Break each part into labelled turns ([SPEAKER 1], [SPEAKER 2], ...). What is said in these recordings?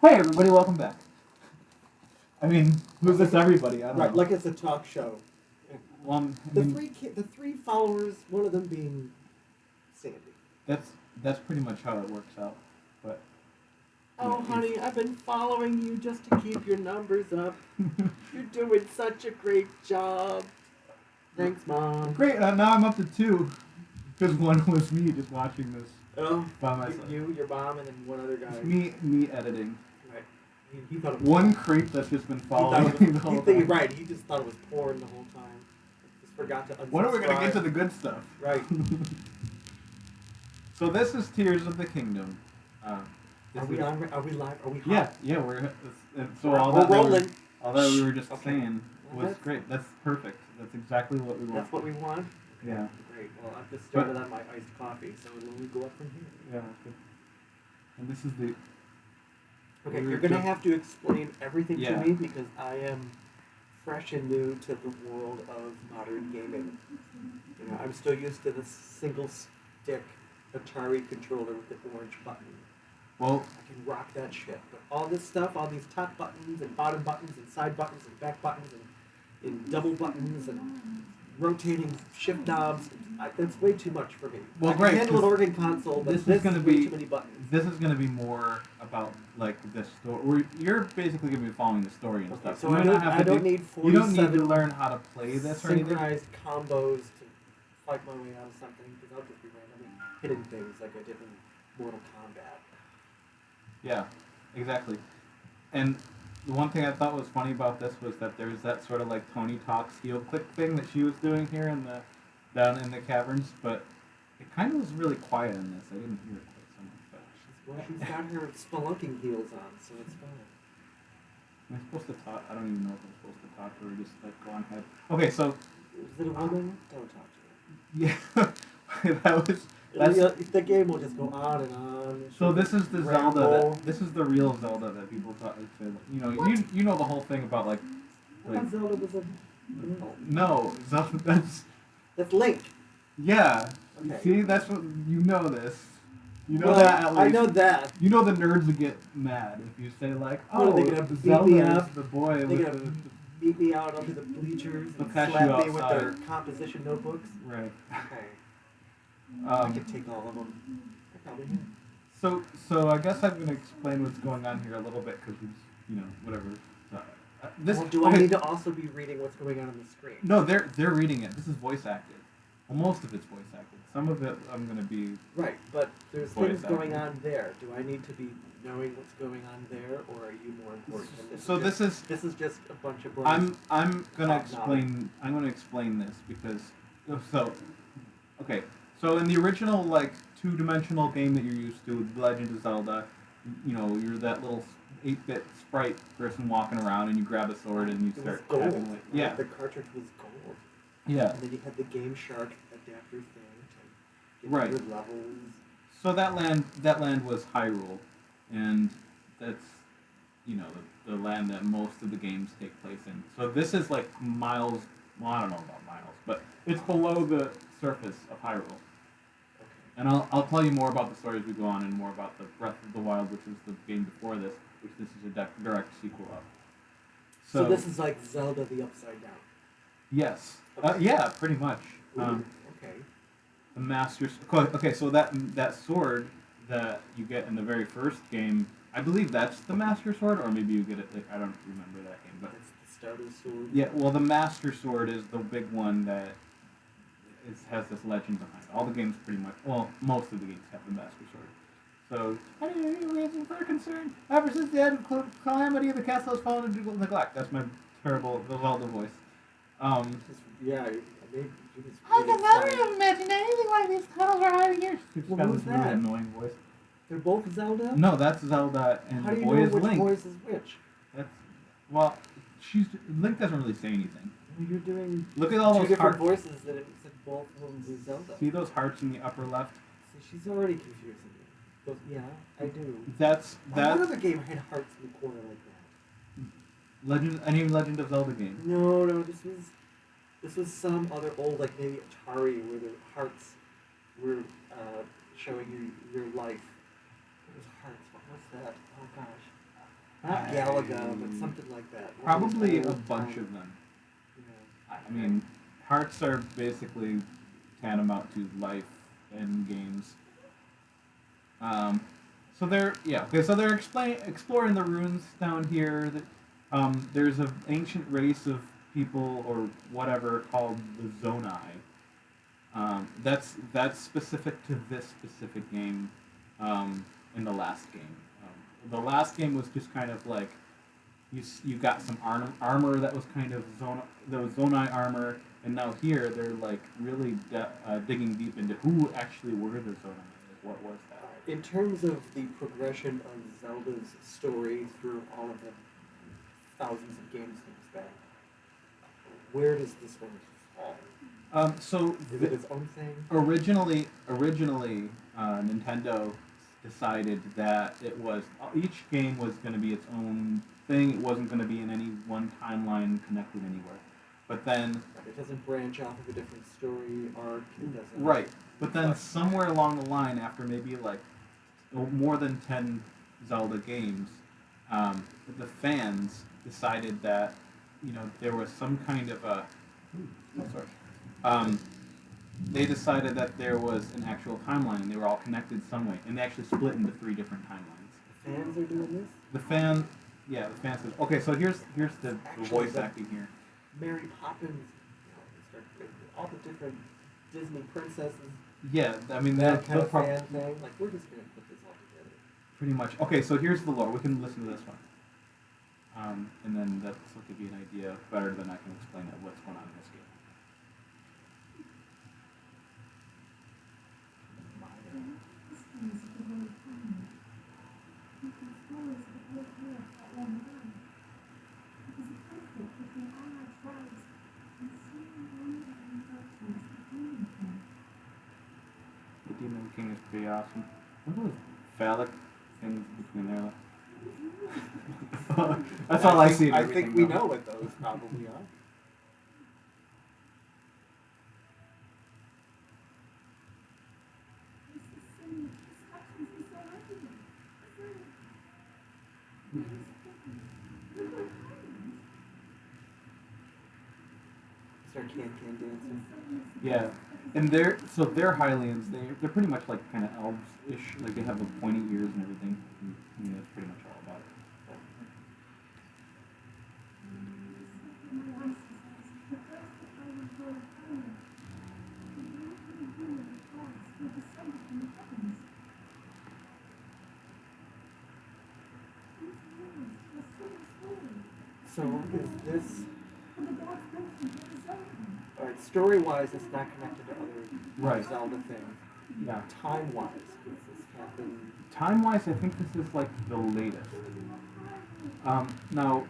[SPEAKER 1] Hey everybody, welcome back. I mean, who's this everybody? I don't
[SPEAKER 2] Right,
[SPEAKER 1] know.
[SPEAKER 2] like it's a talk show.
[SPEAKER 1] Well,
[SPEAKER 2] The three followers, one of them being Sandy.
[SPEAKER 1] that's pretty much how it works out. But
[SPEAKER 2] Oh,
[SPEAKER 1] yeah,
[SPEAKER 2] honey, I've been following you just to keep your numbers up. You're doing such a great job. Thanks, Mom.
[SPEAKER 1] great. Now I'm up to 2, because one was me just watching this
[SPEAKER 2] Oh,
[SPEAKER 1] by myself.
[SPEAKER 2] you, your mom, and then one other guy.
[SPEAKER 1] It's me editing.
[SPEAKER 2] Right. He thought it was
[SPEAKER 1] One creep that's just been following me the whole time.
[SPEAKER 2] Right, he just thought it was porn the whole time. Just forgot to unsubscribe.
[SPEAKER 1] When are we gonna get to the good stuff?
[SPEAKER 2] Right.
[SPEAKER 1] So this is Tears of the Kingdom.
[SPEAKER 2] Are we live? Are we hot?
[SPEAKER 1] Yeah, we're. So
[SPEAKER 2] We're
[SPEAKER 1] all that
[SPEAKER 2] rolling.
[SPEAKER 1] all that we were just
[SPEAKER 2] Okay.
[SPEAKER 1] saying
[SPEAKER 2] Well,
[SPEAKER 1] was great. That's perfect. That's exactly what we want.
[SPEAKER 2] That's what we want?
[SPEAKER 1] Yeah.
[SPEAKER 2] Great. Well, I've just started on my iced coffee, so it'll only go up from here.
[SPEAKER 1] Yeah. Okay. And this is the.
[SPEAKER 2] Okay,
[SPEAKER 1] we're
[SPEAKER 2] you're going to
[SPEAKER 1] just-
[SPEAKER 2] have to explain everything
[SPEAKER 1] Yeah.
[SPEAKER 2] to me because I am fresh and new to the world of modern gaming. You know, I'm still used to the single stick Atari controller with the orange button.
[SPEAKER 1] Well,
[SPEAKER 2] I can rock that shit. But all this stuff, all these top buttons and bottom buttons and side buttons and back buttons and double buttons and rotating shift knobs, that's way too much for me.
[SPEAKER 1] Well,
[SPEAKER 2] I can
[SPEAKER 1] great,
[SPEAKER 2] handle an
[SPEAKER 1] 'cause
[SPEAKER 2] organ console, but
[SPEAKER 1] this
[SPEAKER 2] this
[SPEAKER 1] is gonna
[SPEAKER 2] way
[SPEAKER 1] be-
[SPEAKER 2] too many buttons.
[SPEAKER 1] this is gonna be more about like the story. You're basically gonna be following the story and
[SPEAKER 2] Okay,
[SPEAKER 1] stuff.
[SPEAKER 2] so
[SPEAKER 1] You
[SPEAKER 2] I
[SPEAKER 1] might not
[SPEAKER 2] don't,
[SPEAKER 1] have
[SPEAKER 2] I
[SPEAKER 1] to
[SPEAKER 2] don't
[SPEAKER 1] do-
[SPEAKER 2] need
[SPEAKER 1] You don't need to
[SPEAKER 2] 47
[SPEAKER 1] learn how to play this or anything.
[SPEAKER 2] synchronized combos to fight my way out of something because I'll just be randomly hitting things like I did in Mortal Kombat.
[SPEAKER 1] Yeah, exactly. And the one thing I thought was funny about this was that there's that sort of like Tony Talk's heel click thing that she was doing here in the down in the caverns, but it kind of was really quiet in this. I didn't hear it quite so much. But
[SPEAKER 2] She's got her spelunking heels on, so it's fine.
[SPEAKER 1] am I supposed to talk? I don't even know if I'm supposed to talk or just like go on ahead. Okay, so
[SPEAKER 2] Is it a woman? Don't talk to
[SPEAKER 1] yeah, that was.
[SPEAKER 2] her. The game will just go on and on.
[SPEAKER 1] So this is the Zelda.
[SPEAKER 2] Ramble.
[SPEAKER 1] This is the real Zelda that people thought. You know, you know the whole thing about like.
[SPEAKER 2] I thought Zelda was a...
[SPEAKER 1] No, Zelda.
[SPEAKER 2] That's Link.
[SPEAKER 1] Yeah.
[SPEAKER 2] Okay.
[SPEAKER 1] See, that's what you know. This. You know
[SPEAKER 2] Well,
[SPEAKER 1] that at least.
[SPEAKER 2] I know that.
[SPEAKER 1] You know the nerds would get mad if you say like,
[SPEAKER 2] What,
[SPEAKER 1] "Oh,
[SPEAKER 2] are they gonna beat
[SPEAKER 1] Zelda
[SPEAKER 2] me
[SPEAKER 1] is
[SPEAKER 2] up?
[SPEAKER 1] the boy
[SPEAKER 2] They're
[SPEAKER 1] with
[SPEAKER 2] gonna
[SPEAKER 1] the
[SPEAKER 2] beat me out onto the bleachers
[SPEAKER 1] They'll
[SPEAKER 2] and
[SPEAKER 1] catch
[SPEAKER 2] slap
[SPEAKER 1] you
[SPEAKER 2] me with
[SPEAKER 1] outside.
[SPEAKER 2] their composition notebooks.
[SPEAKER 1] right."
[SPEAKER 2] Okay. I
[SPEAKER 1] Um,
[SPEAKER 2] could take all of them. I probably can.
[SPEAKER 1] so I guess I'm gonna explain what's going on here a little bit because you know whatever. This
[SPEAKER 2] Well, do I
[SPEAKER 1] okay,
[SPEAKER 2] need to also be reading what's going on the screen?
[SPEAKER 1] No, they're reading it. This is voice acted. Well, most of it's voice acted. Some of it I'm gonna be.
[SPEAKER 2] Right, but there's
[SPEAKER 1] Voice
[SPEAKER 2] things going
[SPEAKER 1] acting.
[SPEAKER 2] on there. Do I need to be knowing what's going on there, or are you more important? than
[SPEAKER 1] So this is.
[SPEAKER 2] this is just a bunch of bros.
[SPEAKER 1] I'm gonna
[SPEAKER 2] Top
[SPEAKER 1] explain. I'm gonna explain this because so okay. So in the original like 2-dimensional game that you're used to, Legend of Zelda, you know you're that little 8-bit sprite person walking around and you grab a sword and you
[SPEAKER 2] It was
[SPEAKER 1] start
[SPEAKER 2] gold.
[SPEAKER 1] having like
[SPEAKER 2] right?
[SPEAKER 1] yeah
[SPEAKER 2] The cartridge was gold.
[SPEAKER 1] yeah.
[SPEAKER 2] And then you had the Game Shark adapter thing to get
[SPEAKER 1] Right.
[SPEAKER 2] your levels.
[SPEAKER 1] So that land was Hyrule, and that's you know the land that most of the games take place in. So this is like miles. Well, I don't know about miles, but it's below the surface of Hyrule.
[SPEAKER 2] Okay.
[SPEAKER 1] And I'll tell you more about the story as we go on, and more about the Breath of the Wild, which is the game before this, which this is a direct sequel of.
[SPEAKER 2] So this is like Zelda the Upside Down.
[SPEAKER 1] Yes,
[SPEAKER 2] Okay.
[SPEAKER 1] yeah, pretty much.
[SPEAKER 2] Okay.
[SPEAKER 1] The Master. Okay, so that sword that you get in the very first game, I believe that's the Master Sword, or maybe you get it. Like, I don't remember that game, but
[SPEAKER 2] That's the starter sword.
[SPEAKER 1] yeah. Well, the Master Sword is the big one that has this legend behind it. All the games pretty much. Well, most of the games have the Master Sword. So, any reason for concern? Ever since the end of calamity, the castle has fallen into neglect. That's my terrible Zelda voice.
[SPEAKER 2] Yeah, maybe you just
[SPEAKER 1] I
[SPEAKER 2] really
[SPEAKER 1] can never
[SPEAKER 2] excited.
[SPEAKER 1] have imagined anything like these tunnels are hiding here. She's
[SPEAKER 2] Well,
[SPEAKER 1] got
[SPEAKER 2] who's
[SPEAKER 1] this really
[SPEAKER 2] that?
[SPEAKER 1] annoying voice.
[SPEAKER 2] They're both Zelda?
[SPEAKER 1] No, that's Zelda, and
[SPEAKER 2] How
[SPEAKER 1] the
[SPEAKER 2] do you
[SPEAKER 1] boy
[SPEAKER 2] know
[SPEAKER 1] is
[SPEAKER 2] which
[SPEAKER 1] Link.
[SPEAKER 2] voice is which?
[SPEAKER 1] That's well, Link doesn't really say anything.
[SPEAKER 2] Well, you're doing
[SPEAKER 1] Look at all
[SPEAKER 2] two
[SPEAKER 1] those
[SPEAKER 2] different
[SPEAKER 1] hearts.
[SPEAKER 2] voices that it said both of them do Zelda.
[SPEAKER 1] See those hearts in the upper left?
[SPEAKER 2] See, she's already confusing me. But yeah, I do.
[SPEAKER 1] That's
[SPEAKER 2] What other game had hearts in the corner like that?
[SPEAKER 1] Any Legend of Zelda game.
[SPEAKER 2] No, this was some other old, like maybe Atari, where the hearts were showing you your life. It was hearts. What's that? Oh gosh. Not Galaga, but something like that.
[SPEAKER 1] Probably a bunch of them.
[SPEAKER 2] Yeah.
[SPEAKER 1] I mean, hearts are basically tantamount to life in games. Um, so they're exploring the ruins down here. There's an ancient race of people or whatever called the Zonai. That's specific to this specific game. In the last game, the last game was just kind of like you got some armor that was kind of Zonai armor, and now here they're like really digging deep into who actually were the Zonai. Like, what was that?
[SPEAKER 2] In terms of the progression of Zelda's story through all of the thousands of games since back, where does this one fall?
[SPEAKER 1] So
[SPEAKER 2] Is it its own thing?
[SPEAKER 1] originally, Nintendo decided that each game was going to be its own thing. It wasn't going to be in any one timeline connected anywhere. But then,
[SPEAKER 2] It doesn't branch off of a different story arc. It doesn't.
[SPEAKER 1] right. But then somewhere along the line, after maybe like more than 10 Zelda games, the fans decided that there was some kind of a sorry. They decided that there was an actual timeline and they were all connected some way, and they actually split into 3 different timelines.
[SPEAKER 2] The fans are doing this?
[SPEAKER 1] The fans says, okay, so here's the voice acting here.
[SPEAKER 2] Mary Poppins, all the different Disney princesses.
[SPEAKER 1] Yeah, I mean
[SPEAKER 2] That
[SPEAKER 1] that
[SPEAKER 2] kind of
[SPEAKER 1] part,
[SPEAKER 2] fan thing. Like, we're just gonna put this all together.
[SPEAKER 1] pretty much. Okay, so here's the lore. We can listen to this one, and then this will give you an idea better than I can explain it what's going on in this game. The Demon King is pretty awesome. What are those phallic things between there? That's all I see.
[SPEAKER 2] I think we know what those probably are. Start can dancing.
[SPEAKER 1] Yeah, and they're Hylians. They're pretty much like kind of elves-ish. Like they have the pointy ears and everything. And that's pretty much all about it.
[SPEAKER 2] So is this? Alright, story-wise, it's not connected to other
[SPEAKER 1] Right.
[SPEAKER 2] Zelda things.
[SPEAKER 1] Yeah.
[SPEAKER 2] Time-wise, does this happen?
[SPEAKER 1] Time-wise, I think this is like the latest. Now,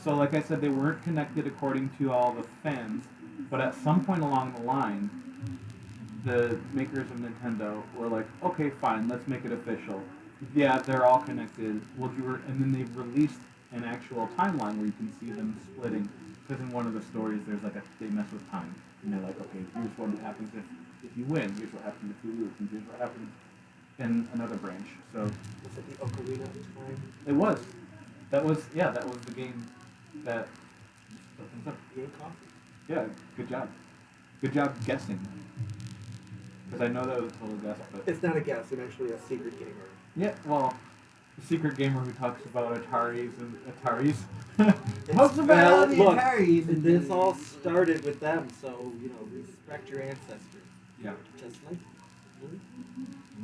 [SPEAKER 1] like I said, they weren't connected according to all the fans, but at some point along the line, the makers of Nintendo were like, okay, fine, let's make it official. Yeah, they're all connected. And then they've released an actual timeline where you can see them splitting. Because in one of the stories, they mess with time, and they're like, okay, here's what happens if you win. Here's what happens if you lose, and here's what happens in another branch. So
[SPEAKER 2] Was it the Ocarina of Time?
[SPEAKER 1] it was. That was the game that opens up.
[SPEAKER 2] EA Coffee?
[SPEAKER 1] Yeah, good job. Good job guessing. Because I know that was a total guess, but
[SPEAKER 2] It's not a guess, I'm actually a secret gamer.
[SPEAKER 1] yeah, well, the secret gamer who talks about Ataris and Ataris.
[SPEAKER 2] It's
[SPEAKER 3] about the
[SPEAKER 2] look,
[SPEAKER 3] Ataris and
[SPEAKER 2] this
[SPEAKER 3] the-
[SPEAKER 2] all started with them, so, respect your ancestors.
[SPEAKER 1] Yeah.
[SPEAKER 2] Just like me.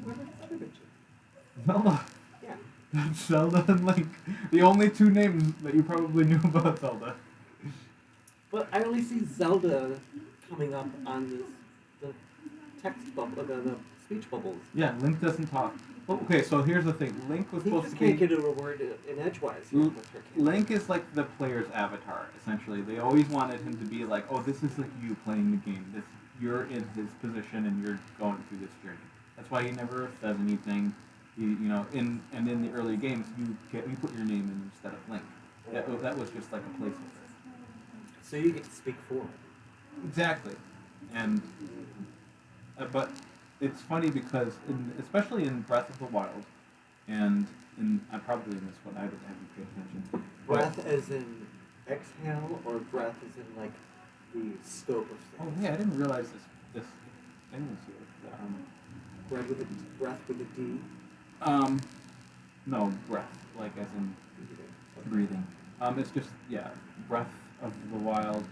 [SPEAKER 2] Whoever this other bitch is.
[SPEAKER 1] Zelda.
[SPEAKER 2] Yeah.
[SPEAKER 1] That's Zelda and Link. The only 2 names that you probably knew about Zelda.
[SPEAKER 2] But I only see Zelda coming up on the text bubble, the speech bubbles.
[SPEAKER 1] Yeah, Link doesn't talk. Well, okay, so here's the thing. Link was
[SPEAKER 2] He
[SPEAKER 1] supposed
[SPEAKER 2] just
[SPEAKER 1] to
[SPEAKER 2] can't
[SPEAKER 1] be...
[SPEAKER 2] get a word in edgewise.
[SPEAKER 1] Link is like the player's avatar, essentially. They always wanted him to be like, oh, this is like you playing the game. You're in his position and you're going through this journey. That's why he never says anything. In the early games, you put your name in instead of Link. That was just like a placeholder.
[SPEAKER 2] So you get to speak for him.
[SPEAKER 1] Exactly, and but it's funny because especially in Breath of the Wild, and I probably missed one. I haven't paid attention.
[SPEAKER 2] Breath as in exhale, or breath as in like the scope of
[SPEAKER 1] Oh
[SPEAKER 2] things?
[SPEAKER 1] yeah, I didn't realize this thing was here.
[SPEAKER 2] Breath with a D.
[SPEAKER 1] Um, no breath, like as in
[SPEAKER 2] Okay.
[SPEAKER 1] breathing. It's just yeah, Breath of the Wild.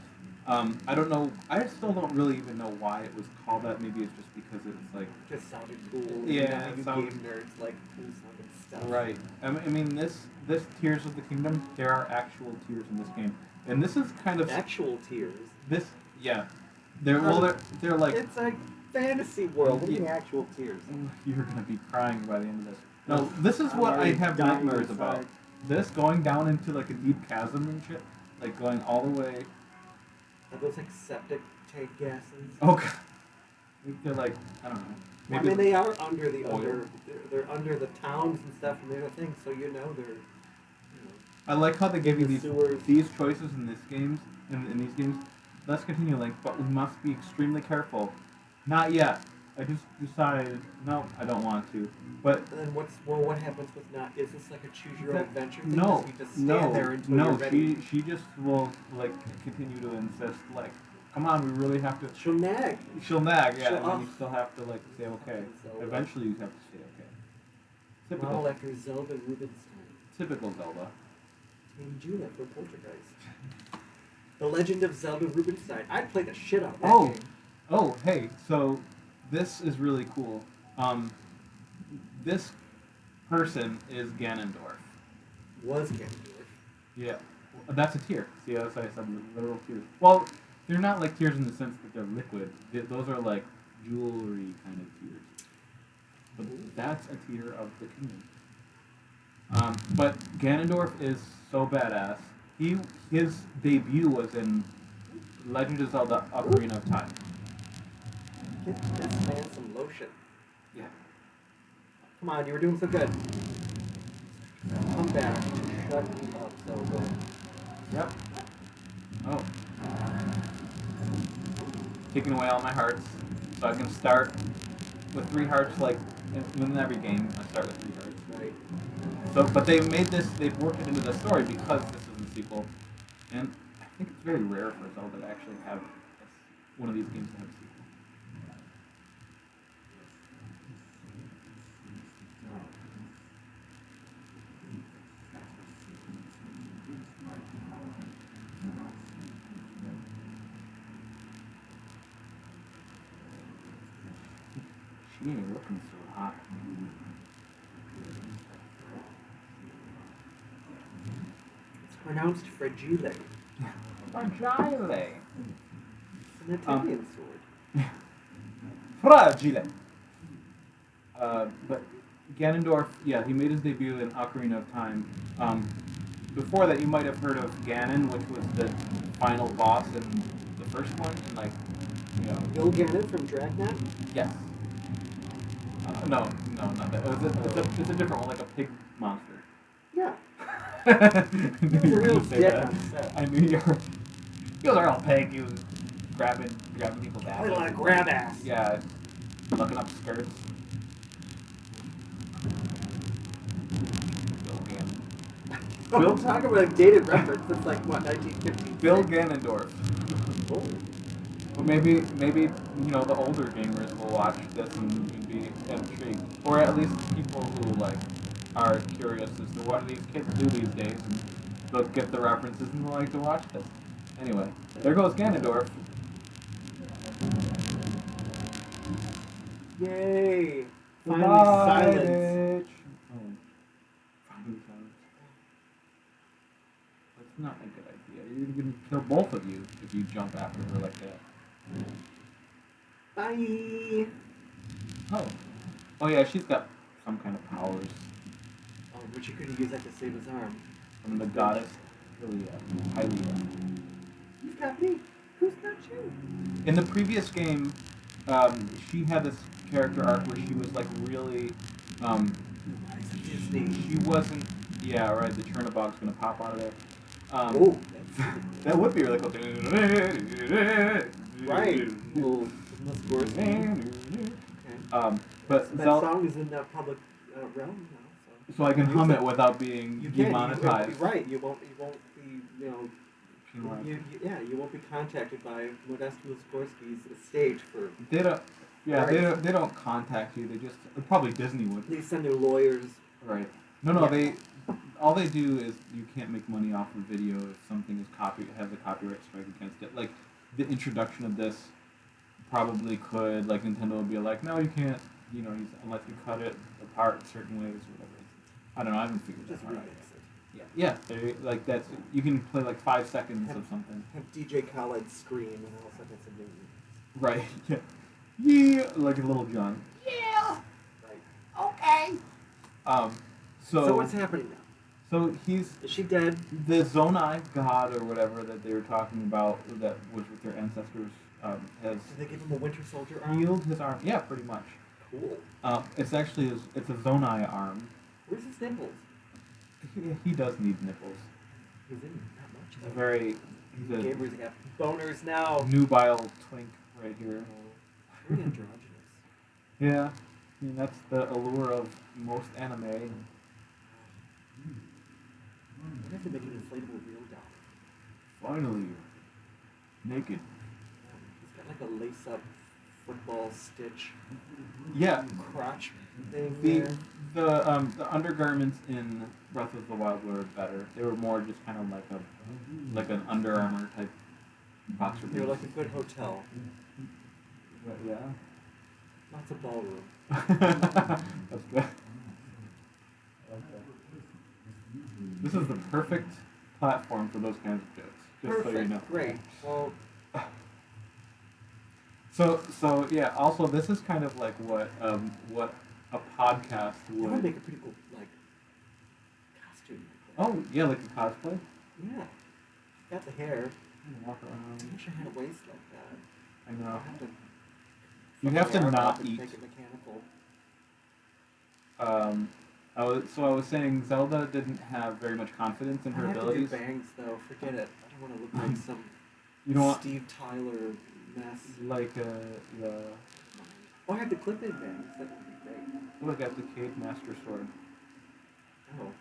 [SPEAKER 1] I don't know. I still don't really even know why it was called that. Maybe it's just because it's like
[SPEAKER 2] Just sounded cool.
[SPEAKER 1] Yeah,
[SPEAKER 2] You
[SPEAKER 1] it sounded-
[SPEAKER 2] game nerds like cool sounding stuff.
[SPEAKER 1] right. I mean this Tears of the Kingdom. There are actual tears in this game, and this is kind of
[SPEAKER 2] Actual tears.
[SPEAKER 1] this. Yeah, they're like
[SPEAKER 2] It's a fantasy world. What are
[SPEAKER 1] Yeah.
[SPEAKER 2] the actual tears?
[SPEAKER 1] you're gonna be crying by the end of this. No, this is
[SPEAKER 2] I'm
[SPEAKER 1] what I
[SPEAKER 2] already
[SPEAKER 1] have
[SPEAKER 2] dying
[SPEAKER 1] nightmares about.
[SPEAKER 2] inside.
[SPEAKER 1] This going down into like a deep chasm and shit, like going all the way.
[SPEAKER 2] Are those like septic tank gases?
[SPEAKER 1] Oh god, they're like I don't know.
[SPEAKER 2] I mean, they are under the
[SPEAKER 1] Oil.
[SPEAKER 2] they're under the towns and stuff and other things, so you know they're. You know,
[SPEAKER 1] I like how they give you
[SPEAKER 2] the
[SPEAKER 1] these
[SPEAKER 2] sewers.
[SPEAKER 1] choices in these games. Let's continue, Link, but we must be extremely careful. Not yet. I just decided no, I don't want to. But
[SPEAKER 2] And then what happens with not? Is this like a choose your own
[SPEAKER 1] That-
[SPEAKER 2] adventure thing?
[SPEAKER 1] no,
[SPEAKER 2] Does he just stand there until you're ready?
[SPEAKER 1] she just will like continue to insist like, come on, we really have to.
[SPEAKER 2] She'll nag.
[SPEAKER 1] She'll nag, yeah,
[SPEAKER 2] She'll-
[SPEAKER 1] and then you still have to like say okay.
[SPEAKER 2] Zelda.
[SPEAKER 1] Eventually, you have to say okay. Typical,
[SPEAKER 2] Model after Zelda Rubinstein.
[SPEAKER 1] typical Zelda.
[SPEAKER 2] Hey, Julia from Poltergeist. The Legend of Zelda Rubinstein. I'd play the shit out of that
[SPEAKER 1] Oh,
[SPEAKER 2] game.
[SPEAKER 1] oh, hey, so this is really cool. This person is Ganondorf.
[SPEAKER 2] Was Ganondorf.
[SPEAKER 1] Yeah, that's a tear. See, that's why I said literal tears. Well, they're not like tears in the sense that they're liquid. Those are like jewelry kind of tears. But that's a tear of the kingdom. But Ganondorf is so badass. His debut was in Legend of Zelda: Ocarina of Time.
[SPEAKER 2] Get this man some lotion.
[SPEAKER 1] Yeah.
[SPEAKER 2] Come on, you were doing so good. Come back. Shut me up, Zelda.
[SPEAKER 1] Yep. Oh. Taking away all my hearts, so I can start with 3 hearts. Like in every game, I start with 3 hearts.
[SPEAKER 2] Right.
[SPEAKER 1] So, but they've worked it into the story because this is a sequel, and I think it's very rare for Zelda to actually have one of these games to have a sequel. She ain't looking so hot.
[SPEAKER 2] It's pronounced fragile.
[SPEAKER 1] Fragile.
[SPEAKER 2] It's an Italian sword.
[SPEAKER 1] Fragile. But Ganondorf, yeah, he made his debut in Ocarina of Time. Before that, you might have heard of Ganon, which was the final boss in the first one, and like, you know.
[SPEAKER 2] Bill Ganon from Dragnet?
[SPEAKER 1] Yes. No, not that. It's a different one, like a pig monster.
[SPEAKER 2] Yeah.
[SPEAKER 1] I knew you were
[SPEAKER 2] Real
[SPEAKER 1] gonna say
[SPEAKER 2] dick
[SPEAKER 1] that.
[SPEAKER 2] on set.
[SPEAKER 1] I knew you were. You were all pig. You was grabbing people's
[SPEAKER 2] I
[SPEAKER 1] asses.
[SPEAKER 2] want to grab ass.
[SPEAKER 1] Yeah, looking up skirts. Bill Gannon.
[SPEAKER 2] Bill, talk about a dated reference that's like, what, 1950?
[SPEAKER 1] Bill Ganondorf.
[SPEAKER 2] Oh.
[SPEAKER 1] But maybe you know the older gamers will watch this and be intrigued, or at least people who like are curious as to what do these kids do these days, and they'll get the references and they'll like to watch this. Anyway, there goes Ganondorf.
[SPEAKER 2] Yay. Finally
[SPEAKER 1] Goodbye,
[SPEAKER 2] silence.
[SPEAKER 1] bitch. Oh, finally silence. That's not a good idea. You're gonna kill both of you if you jump after her like that.
[SPEAKER 2] Bye.
[SPEAKER 1] Oh. Oh yeah, she's got some kind of powers
[SPEAKER 2] Oh, Richie could have used that to save his arm.
[SPEAKER 1] from the goddess Hylia.
[SPEAKER 2] You've got me. Who's got you?
[SPEAKER 1] In the previous game, she had this character arc where she was like really,
[SPEAKER 2] Disney.
[SPEAKER 1] she wasn't. Yeah, right. The Chernobog's gonna pop out of there.
[SPEAKER 2] Oh,
[SPEAKER 1] That would be really cool.
[SPEAKER 2] right. Well, unless Gorski. Okay.
[SPEAKER 1] But
[SPEAKER 2] That
[SPEAKER 1] Zelda.
[SPEAKER 2] song is in public realm now. So.
[SPEAKER 1] so I can
[SPEAKER 2] use
[SPEAKER 1] hum
[SPEAKER 2] it.
[SPEAKER 1] it without being
[SPEAKER 2] You can.
[SPEAKER 1] demonetized.
[SPEAKER 2] Right. You won't be.
[SPEAKER 1] Penalized.
[SPEAKER 2] You won't be contacted by Modest Mussorgsky's estate for.
[SPEAKER 1] They don't. Yeah,
[SPEAKER 2] Right.
[SPEAKER 1] they don't contact you. They just probably Disney would.
[SPEAKER 2] They send their lawyers.
[SPEAKER 1] Right. No.
[SPEAKER 2] Yeah.
[SPEAKER 1] They all they do is you can't make money off of video if something is has a copyright strike against it. Like the introduction of this probably could, like Nintendo would be like, no, you can't. Unless you cut it apart certain ways or whatever. I don't know. I haven't figured
[SPEAKER 2] Just
[SPEAKER 1] that part
[SPEAKER 2] remix
[SPEAKER 1] out.
[SPEAKER 2] it.
[SPEAKER 1] Yeah. Like that's you can play like 5 seconds of something.
[SPEAKER 2] Have DJ Khaled scream and all of a sudden it's amazing.
[SPEAKER 1] Right. Yeah. Yeah. Like a little John. Yeah.
[SPEAKER 2] Right.
[SPEAKER 1] Okay.
[SPEAKER 2] So what's happening now?
[SPEAKER 1] So he's
[SPEAKER 2] Is she dead?
[SPEAKER 1] the Zonai god or whatever that they were talking about that was with their ancestors has
[SPEAKER 2] Did they give him a Winter Soldier arm?
[SPEAKER 1] healed his arm. Yeah, pretty much.
[SPEAKER 2] Cool.
[SPEAKER 1] It's actually it's a Zonai arm.
[SPEAKER 2] Where's his nipples?
[SPEAKER 1] He does need nipples.
[SPEAKER 2] He's in not much.
[SPEAKER 1] He's a very he's a
[SPEAKER 2] Gamers got boners now.
[SPEAKER 1] nubile twink right here.
[SPEAKER 2] Very androgynous.
[SPEAKER 1] Yeah, I mean that's the allure of most anime.
[SPEAKER 2] I have to make an inflatable real doll.
[SPEAKER 1] Finally, naked.
[SPEAKER 2] He's got like a lace-up football stitch
[SPEAKER 1] Yeah,
[SPEAKER 2] crotch thing
[SPEAKER 1] the
[SPEAKER 2] there.
[SPEAKER 1] the undergarments in Breath of the Wild were better. They were more just kind of like an Under Armour type boxer.
[SPEAKER 2] They're like a good hotel.
[SPEAKER 1] But yeah.
[SPEAKER 2] Lots of ballroom.
[SPEAKER 1] That's good. Okay. This is the perfect platform for those kinds of jokes. Just
[SPEAKER 2] Perfect.
[SPEAKER 1] so you know.
[SPEAKER 2] Great. Well,
[SPEAKER 1] So yeah. Also, this is kind of like what a podcast
[SPEAKER 2] that would
[SPEAKER 1] would.
[SPEAKER 2] make a pretty cool like costume.
[SPEAKER 1] Oh yeah, like a cosplay.
[SPEAKER 2] Yeah. Got the hair.
[SPEAKER 1] Walk
[SPEAKER 2] I
[SPEAKER 1] around.
[SPEAKER 2] wish I had a waist like that.
[SPEAKER 1] I know.
[SPEAKER 2] I'll have to.
[SPEAKER 1] You
[SPEAKER 2] fuck
[SPEAKER 1] have to
[SPEAKER 2] my arm
[SPEAKER 1] not
[SPEAKER 2] up and
[SPEAKER 1] eat.
[SPEAKER 2] Make it mechanical.
[SPEAKER 1] I was saying Zelda didn't have very much confidence in her
[SPEAKER 2] I have
[SPEAKER 1] abilities.
[SPEAKER 2] to do bangs though. Forget it. I don't want to look like some
[SPEAKER 1] You don't want
[SPEAKER 2] Steve Tyler mess.
[SPEAKER 1] like
[SPEAKER 2] Oh, I have the clip-in bangs. That would be great.
[SPEAKER 1] look at the Cave Master Sword,
[SPEAKER 2] Oh.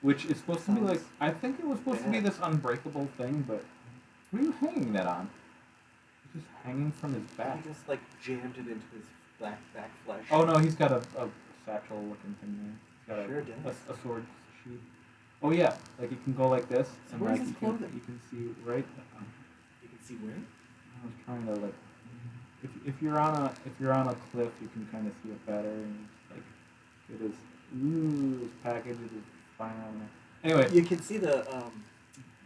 [SPEAKER 1] which is supposed to be like
[SPEAKER 2] Sounds
[SPEAKER 1] I think it was supposed to be
[SPEAKER 2] bad.
[SPEAKER 1] this unbreakable thing, but what are you hanging that on? It's just hanging from his back.
[SPEAKER 2] He just like jammed it into his back flesh.
[SPEAKER 1] Oh no, he's got a satchel looking thing there. He's
[SPEAKER 2] Sure
[SPEAKER 1] got
[SPEAKER 2] does.
[SPEAKER 1] a sword sheath. Oh yeah, like you can go like this,
[SPEAKER 2] So
[SPEAKER 1] and
[SPEAKER 2] where's
[SPEAKER 1] like
[SPEAKER 2] his
[SPEAKER 1] you can
[SPEAKER 2] clothing?
[SPEAKER 1] see right.
[SPEAKER 2] You can see where?
[SPEAKER 1] I was trying to like, if you're on a cliff, you can kind of see it better, and like it is. Ooh, this package is fine on there. Anyway,
[SPEAKER 2] You can see the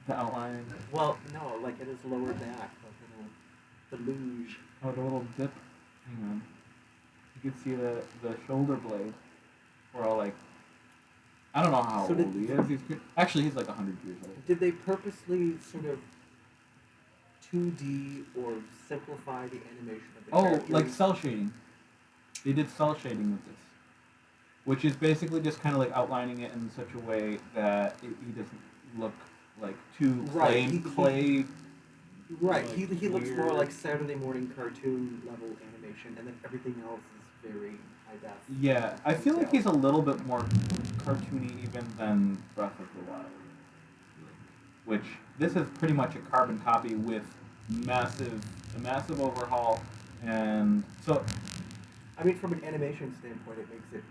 [SPEAKER 1] outline.
[SPEAKER 2] well, no, like at his lower back, like the luge.
[SPEAKER 1] Oh, the little dip. Hang on. You can see the shoulder blade. We're all like, I don't know how
[SPEAKER 2] So
[SPEAKER 1] old he is. Actually, he's like 100 years old.
[SPEAKER 2] Did they purposely sort of 2D or simplify the animation of the
[SPEAKER 1] Oh,
[SPEAKER 2] characters?
[SPEAKER 1] like cell shading. They did cell shading with this, which is basically just kind of like outlining it in such a way that he doesn't look like too
[SPEAKER 2] Right,
[SPEAKER 1] clay.
[SPEAKER 2] Right,
[SPEAKER 1] like,
[SPEAKER 2] he looks more
[SPEAKER 1] weird.
[SPEAKER 2] like Saturday morning cartoon level animation, and then everything else is very high def.
[SPEAKER 1] Yeah, I feel like
[SPEAKER 2] detail.
[SPEAKER 1] he's a little bit more cartoony even than Breath of the Wild. Which this is pretty much a carbon copy with a massive overhaul, and so
[SPEAKER 2] I mean, from an animation standpoint, it makes it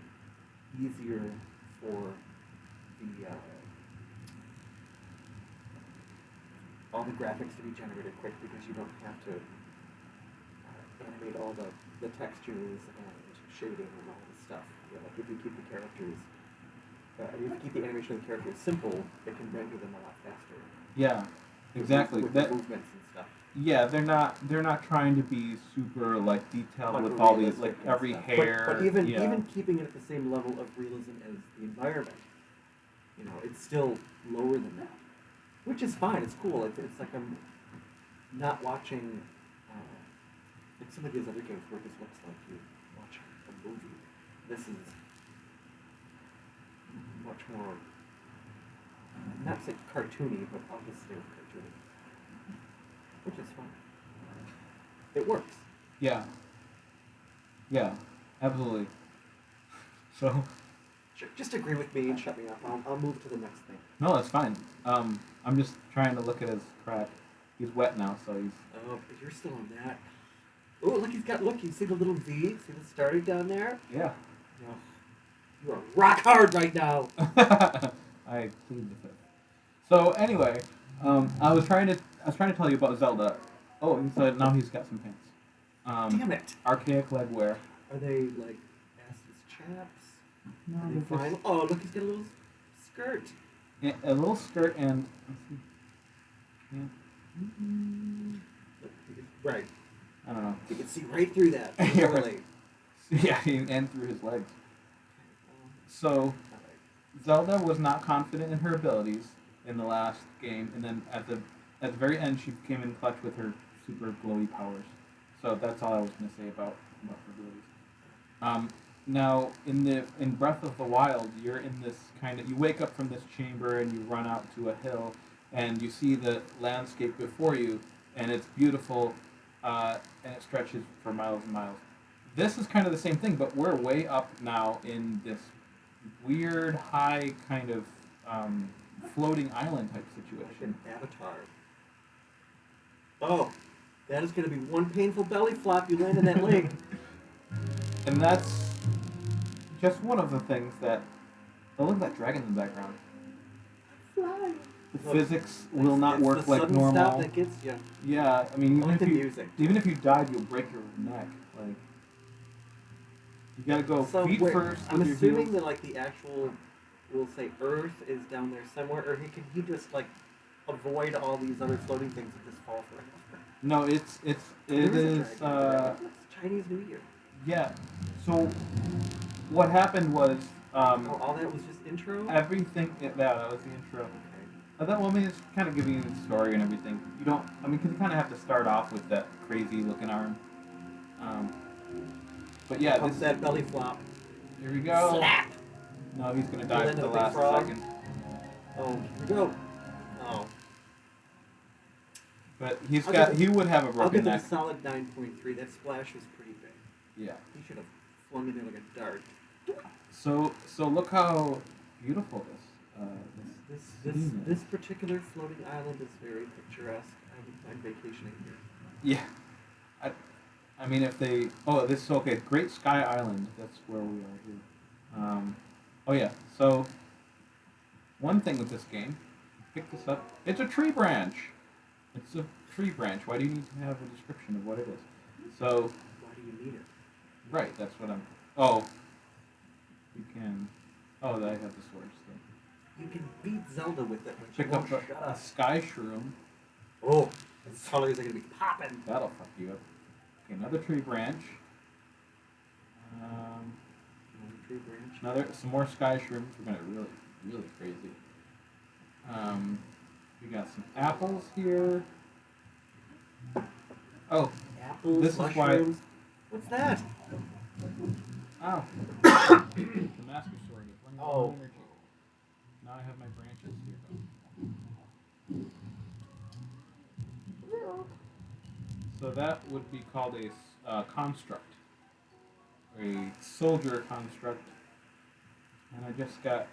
[SPEAKER 2] easier for the all the graphics to be generated quick because you don't have to animate all the textures and shading and all this stuff. You know, like if you keep the characters, if you keep the animation of the characters simple, it can render them a lot faster.
[SPEAKER 1] yeah, exactly.
[SPEAKER 2] With
[SPEAKER 1] That
[SPEAKER 2] the movements and stuff.
[SPEAKER 1] yeah, they're not trying to be super like detailed
[SPEAKER 2] Like
[SPEAKER 1] with all these
[SPEAKER 2] realistic
[SPEAKER 1] like
[SPEAKER 2] and
[SPEAKER 1] every
[SPEAKER 2] stuff.
[SPEAKER 1] hair.
[SPEAKER 2] But even
[SPEAKER 1] yeah.
[SPEAKER 2] even keeping it at the same level of realism as the environment, you know, it's still lower than that, which is fine. It's cool. It's like I'm not watching like some of these other games where it just looks like you watch a movie. This is much more not say cartoony, but obviously cartoony, which is fine. It works.
[SPEAKER 1] Yeah. Yeah, absolutely. So
[SPEAKER 2] Sure. Just agree with me and shut me up. I'll move to the next thing.
[SPEAKER 1] No, that's fine. I'm just trying to look at his crack. He's wet now, so he's.
[SPEAKER 2] Oh, but you're still on that. Oh, look, look, you see the little V? See the starting down there?
[SPEAKER 1] Yeah.
[SPEAKER 2] Oh, you are rock hard right now.
[SPEAKER 1] I plead the fifth. So anyway, I was trying to tell you about Zelda. Oh, he said now he's got some pants.
[SPEAKER 2] Damn it.
[SPEAKER 1] Archaic leg wear.
[SPEAKER 2] Are they like assless chaps?
[SPEAKER 1] No,
[SPEAKER 2] Are they
[SPEAKER 1] they're
[SPEAKER 2] fine?
[SPEAKER 1] just
[SPEAKER 2] Oh, look, he's got a little skirt.
[SPEAKER 1] a little skirt and. Yeah.
[SPEAKER 2] Look, right.
[SPEAKER 1] I don't know.
[SPEAKER 2] You can see right through that.
[SPEAKER 1] Yeah.
[SPEAKER 2] Really.
[SPEAKER 1] Yeah, and through his legs. So, Zelda was not confident in her abilities in the last game, and then at the very end, she came in clutch with her super glowy powers. So that's all I was going to say about her abilities. Now, in Breath of the Wild, you're in this you wake up from this chamber and you run out to a hill, and you see the landscape before you, and it's beautiful, and it stretches for miles and miles. This is kind of the same thing, but we're way up now in this weird, high kind of floating island type
[SPEAKER 2] Like
[SPEAKER 1] situation.
[SPEAKER 2] an avatar. Oh, that is going to be one painful belly flop. You land in that lake.
[SPEAKER 1] And that's just one of the things that. Oh, look at that dragon in the background.
[SPEAKER 2] Fly.
[SPEAKER 1] The
[SPEAKER 2] Look,
[SPEAKER 1] physics will not work
[SPEAKER 2] the
[SPEAKER 1] like
[SPEAKER 2] sudden
[SPEAKER 1] normal.
[SPEAKER 2] Stop that gets you.
[SPEAKER 1] Yeah, I mean,
[SPEAKER 2] I like the music.
[SPEAKER 1] even if you died, you'll break your neck. Like, you gotta go feet first.
[SPEAKER 2] I'm
[SPEAKER 1] with your
[SPEAKER 2] assuming
[SPEAKER 1] heels.
[SPEAKER 2] that like the actual, we'll say Earth is down there somewhere, or he just like avoid all these other floating things and just fall for it.
[SPEAKER 1] No, it is.
[SPEAKER 2] It's Chinese New Year.
[SPEAKER 1] Yeah. So, what happened was
[SPEAKER 2] All that was just intro.
[SPEAKER 1] everything. Yeah, that was the intro.
[SPEAKER 2] Okay.
[SPEAKER 1] I mean, it's kind of giving you the story and everything. You don't. I mean, because you kind of have to start off with that crazy looking arm. But yeah,
[SPEAKER 2] Pump
[SPEAKER 1] this.
[SPEAKER 2] that belly flop.
[SPEAKER 1] Here we go.
[SPEAKER 2] Slap.
[SPEAKER 1] No, he's gonna die
[SPEAKER 2] Land
[SPEAKER 1] at the
[SPEAKER 2] a big
[SPEAKER 1] last
[SPEAKER 2] frog.
[SPEAKER 1] second.
[SPEAKER 2] Oh, here we go. Oh.
[SPEAKER 1] But he would have a
[SPEAKER 2] I'll
[SPEAKER 1] broken
[SPEAKER 2] give him a
[SPEAKER 1] neck.
[SPEAKER 2] solid 9.3. That splash was pretty big.
[SPEAKER 1] Yeah.
[SPEAKER 2] He should have flung it in like a dart.
[SPEAKER 1] So look how beautiful
[SPEAKER 2] This
[SPEAKER 1] scene
[SPEAKER 2] this
[SPEAKER 1] is.
[SPEAKER 2] particular floating island is very picturesque. I'm vacationing here.
[SPEAKER 1] Yeah. I mean, if they. Oh, this is okay. Great Sky Island. That's where we are here. Oh yeah. So one thing with this game, pick this up. It's a tree branch. It's a tree branch. Why do you need to have a description of what it is? So.
[SPEAKER 2] Why do you need it?
[SPEAKER 1] Right. That's what I'm. Oh. You can. Oh, I have the sword still.
[SPEAKER 2] You can beat Zelda with it when she
[SPEAKER 1] Pick
[SPEAKER 2] won't
[SPEAKER 1] up
[SPEAKER 2] shut
[SPEAKER 1] a
[SPEAKER 2] up.
[SPEAKER 1] sky shroom.
[SPEAKER 2] Oh, his colors are gonna be popping.
[SPEAKER 1] That'll fuck you up. Okay, another tree branch.
[SPEAKER 2] Another tree branch.
[SPEAKER 1] Some more sky shrooms. We're gonna really crazy. We got some apples here. Oh,
[SPEAKER 2] Apples,
[SPEAKER 1] this is why.
[SPEAKER 2] mushrooms. What's that?
[SPEAKER 1] Oh, the master sword. It's running
[SPEAKER 2] Oh.
[SPEAKER 1] low on energy. Now I have my branches here. So that would be called a construct, a soldier construct, and I just got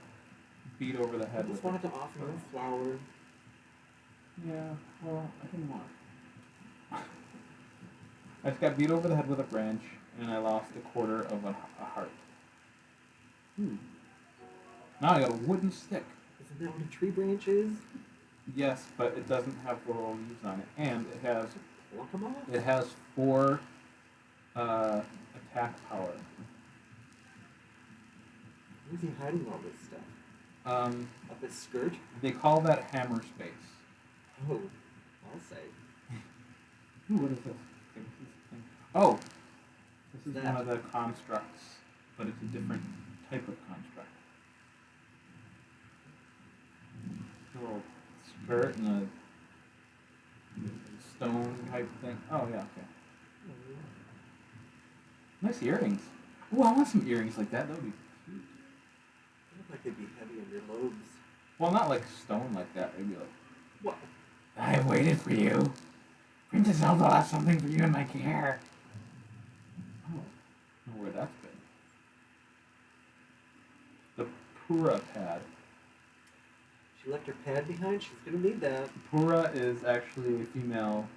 [SPEAKER 1] beat over the
[SPEAKER 2] I
[SPEAKER 1] head
[SPEAKER 2] just
[SPEAKER 1] with
[SPEAKER 2] wanted to offer you a flower.
[SPEAKER 1] Yeah, well, I didn't want it. I just got beat over the head with a branch, and I lost a quarter of a heart. Now I got a wooden stick.
[SPEAKER 2] Isn't that what a tree branch is?
[SPEAKER 1] Yes, but it doesn't have the little leaves on it, and
[SPEAKER 2] Pluck 'em off.
[SPEAKER 1] it has 4 attack power.
[SPEAKER 2] Where's he hiding all this stuff? Up his skirt?
[SPEAKER 1] They call that hammer space.
[SPEAKER 2] Oh, I'll say.
[SPEAKER 1] Ooh, what is this? Oh, this is
[SPEAKER 2] That.
[SPEAKER 1] one of the constructs, but it's a different type of construct. A little skirt and a stone type thing. Oh yeah, okay. Nice earrings. Ooh, I want some earrings like that. That would be cute.
[SPEAKER 2] They look like they'd be heavy on your lobes.
[SPEAKER 1] Well, not like stone like that. They'd be like,
[SPEAKER 2] What?
[SPEAKER 1] I waited for you. Princess Zelda left something for you in my care. Oh, I don't know where that's been. Pura pad.
[SPEAKER 2] She left her pad behind. She's gonna need that.
[SPEAKER 1] Pura is actually a female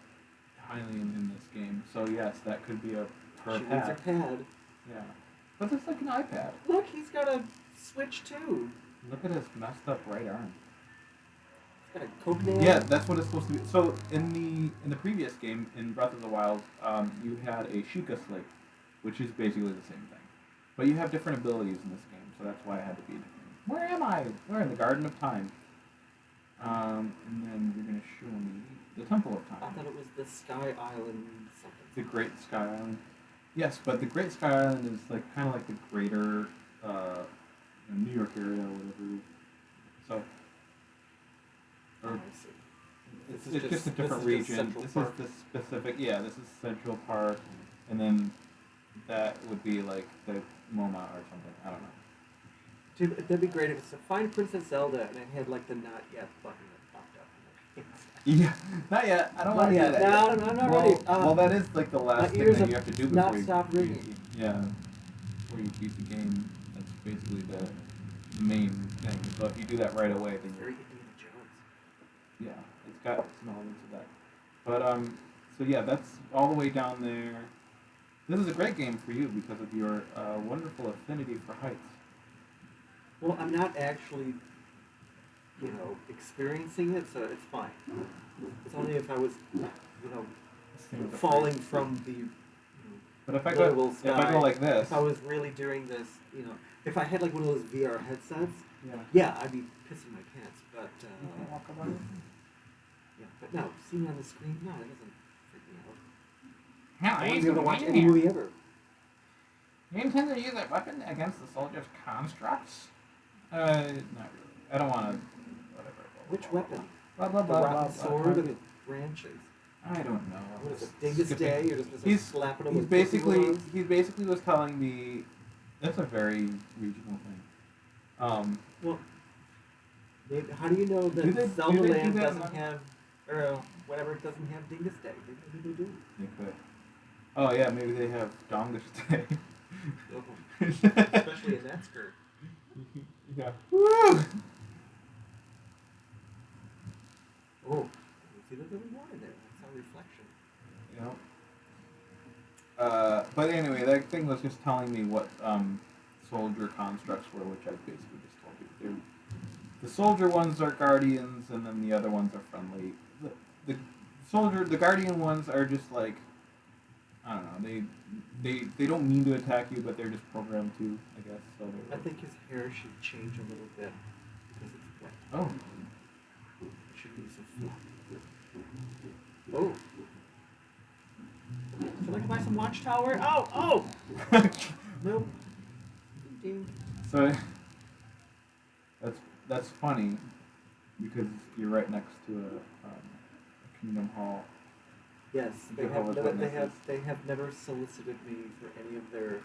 [SPEAKER 1] Hylian in this game, so yes, that could be her
[SPEAKER 2] She needs her
[SPEAKER 1] pad.
[SPEAKER 2] pad.
[SPEAKER 1] Yeah, but it's like an iPad.
[SPEAKER 2] Look, he's got a Switch too.
[SPEAKER 1] Look at his messed up right arm.
[SPEAKER 2] He's got a Coke nail.
[SPEAKER 1] Yeah, that's what it's supposed to be. So in the previous game in Breath of the Wild, you had a Sheikah Slate, which is basically the same thing, but you have different abilities in this game, so that's why it had to be different. Where am I? We're in the Garden of Time. And then you're gonna show me the Temple of
[SPEAKER 2] I
[SPEAKER 1] Time.
[SPEAKER 2] thought it was the Sky Island something.
[SPEAKER 1] The Great Sky Island. Yes, but the Great Sky Island is like kind of like the greater New York area or whatever. So,
[SPEAKER 2] Oh,
[SPEAKER 1] or
[SPEAKER 2] I see.
[SPEAKER 1] it's
[SPEAKER 2] This is
[SPEAKER 1] just a different
[SPEAKER 2] this is just
[SPEAKER 1] region.
[SPEAKER 2] Central
[SPEAKER 1] This
[SPEAKER 2] Park.
[SPEAKER 1] is the specific. Yeah, this is Central Park, and then that would be like the MoMA or something. I don't know.
[SPEAKER 2] Dude, that'd be great if it's a Find Princess Zelda and it had like the not yet button that popped up.
[SPEAKER 1] Yeah, not yet. I don't
[SPEAKER 2] Not
[SPEAKER 1] want to do
[SPEAKER 2] yet.
[SPEAKER 1] that.
[SPEAKER 2] No,
[SPEAKER 1] yet.
[SPEAKER 2] I'm not
[SPEAKER 1] well,
[SPEAKER 2] ready.
[SPEAKER 1] well, that is like the last thing
[SPEAKER 2] ears
[SPEAKER 1] that
[SPEAKER 2] have
[SPEAKER 1] you have to do
[SPEAKER 2] not
[SPEAKER 1] before you
[SPEAKER 2] stopped ringing.
[SPEAKER 1] Yeah, before you beat the game. That's basically the main thing. So if you do that right away, then
[SPEAKER 2] Very
[SPEAKER 1] you're
[SPEAKER 2] Indiana Jones.
[SPEAKER 1] yeah, it's got some elements of that. But so yeah, that's all the way down there. This is a great game for you because of your wonderful affinity for heights.
[SPEAKER 2] Well, I'm not actually, experiencing it, so it's fine. It's only if I was,
[SPEAKER 1] Same with the
[SPEAKER 2] falling
[SPEAKER 1] heights.
[SPEAKER 2] from the
[SPEAKER 1] But if I
[SPEAKER 2] literal
[SPEAKER 1] go,
[SPEAKER 2] sky.
[SPEAKER 1] if I go like this,
[SPEAKER 2] If I was really doing this, if I had like one of those VR headsets,
[SPEAKER 1] yeah.
[SPEAKER 2] yeah, I'd be pissing my pants. But
[SPEAKER 1] You can't walk around it.
[SPEAKER 2] yeah, but no, seeing it on the screen, no, it doesn't freak me out.
[SPEAKER 1] Hell,
[SPEAKER 2] I wouldn't be able to watch any movie ever.
[SPEAKER 1] You intend to use that weapon against the soldier's constructs? Not really. I don't want to. Whatever.
[SPEAKER 2] Which weapon?
[SPEAKER 1] Blah blah
[SPEAKER 2] The
[SPEAKER 1] blah blah.
[SPEAKER 2] rotten sword or the branches?
[SPEAKER 1] I don't know.
[SPEAKER 2] What is it? Dingus Day? You're just
[SPEAKER 1] He's
[SPEAKER 2] slapping them
[SPEAKER 1] he's
[SPEAKER 2] with
[SPEAKER 1] basically
[SPEAKER 2] Pokemon?
[SPEAKER 1] he's basically was telling me. That's a very regional thing.
[SPEAKER 2] Well, maybe, how do you know that
[SPEAKER 1] Do they
[SPEAKER 2] Zelda
[SPEAKER 1] do
[SPEAKER 2] Land
[SPEAKER 1] that
[SPEAKER 2] doesn't
[SPEAKER 1] in-
[SPEAKER 2] have, or whatever, it doesn't have Dingus Day? Maybe they do.
[SPEAKER 1] They could. Oh yeah, maybe they have Dongish Day.
[SPEAKER 2] Especially in that skirt.
[SPEAKER 1] Yeah. Woo!
[SPEAKER 2] Oh, you see that there was water there. That's our reflection.
[SPEAKER 1] You know. But anyway, that thing was just telling me what soldier constructs were, which I basically just told you. The soldier ones are guardians, and then the other ones are friendly. The guardian ones are just like, I don't know. They don't mean to attack you, but they're just programmed to, I guess. So
[SPEAKER 2] I think his hair should change a little bit because it's wet.
[SPEAKER 1] Oh.
[SPEAKER 2] It should be some flop. Oh. Would you like to buy some watchtower? Oh! Nope. Ding.
[SPEAKER 1] So that's funny because you're right next to a Kingdom Hall.
[SPEAKER 2] Yes,
[SPEAKER 1] Jehovah's Witnesses.
[SPEAKER 2] they have never solicited me for any of their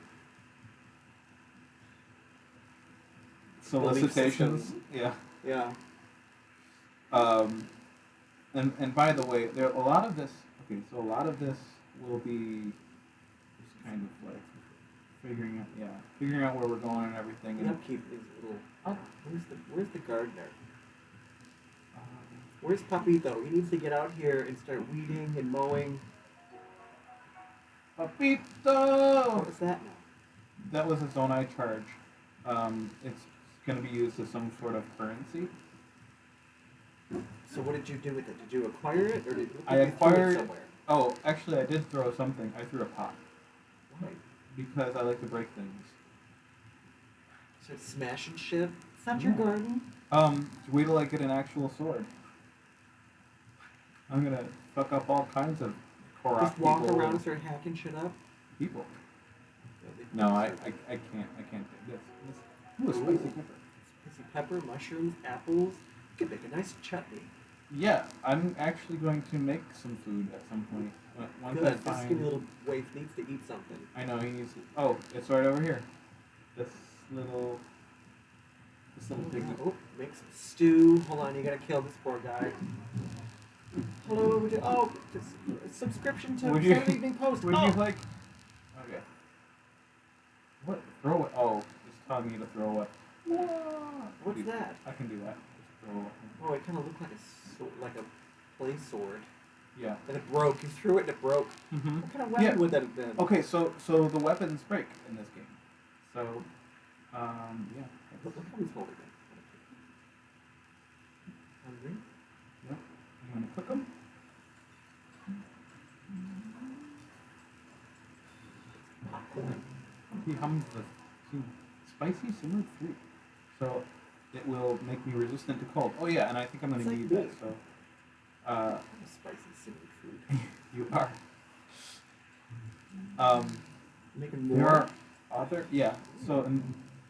[SPEAKER 1] Solicitations.
[SPEAKER 2] systems.
[SPEAKER 1] Yeah.
[SPEAKER 2] Yeah.
[SPEAKER 1] And by the way, there a lot of this. Okay, so a lot of this will be just kind of like figuring out where we're going and everything.
[SPEAKER 2] We
[SPEAKER 1] And,
[SPEAKER 2] have to keep these little. Oh, where's the gardener? Where's Papito? He needs to get out here and start weeding and mowing.
[SPEAKER 1] Papito.
[SPEAKER 2] What was that now?
[SPEAKER 1] That was a Zonai charge. It's going to be used as some sort of currency.
[SPEAKER 2] So what did you do with it? Did you acquire it, or did
[SPEAKER 1] I
[SPEAKER 2] you threw it
[SPEAKER 1] acquired.
[SPEAKER 2] somewhere?
[SPEAKER 1] Oh, actually, I did throw something. I threw a pot
[SPEAKER 2] Why?
[SPEAKER 1] because I like to break things.
[SPEAKER 2] Start smashing shit. It's not your
[SPEAKER 1] Yeah.
[SPEAKER 2] garden.
[SPEAKER 1] Wait till I get an actual sword. I'm gonna fuck up all kinds of Korok
[SPEAKER 2] Just walk
[SPEAKER 1] people.
[SPEAKER 2] around and start hacking shit up.
[SPEAKER 1] People.
[SPEAKER 2] Yeah,
[SPEAKER 1] No, I can't do this. Ooh, a spicy pepper.
[SPEAKER 2] Spicy pepper, mushrooms, apples. You could make a nice chutney.
[SPEAKER 1] Yeah, I'm actually going to make some food at some point. Once I
[SPEAKER 2] Good. This
[SPEAKER 1] find.
[SPEAKER 2] skinny little waif needs to eat something.
[SPEAKER 1] I know he needs. Oh, it's right over here. This little pig.
[SPEAKER 2] Oh, make some stew. Hold on, you gotta kill this poor guy. Hello, subscription to
[SPEAKER 1] Would you-
[SPEAKER 2] Saturday Evening Post.
[SPEAKER 1] Would
[SPEAKER 2] Oh!
[SPEAKER 1] you like? Okay. What? Throw it. Oh, it's telling me to throw what? Whoa.
[SPEAKER 2] What's
[SPEAKER 1] Dude,
[SPEAKER 2] that?
[SPEAKER 1] I can do that. Just throw it.
[SPEAKER 2] Oh, it kind of looked like a play sword.
[SPEAKER 1] Yeah.
[SPEAKER 2] And it broke. You threw it and it broke.
[SPEAKER 1] Mm-hmm.
[SPEAKER 2] What kind of weapon would that have been?
[SPEAKER 1] Okay, so the weapons break in this game. So, yeah.
[SPEAKER 2] Look how he's holding it. Hungry?
[SPEAKER 1] Yep. You want to cook them? He hums the spicy simmered fruit. So it will make me resistant to cold. Oh yeah, and I think I'm going to need that. So,
[SPEAKER 2] spicy simmered fruit.
[SPEAKER 1] You are.
[SPEAKER 2] Making more.
[SPEAKER 1] There are other So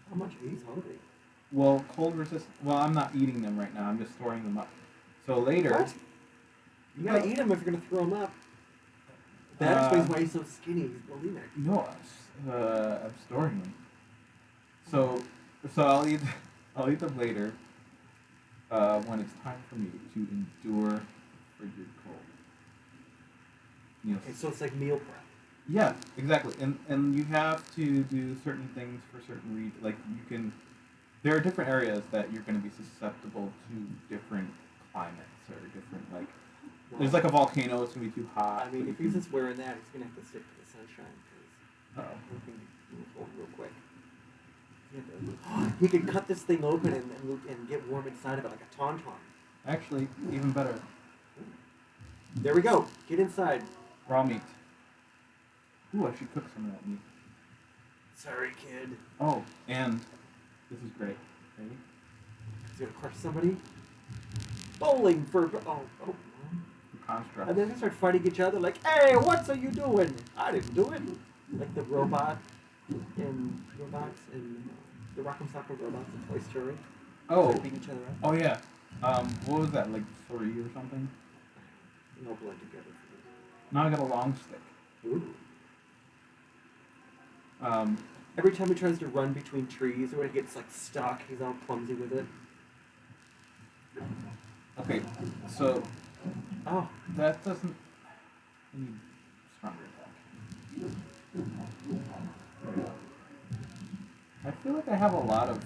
[SPEAKER 2] How much? He's hungry.
[SPEAKER 1] well, cold resist. Well, I'm not eating them right now. I'm just storing them up. So later.
[SPEAKER 2] What? You gotta eat them if you're gonna throw them up. That explains why he's so skinny. He's bulimic.
[SPEAKER 1] No, I'm storing them. So I'll eat them later. When it's time for me to endure frigid cold.
[SPEAKER 2] Okay, so it's like meal prep.
[SPEAKER 1] Yeah, exactly. And you have to do certain things for certain regions. Like you can, there are different areas that you're going to be susceptible to different climates or different like. Well, there's like a volcano. It's going to be too hot.
[SPEAKER 2] I mean, if he's just wearing that, he's going to have to stick to the sunshine because
[SPEAKER 1] he
[SPEAKER 2] can move over real quick. He could cut this thing open and get warm inside of it like a tauntaun.
[SPEAKER 1] Actually, even better.
[SPEAKER 2] There we go. Get inside.
[SPEAKER 1] Raw meat. Ooh, I should cook some of that meat.
[SPEAKER 2] Sorry, kid.
[SPEAKER 1] Oh, and this is great. Ready?
[SPEAKER 2] He's gonna crush somebody. Bowling for
[SPEAKER 1] Construct.
[SPEAKER 2] And then they start fighting each other like, "Hey, what are you doing? I didn't do it." Like the robots in the Rock'em Sock'em Robots in Toy Story.
[SPEAKER 1] Oh.
[SPEAKER 2] Beating each other up.
[SPEAKER 1] Oh yeah. What was that? Like 3 or something?
[SPEAKER 2] No blood together.
[SPEAKER 1] Now I got a long stick.
[SPEAKER 2] Ooh. Every time he tries to run between trees or when he gets like stuck, he's all clumsy with it.
[SPEAKER 1] Okay, so that doesn't. I need stronger attack. There we go. I feel like I have a lot of.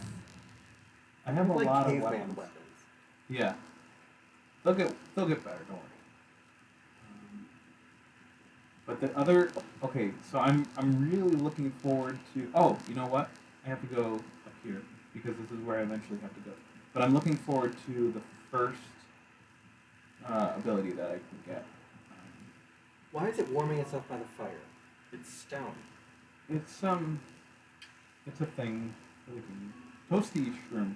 [SPEAKER 1] I have a
[SPEAKER 2] like
[SPEAKER 1] lot of
[SPEAKER 2] caveman
[SPEAKER 1] weapons. Yeah, they'll get better. Don't worry. But the other, okay, so I'm really looking forward to. Oh, you know what? I have to go up here because this is where I eventually have to go. But I'm looking forward to the first ability that I can get.
[SPEAKER 2] Why is it warming itself by the fire? It's stone.
[SPEAKER 1] It's a thing. Toasty shroom.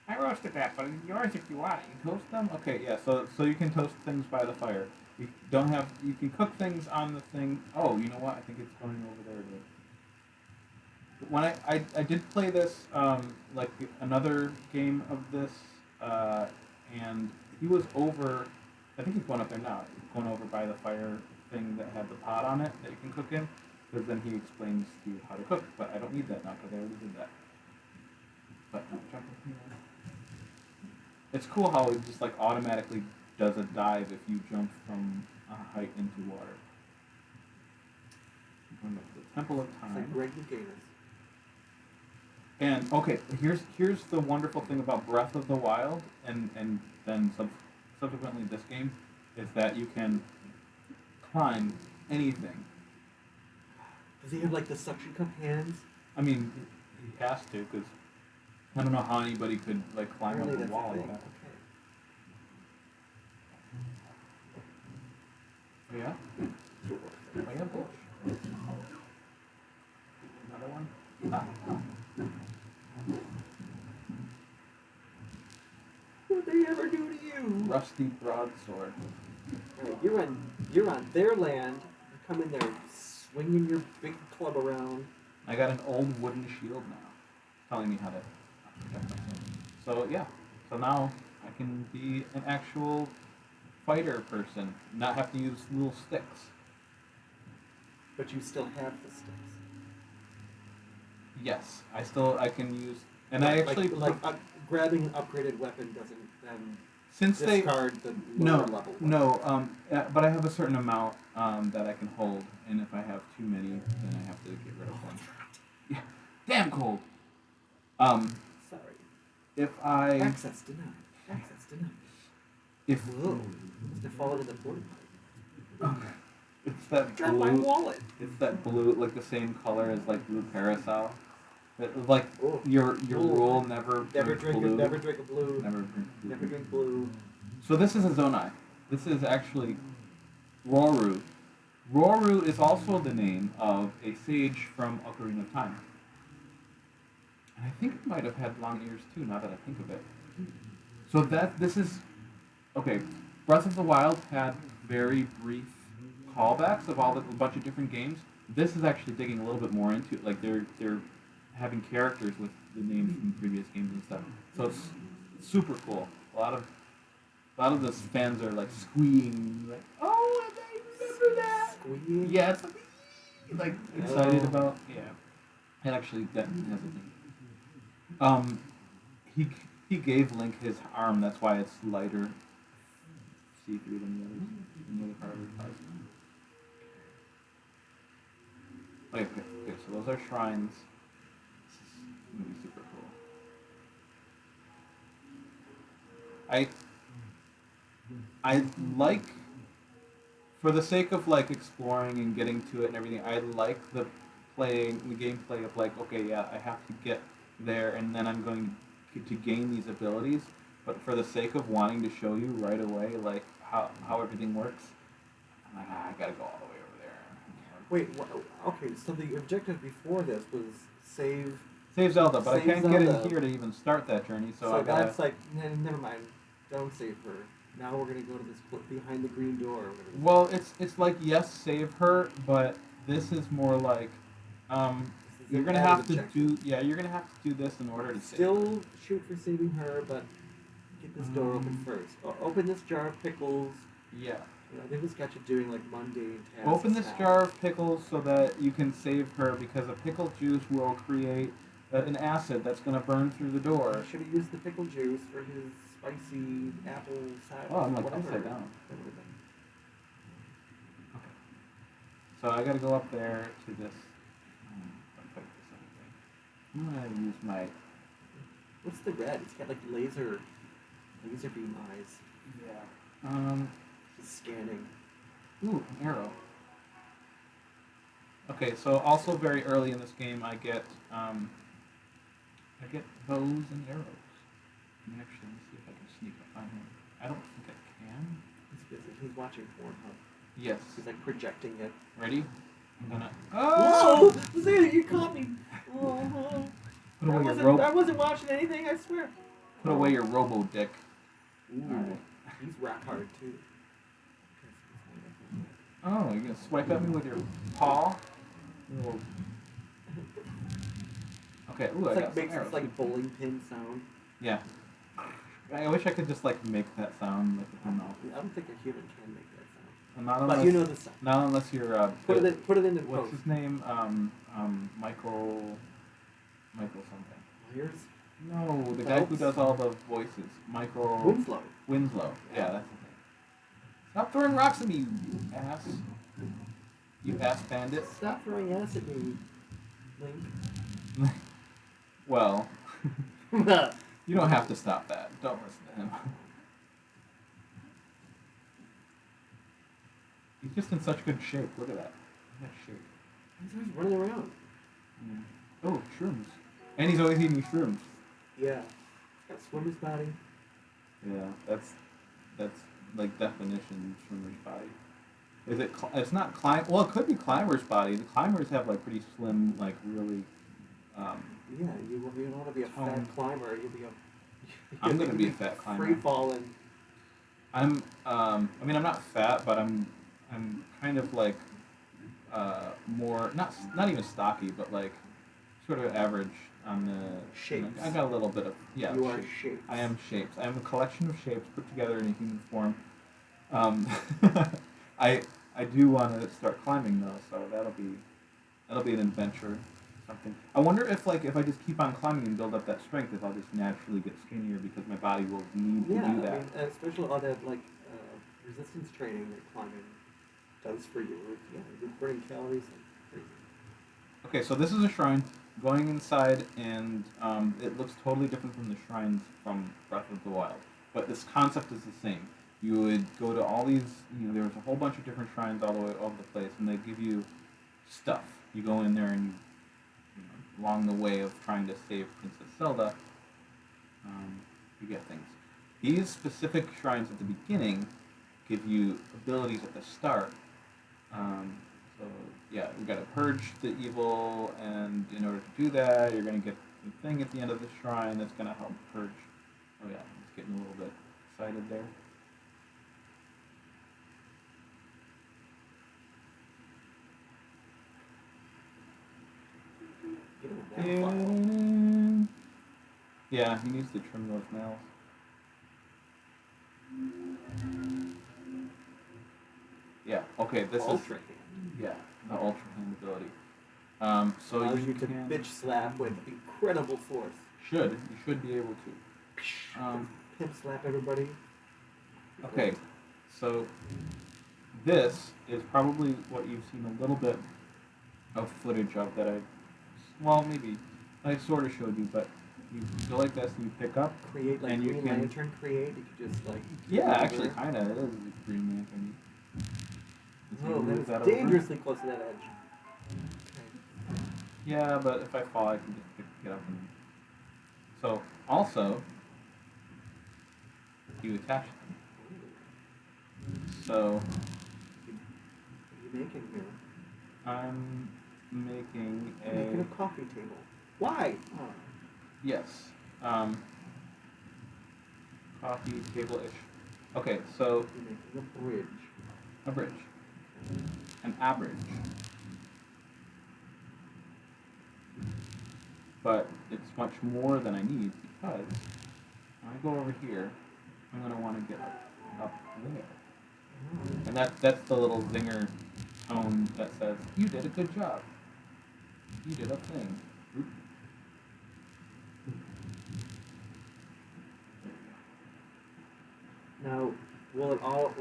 [SPEAKER 1] I roasted that, but it's yours if you want it. You toast them? Okay, yeah. So you can toast things by the fire. You don't have. You can cook things on the thing. Oh, you know what? I think it's going over there. When I did play this, like another game of this, and he was over. I think he's going up there now. He's going over by the fire thing that had the pot on it that you can cook in. Because then he explains to you how to cook. But I don't need that now because I already did that. But jump in here. It's cool how it just like automatically does a dive if you jump from a height into water. I'm going to the Temple of Time.
[SPEAKER 2] It's like Greg Louganis.
[SPEAKER 1] And okay, here's the wonderful thing about Breath of the Wild and then subsequently this game is that you can climb anything.
[SPEAKER 2] Does he have like the suction cup hands?
[SPEAKER 1] I mean, he has to because I don't know how anybody could like climb up a wall like that. Oh yeah? Oh yeah, bush. Another one? Ah.
[SPEAKER 2] What did they ever do to you?
[SPEAKER 1] Rusty broadsword.
[SPEAKER 2] Alright, you're on their land. You come in there swinging your big club around.
[SPEAKER 1] I got an old wooden shield now, telling me how to protect myself. So yeah, so now I can be an actual fighter person, not have to use little sticks.
[SPEAKER 2] But you still have the sticks.
[SPEAKER 1] Yes, I can use, and I actually
[SPEAKER 2] grabbing an upgraded weapon doesn't
[SPEAKER 1] since
[SPEAKER 2] discard the lower level weapon.
[SPEAKER 1] No, but I have a certain amount that I can hold, and if I have too many, then I have to get rid of one. Yeah, damn cold. if I
[SPEAKER 2] Access denied. Access denied.
[SPEAKER 1] if
[SPEAKER 2] Whoa. Must have fallen in the porta potty.
[SPEAKER 1] it's that
[SPEAKER 2] Drop my
[SPEAKER 1] blue,
[SPEAKER 2] wallet.
[SPEAKER 1] it's that blue, like the same color as like blue parasol. Like
[SPEAKER 2] Oh.
[SPEAKER 1] your
[SPEAKER 2] Oh.
[SPEAKER 1] rule never
[SPEAKER 2] Never
[SPEAKER 1] drink
[SPEAKER 2] drink
[SPEAKER 1] blue.
[SPEAKER 2] never drink a blue.
[SPEAKER 1] Never drink blue.
[SPEAKER 2] Never drink blue.
[SPEAKER 1] So this is a Zonai. This is actually Roru. Roru is also the name of a sage from Ocarina of Time. And I think it might have had long ears too, now that I think of it. So this is okay. Breath of the Wild had very brief callbacks of a bunch of different games. This is actually digging a little bit more into it. Like they're having characters with the names from previous games and stuff. So it's super cool. A lot of the fans are like squeeing, like, oh, I remember that.
[SPEAKER 2] Squealing?
[SPEAKER 1] Yeah, it's like excited about. Yeah, it actually that has a name. He gave Link his arm. That's why it's lighter, see through than the other part of his body. Okay, so those are shrines. This is gonna be super cool. I like, for the sake of like exploring and getting to it and everything, I like the gameplay of like, okay, yeah, I have to get there and then I'm going to gain these abilities, but for the sake of wanting to show you right away like how everything works, I'm like, I gotta go all the way over there.
[SPEAKER 2] Wait, okay, so the objective before this was save
[SPEAKER 1] Zelda, but
[SPEAKER 2] Save
[SPEAKER 1] I can't get
[SPEAKER 2] Zelda.
[SPEAKER 1] in here to even start that journey, so I gotta...
[SPEAKER 2] that's like, never mind, don't save her. Now we're gonna go to this behind the green door. Or whatever.
[SPEAKER 1] Well, it's like, yes, save her, but this is more like, you're gonna have to do, you're gonna have to do this in order to save her.
[SPEAKER 2] Still shoot for saving her, but get this door open first. Or open this jar of pickles.
[SPEAKER 1] Yeah.
[SPEAKER 2] You know, they just got you doing like mundane tasks.
[SPEAKER 1] Open this jar of pickles so that you can save her, because a pickle juice will create an acid that's gonna burn through the door.
[SPEAKER 2] Should have used the pickle juice for his spicy apple cider.
[SPEAKER 1] Oh, I'm like
[SPEAKER 2] whatever.
[SPEAKER 1] upside down. Okay. So I gotta go up there to this. I'm gonna use my.
[SPEAKER 2] What's the red? It's got like laser beam eyes.
[SPEAKER 1] Yeah.
[SPEAKER 2] He's scanning.
[SPEAKER 1] Ooh, an arrow. Okay, so also very early in this game, I get bows and arrows. Let me actually see if I can sneak up on him. I don't think I can.
[SPEAKER 2] He's busy. He's watching Pornhub.
[SPEAKER 1] Yes.
[SPEAKER 2] He's like projecting it.
[SPEAKER 1] Ready? I'm gonna.
[SPEAKER 2] Oh! Whoa! You caught me. Oh.
[SPEAKER 1] Put away your
[SPEAKER 2] I wasn't watching anything. I swear.
[SPEAKER 1] Put away your robo dick.
[SPEAKER 2] Ooh.
[SPEAKER 1] Alright.
[SPEAKER 2] He's rap hard too.
[SPEAKER 1] Oh, you're gonna swipe at me with your paw? Little... Okay, ooh, I got some
[SPEAKER 2] makes
[SPEAKER 1] arrows.
[SPEAKER 2] this like bowling pin sound.
[SPEAKER 1] Yeah. I wish I could just like make that sound like with my mouth.
[SPEAKER 2] I don't think a human can make that sound.
[SPEAKER 1] Not unless,
[SPEAKER 2] but you know the sound.
[SPEAKER 1] Not unless you're
[SPEAKER 2] put it in the
[SPEAKER 1] what's
[SPEAKER 2] post.
[SPEAKER 1] his name? Michael something.
[SPEAKER 2] Myers?
[SPEAKER 1] No, the guy who does all the voices. Michael Winslow. Yeah, that's his name. Stop throwing rocks at me, you ass. You ass bandit.
[SPEAKER 2] Stop throwing ass at me, Link.
[SPEAKER 1] Well, you don't have to stop that. Don't listen to him. He's just in such good shape. Look at that. Look at that shape.
[SPEAKER 2] He's always running around.
[SPEAKER 1] Yeah. Oh, shrooms. And he's always eating shrooms.
[SPEAKER 2] Yeah. He's got a swimmer's body.
[SPEAKER 1] Yeah, that's like definition swimmer's body. Is it? It's not climb. Well, it could be climber's body. The climbers have like pretty slim, like really.
[SPEAKER 2] Yeah, you don't want to be a fat climber. You'll be a.
[SPEAKER 1] I'm gonna be a fat climber.
[SPEAKER 2] Free falling.
[SPEAKER 1] I'm. I mean, I'm not fat, but I'm kind of like. More not even stocky, but like, sort of average on the
[SPEAKER 2] shapes.
[SPEAKER 1] I got a little bit of
[SPEAKER 2] You are shapes.
[SPEAKER 1] I am shapes. I am a collection of shapes put together in a human form. I do want to start climbing though, so that'll be an adventure. Something. I wonder if I just keep on climbing and build up that strength, if I'll just naturally get skinnier because my body will need to do that.
[SPEAKER 2] I mean, especially all that resistance training that climbing does for you. Yeah, you're burning calories.
[SPEAKER 1] Okay, so this is a shrine. going inside, and it looks totally different from the shrines from Breath of the Wild. But this concept is the same. You would go to all these, there was a whole bunch of different shrines all the way over the place, and they give you stuff. You go in there and along the way of trying to save Princess Zelda, you get things. These specific shrines at the beginning give you abilities at the start. So yeah, we got to purge the evil, and in order to do that, you're going to get the thing at the end of the shrine that's going to help purge. Oh yeah, I'm just getting a little bit excited there. Yeah, he needs to trim those nails. Yeah. Okay. This
[SPEAKER 2] Ultra
[SPEAKER 1] is
[SPEAKER 2] hand.
[SPEAKER 1] yeah the ultra hand ability. So
[SPEAKER 2] Allows
[SPEAKER 1] you
[SPEAKER 2] you to
[SPEAKER 1] can
[SPEAKER 2] bitch slap with incredible force.
[SPEAKER 1] you should be able to.
[SPEAKER 2] Pimp slap everybody.
[SPEAKER 1] Okay. So this is probably what you've seen a little bit of footage of that maybe I sort of showed you, but you go like this and you pick up.
[SPEAKER 2] Create like
[SPEAKER 1] and you
[SPEAKER 2] Green
[SPEAKER 1] can,
[SPEAKER 2] Lantern create. You could just like.
[SPEAKER 1] Yeah, actually, kind of. It is Green Lantern.
[SPEAKER 2] Oh, that is dangerously close to that edge. Okay.
[SPEAKER 1] Yeah, but if I fall, I can just pick it up. So, also, you attach them. So,
[SPEAKER 2] What are you making here?
[SPEAKER 1] I'm making
[SPEAKER 2] You're making a coffee table. Why? Oh.
[SPEAKER 1] Yes. Coffee table-ish. Okay, so...
[SPEAKER 2] You're making a bridge.
[SPEAKER 1] A bridge. An average. But it's much more than I need, because when I go over here, I'm going to want to get up there. And that's the little zinger tone that says, you did a good job. You did a thing. Oop.
[SPEAKER 2] Now, will it always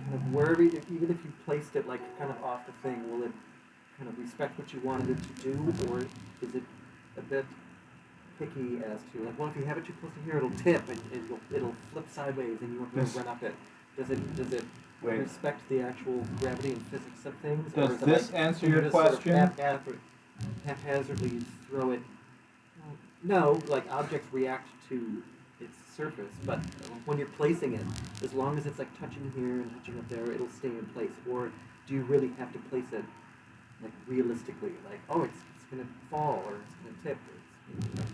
[SPEAKER 2] kind of wherever, even if you placed it like kind of off the thing, will it kind of respect what you wanted it to do, or is it a bit picky as to like, well, if you have it too close to here, it'll tip and it'll flip sideways and you won't be able to run up it. Does it respect the actual gravity and physics of things?
[SPEAKER 1] Does
[SPEAKER 2] or is it
[SPEAKER 1] this
[SPEAKER 2] like,
[SPEAKER 1] answer your question?
[SPEAKER 2] Sort of haphazardly throw it. No, like objects react to its surface, but when you're placing it, as long as it's like touching here and touching up there, it'll stay in place. Or do you really have to place it like realistically? Like, oh, it's gonna fall, or it's gonna tip, or it's gonna,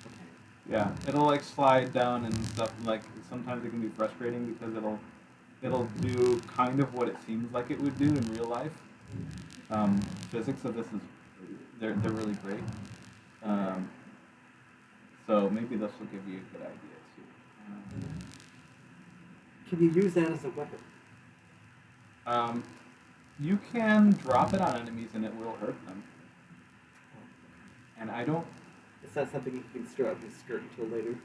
[SPEAKER 2] okay.
[SPEAKER 1] Yeah, it'll like slide down and stuff. Like sometimes it can be frustrating because it'll do kind of what it seems like it would do in real life. Physics of this is they're really great. So maybe this will give you a good idea too.
[SPEAKER 2] Can you use that as a weapon?
[SPEAKER 1] You can drop it on enemies and it will hurt them. And I don't.
[SPEAKER 2] It's not something you can store up your skirt until later.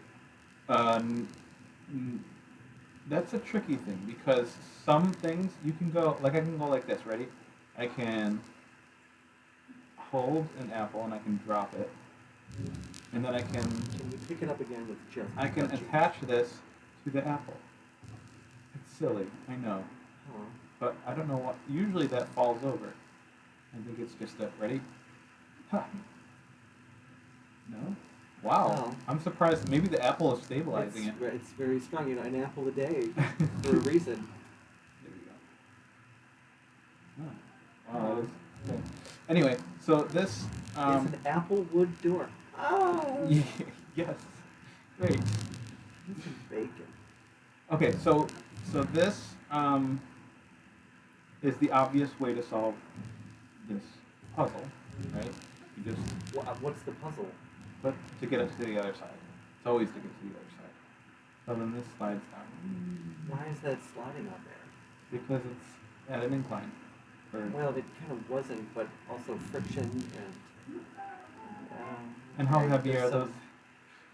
[SPEAKER 1] That's a tricky thing because some things you can go like I can go like this. Ready? I can hold an apple and I can drop it, and then I can.
[SPEAKER 2] Can you pick it up again with just?
[SPEAKER 1] I can attach this to the apple. It's silly, I know, but I don't know what. Usually that falls over. I think it's just that. Ready? Huh. No. Wow.
[SPEAKER 2] Oh.
[SPEAKER 1] I'm surprised. Maybe the apple is stabilizing it.
[SPEAKER 2] It's very strong. You know, an apple a day for a reason.
[SPEAKER 1] There we go. Oh. Wow, that is good. Anyway, so this
[SPEAKER 2] It's an apple wood door. Oh.
[SPEAKER 1] Yes. Great.
[SPEAKER 2] This is bacon.
[SPEAKER 1] Okay, so this is the obvious way to solve this puzzle, right? You just
[SPEAKER 2] What's the puzzle?
[SPEAKER 1] but to get it to the other side. It's always to get to the other side. So then this slides down.
[SPEAKER 2] Why is that sliding out there?
[SPEAKER 1] Because it's at an incline.
[SPEAKER 2] Well, it kind of wasn't, but also friction
[SPEAKER 1] and how heavy are those?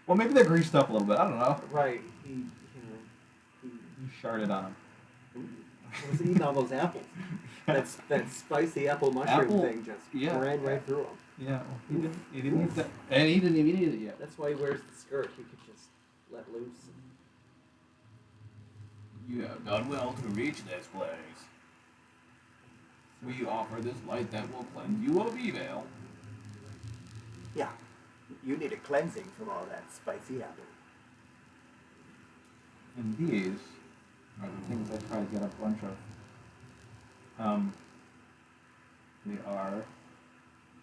[SPEAKER 1] Well, maybe they're greased up a little bit. I don't know.
[SPEAKER 2] Right.
[SPEAKER 1] You sharded on them.
[SPEAKER 2] He was eating all those apples. that spicy apple mushroom
[SPEAKER 1] Apple-
[SPEAKER 2] thing just
[SPEAKER 1] yeah.
[SPEAKER 2] ran right through him.
[SPEAKER 1] Yeah, well, he didn't eat that, and he didn't even eat it yet.
[SPEAKER 2] That's why he wears the skirt. He could just let loose.
[SPEAKER 1] You have done well to reach this place. We offer this light that will cleanse you of evil.
[SPEAKER 3] Yeah. You need a cleansing from all that spicy apple.
[SPEAKER 1] And these are the things I try to get a bunch of. They are,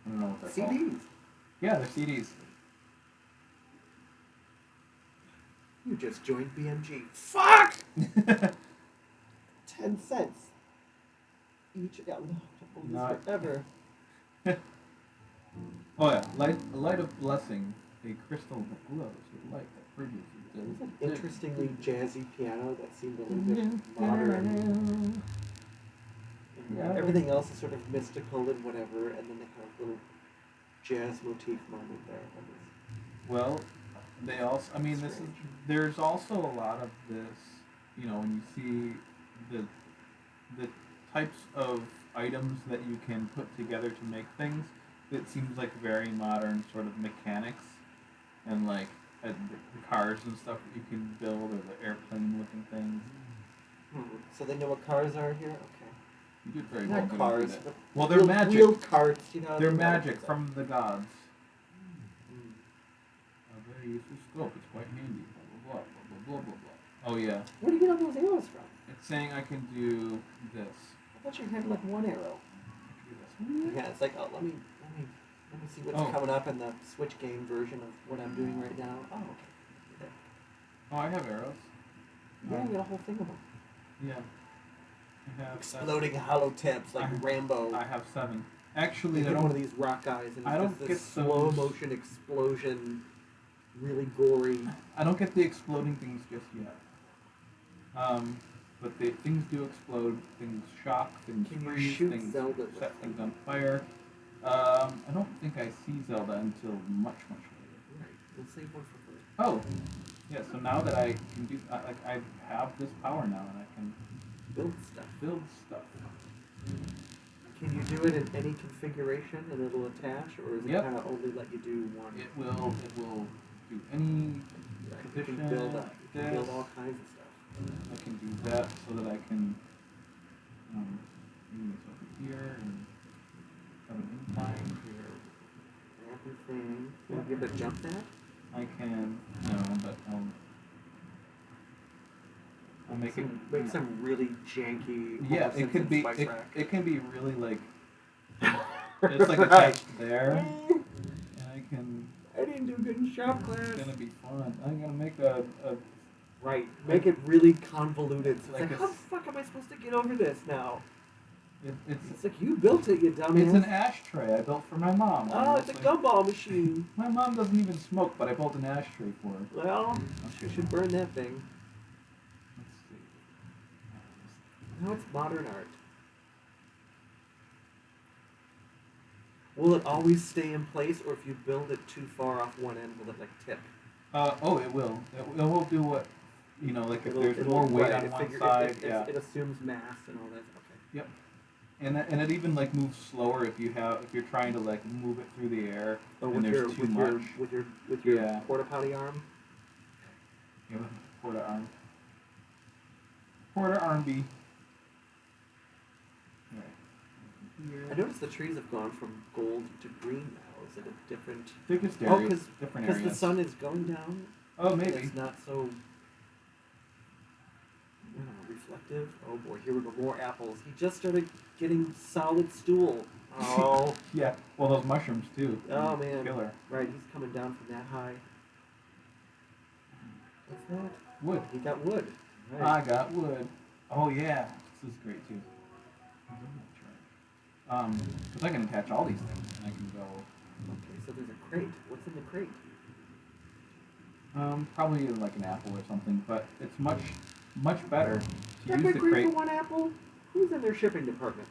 [SPEAKER 1] I don't know what they're called.
[SPEAKER 2] CDs.
[SPEAKER 1] Yeah, they're CDs.
[SPEAKER 2] You just joined BMG.
[SPEAKER 1] Fuck!
[SPEAKER 2] 10 cents. Each. Yeah, no,
[SPEAKER 1] Not-
[SPEAKER 2] forever.
[SPEAKER 1] Oh yeah, a light of blessing, a crystal that glows with light that produces.
[SPEAKER 2] It's an interestingly jazzy piano that seemed a little bit modern.
[SPEAKER 1] Yeah.
[SPEAKER 2] Everything else is sort of mystical and whatever, and then they have a little jazz motif moment there.
[SPEAKER 1] Well, they also. I mean, this is. There's also a lot of this. You know, when you see the types of items that you can put together to make things, it seems like very modern sort of mechanics, and like the cars and stuff that you can build, or the airplane-looking things.
[SPEAKER 2] So they know what cars are here? Okay.
[SPEAKER 1] You did very well.
[SPEAKER 2] Not
[SPEAKER 1] getting
[SPEAKER 2] cars,
[SPEAKER 1] through that.
[SPEAKER 2] but
[SPEAKER 1] Well, they're magic.
[SPEAKER 2] wheeled carts, you know.
[SPEAKER 1] They're
[SPEAKER 2] they know
[SPEAKER 1] magic
[SPEAKER 2] what
[SPEAKER 1] from the gods.
[SPEAKER 2] Mm.
[SPEAKER 1] A very useful scope. It's quite handy. Blah blah blah blah blah blah blah. Oh yeah,
[SPEAKER 2] Where do you get all those arrows from?
[SPEAKER 1] it's saying I can do this.
[SPEAKER 2] I thought you had like one arrow.
[SPEAKER 1] I can do this.
[SPEAKER 2] Yeah, it's like, oh, let me see what's
[SPEAKER 1] Oh.
[SPEAKER 2] coming up in the Switch game version of what I'm doing right now. Oh, okay.
[SPEAKER 1] Oh, I have arrows.
[SPEAKER 2] Yeah, you got a whole thing of them.
[SPEAKER 1] Yeah. I have
[SPEAKER 2] Exploding hollow tips like Rambo.
[SPEAKER 1] I have 7. Actually,
[SPEAKER 2] You
[SPEAKER 1] I
[SPEAKER 2] hit one of
[SPEAKER 1] don't.
[SPEAKER 2] these rock guys and
[SPEAKER 1] I
[SPEAKER 2] it's
[SPEAKER 1] don't
[SPEAKER 2] just
[SPEAKER 1] get
[SPEAKER 2] this slow
[SPEAKER 1] those-
[SPEAKER 2] motion explosion, really gory.
[SPEAKER 1] I don't get the exploding things just yet. But the things do explode. Things shock. Things
[SPEAKER 2] Can you
[SPEAKER 1] freeze.
[SPEAKER 2] shoot
[SPEAKER 1] Things
[SPEAKER 2] Zelda with
[SPEAKER 1] set
[SPEAKER 2] them?
[SPEAKER 1] things on fire. I don't think I see Zelda until much later.
[SPEAKER 2] Right. We'll save one for later.
[SPEAKER 1] Oh, yeah. So now that I can do, I have this power now, and I can
[SPEAKER 2] Build stuff.
[SPEAKER 1] build stuff.
[SPEAKER 2] Can you do it in any configuration and it'll attach, or is it
[SPEAKER 1] Yep.
[SPEAKER 2] kind of only let you do one?
[SPEAKER 1] It will do any
[SPEAKER 2] Right. You
[SPEAKER 1] position.
[SPEAKER 2] can build up. You can build
[SPEAKER 1] this.
[SPEAKER 2] all kinds of stuff.
[SPEAKER 1] I can do that so that I can move this over here and have an incline here.
[SPEAKER 2] Everything. Will you be able to jump that?
[SPEAKER 1] I can but I'll make it.
[SPEAKER 2] Make some really janky.
[SPEAKER 1] Yeah,
[SPEAKER 2] Homer
[SPEAKER 1] it could
[SPEAKER 2] Simpson
[SPEAKER 1] be.
[SPEAKER 2] spice rack.
[SPEAKER 1] It can be really like. It's like attached there, and I can.
[SPEAKER 2] I didn't do good in shop class.
[SPEAKER 1] It's gonna be fun. I'm gonna make a
[SPEAKER 2] Right. Make it really convoluted. So it's
[SPEAKER 1] Like
[SPEAKER 2] like,
[SPEAKER 1] a
[SPEAKER 2] how the fuck am I supposed to get over this now?
[SPEAKER 1] it's
[SPEAKER 2] It's like, you built it, you dumbass.
[SPEAKER 1] it's an ashtray I built for my mom.
[SPEAKER 2] Oh, it's a gumball machine.
[SPEAKER 1] My mom doesn't even smoke, but I built an ashtray for her.
[SPEAKER 2] Well, you should burn that thing.
[SPEAKER 1] Let's see.
[SPEAKER 2] No, it's modern art. Will it always stay in place, or if you build it too far off one end, will it like tip?
[SPEAKER 1] It will. It will do what, like if there's
[SPEAKER 2] It'll-
[SPEAKER 1] more weight
[SPEAKER 2] right,
[SPEAKER 1] on
[SPEAKER 2] it
[SPEAKER 1] one
[SPEAKER 2] figure-
[SPEAKER 1] side,
[SPEAKER 2] it,
[SPEAKER 1] yeah.
[SPEAKER 2] It assumes mass and all that. Okay.
[SPEAKER 1] Yep. And it even like moves slower if you're trying to like move it through the air
[SPEAKER 2] Oh,
[SPEAKER 1] and there's too much.
[SPEAKER 2] with your
[SPEAKER 1] Yeah.
[SPEAKER 2] porta potty arm.
[SPEAKER 1] You know, quarter arm. Quarter arm B.
[SPEAKER 2] I noticed the trees have gone from gold to green now. Is it a different?
[SPEAKER 1] They're just
[SPEAKER 2] Oh,
[SPEAKER 1] areas, different
[SPEAKER 2] because
[SPEAKER 1] areas.
[SPEAKER 2] the sun is going down.
[SPEAKER 1] Oh, maybe.
[SPEAKER 2] It's not so reflective. Oh boy, here we go. More apples. He just started getting solid stool. Oh.
[SPEAKER 1] Yeah. Well, those mushrooms too.
[SPEAKER 2] Oh man.
[SPEAKER 1] Killer.
[SPEAKER 2] Right, he's coming down from that high. What's that?
[SPEAKER 1] Wood.
[SPEAKER 2] He got wood. Right.
[SPEAKER 1] I got wood. Oh yeah. This is great too. Because I can attach all these things and I can go.
[SPEAKER 2] Okay, so there's a crate. What's in the crate?
[SPEAKER 1] Probably like an apple or something, but it's much better to
[SPEAKER 2] That
[SPEAKER 1] use the
[SPEAKER 2] crate
[SPEAKER 1] crate.
[SPEAKER 2] for one apple? Who's in their shipping department?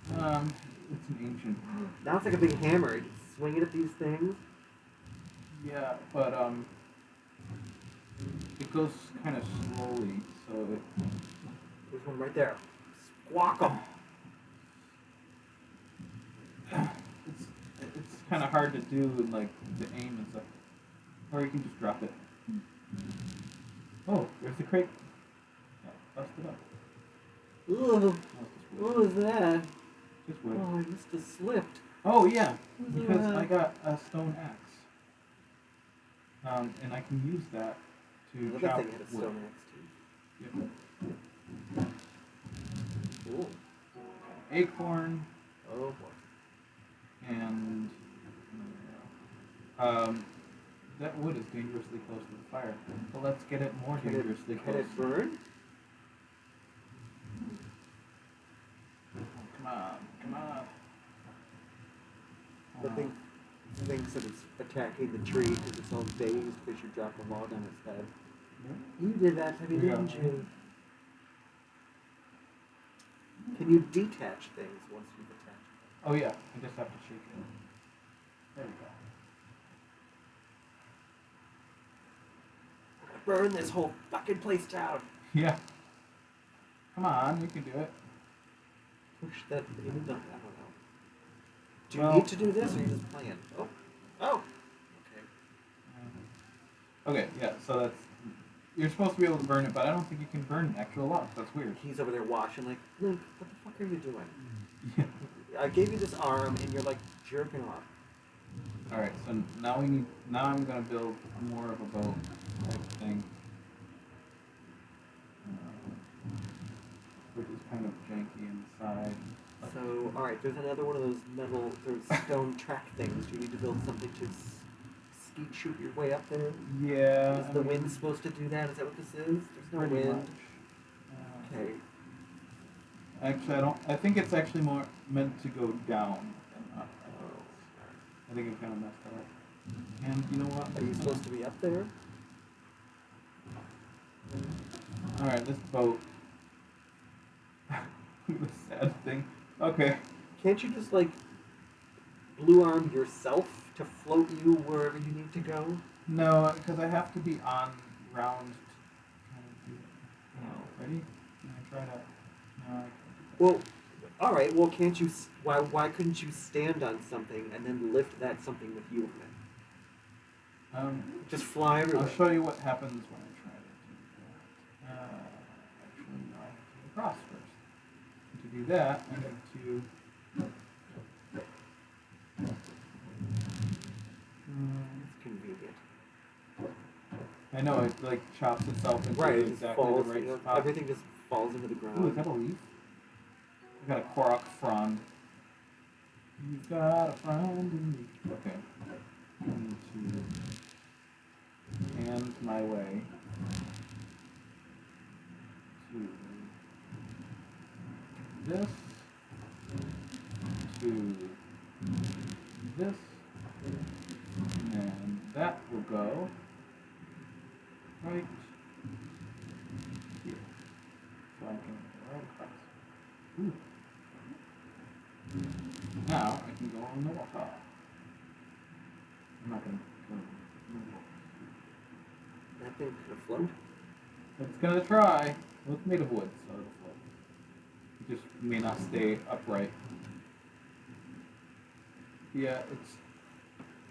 [SPEAKER 1] It's an ancient.
[SPEAKER 2] Now it's like a big hammer. You swing it at these things.
[SPEAKER 1] Yeah, but it goes kind of slowly, so it.
[SPEAKER 2] There's one right there. Squawk 'em.
[SPEAKER 1] it's kind of hard to do and like the aim and stuff. Or you can just drop it. Oh, there's the crate. Yeah, bust it up.
[SPEAKER 2] Ugh,
[SPEAKER 1] Oh, it's
[SPEAKER 2] what
[SPEAKER 1] wood.
[SPEAKER 2] was that?
[SPEAKER 1] Just wood.
[SPEAKER 2] Oh, I must have slipped.
[SPEAKER 1] Oh yeah,
[SPEAKER 2] What's
[SPEAKER 1] because
[SPEAKER 2] that?
[SPEAKER 1] I got a stone axe. And I can use that to
[SPEAKER 2] Another
[SPEAKER 1] chop
[SPEAKER 2] thing had a
[SPEAKER 1] wood.
[SPEAKER 2] stone axe
[SPEAKER 1] Yep.
[SPEAKER 2] too. Cool.
[SPEAKER 1] Acorn
[SPEAKER 2] Oh boy.
[SPEAKER 1] and that wood is dangerously close to the fire. So let's get it more dangerously
[SPEAKER 2] Can
[SPEAKER 1] close.
[SPEAKER 2] it burn?
[SPEAKER 1] Come on, come on.
[SPEAKER 2] Nothing thinks that it's attacking the tree because it's all dazed because you dropped a log on its head. You did that to me,
[SPEAKER 1] Yeah.
[SPEAKER 2] didn't you? Can you detach things once you've attached them?
[SPEAKER 1] Oh yeah, I just have to shake it. There we go.
[SPEAKER 2] Burn this whole fucking place down.
[SPEAKER 1] Yeah. Come on, you can do it.
[SPEAKER 2] Push that even done. I don't know. Do you
[SPEAKER 1] Well-
[SPEAKER 2] need to do this or are you just playing? Oh. Oh. Okay.
[SPEAKER 1] Okay, yeah, so that's... You're supposed to be able to burn it, but I don't think you can burn actual logs. That's weird.
[SPEAKER 2] He's over there watching like, Link, what the fuck are you doing?
[SPEAKER 1] Yeah.
[SPEAKER 2] I gave you this arm and you're like jerking off.
[SPEAKER 1] Alright, so now we need... Now I'm gonna build more of a boat type thing. Which is kind of janky inside.
[SPEAKER 2] So, alright, there's another one of those metal, those stone track things. Do you need to build something to skeet shoot your way up there?
[SPEAKER 1] Yeah.
[SPEAKER 2] Is the wind supposed to do that? Is that what this is? There's no
[SPEAKER 1] Pretty
[SPEAKER 2] wind.
[SPEAKER 1] much.
[SPEAKER 2] Okay.
[SPEAKER 1] Actually, I don't... I think it's actually more meant to go down than up. I think it kind of messed up. And you know what?
[SPEAKER 2] Are you supposed to be up there?
[SPEAKER 1] Alright, this boat. The sad thing. Okay.
[SPEAKER 2] Can't you just like blue arm yourself to float you wherever you need to go?
[SPEAKER 1] No, because I have to be on ground to kind of do it. No. Ready? Can I try that? No, I can't do
[SPEAKER 2] Well, all right. Well, can't you? Why couldn't you stand on something and then lift that something with you on it?
[SPEAKER 1] that.
[SPEAKER 2] Just fly everywhere.
[SPEAKER 1] I'll show you what happens when I try to do that. Actually, no, I have to get across first. And to do that, I need to...
[SPEAKER 2] It's convenient.
[SPEAKER 1] I know, it like chops itself into
[SPEAKER 2] Right. It just
[SPEAKER 1] exactly
[SPEAKER 2] falls.
[SPEAKER 1] the right
[SPEAKER 2] You know,
[SPEAKER 1] spot.
[SPEAKER 2] everything just falls into the ground.
[SPEAKER 1] Ooh, is that a leaf? I got a Korok frond. You've got a friend in me. Okay. I need to hand my way to this, to this, and that will go right here. So I can go right across. Ooh. Now I can go on the water. I'm not gonna go.
[SPEAKER 2] That thing could float.
[SPEAKER 1] It's gonna try. Well, it's made of wood, so it'll float. It just may not stay upright. Yeah, it's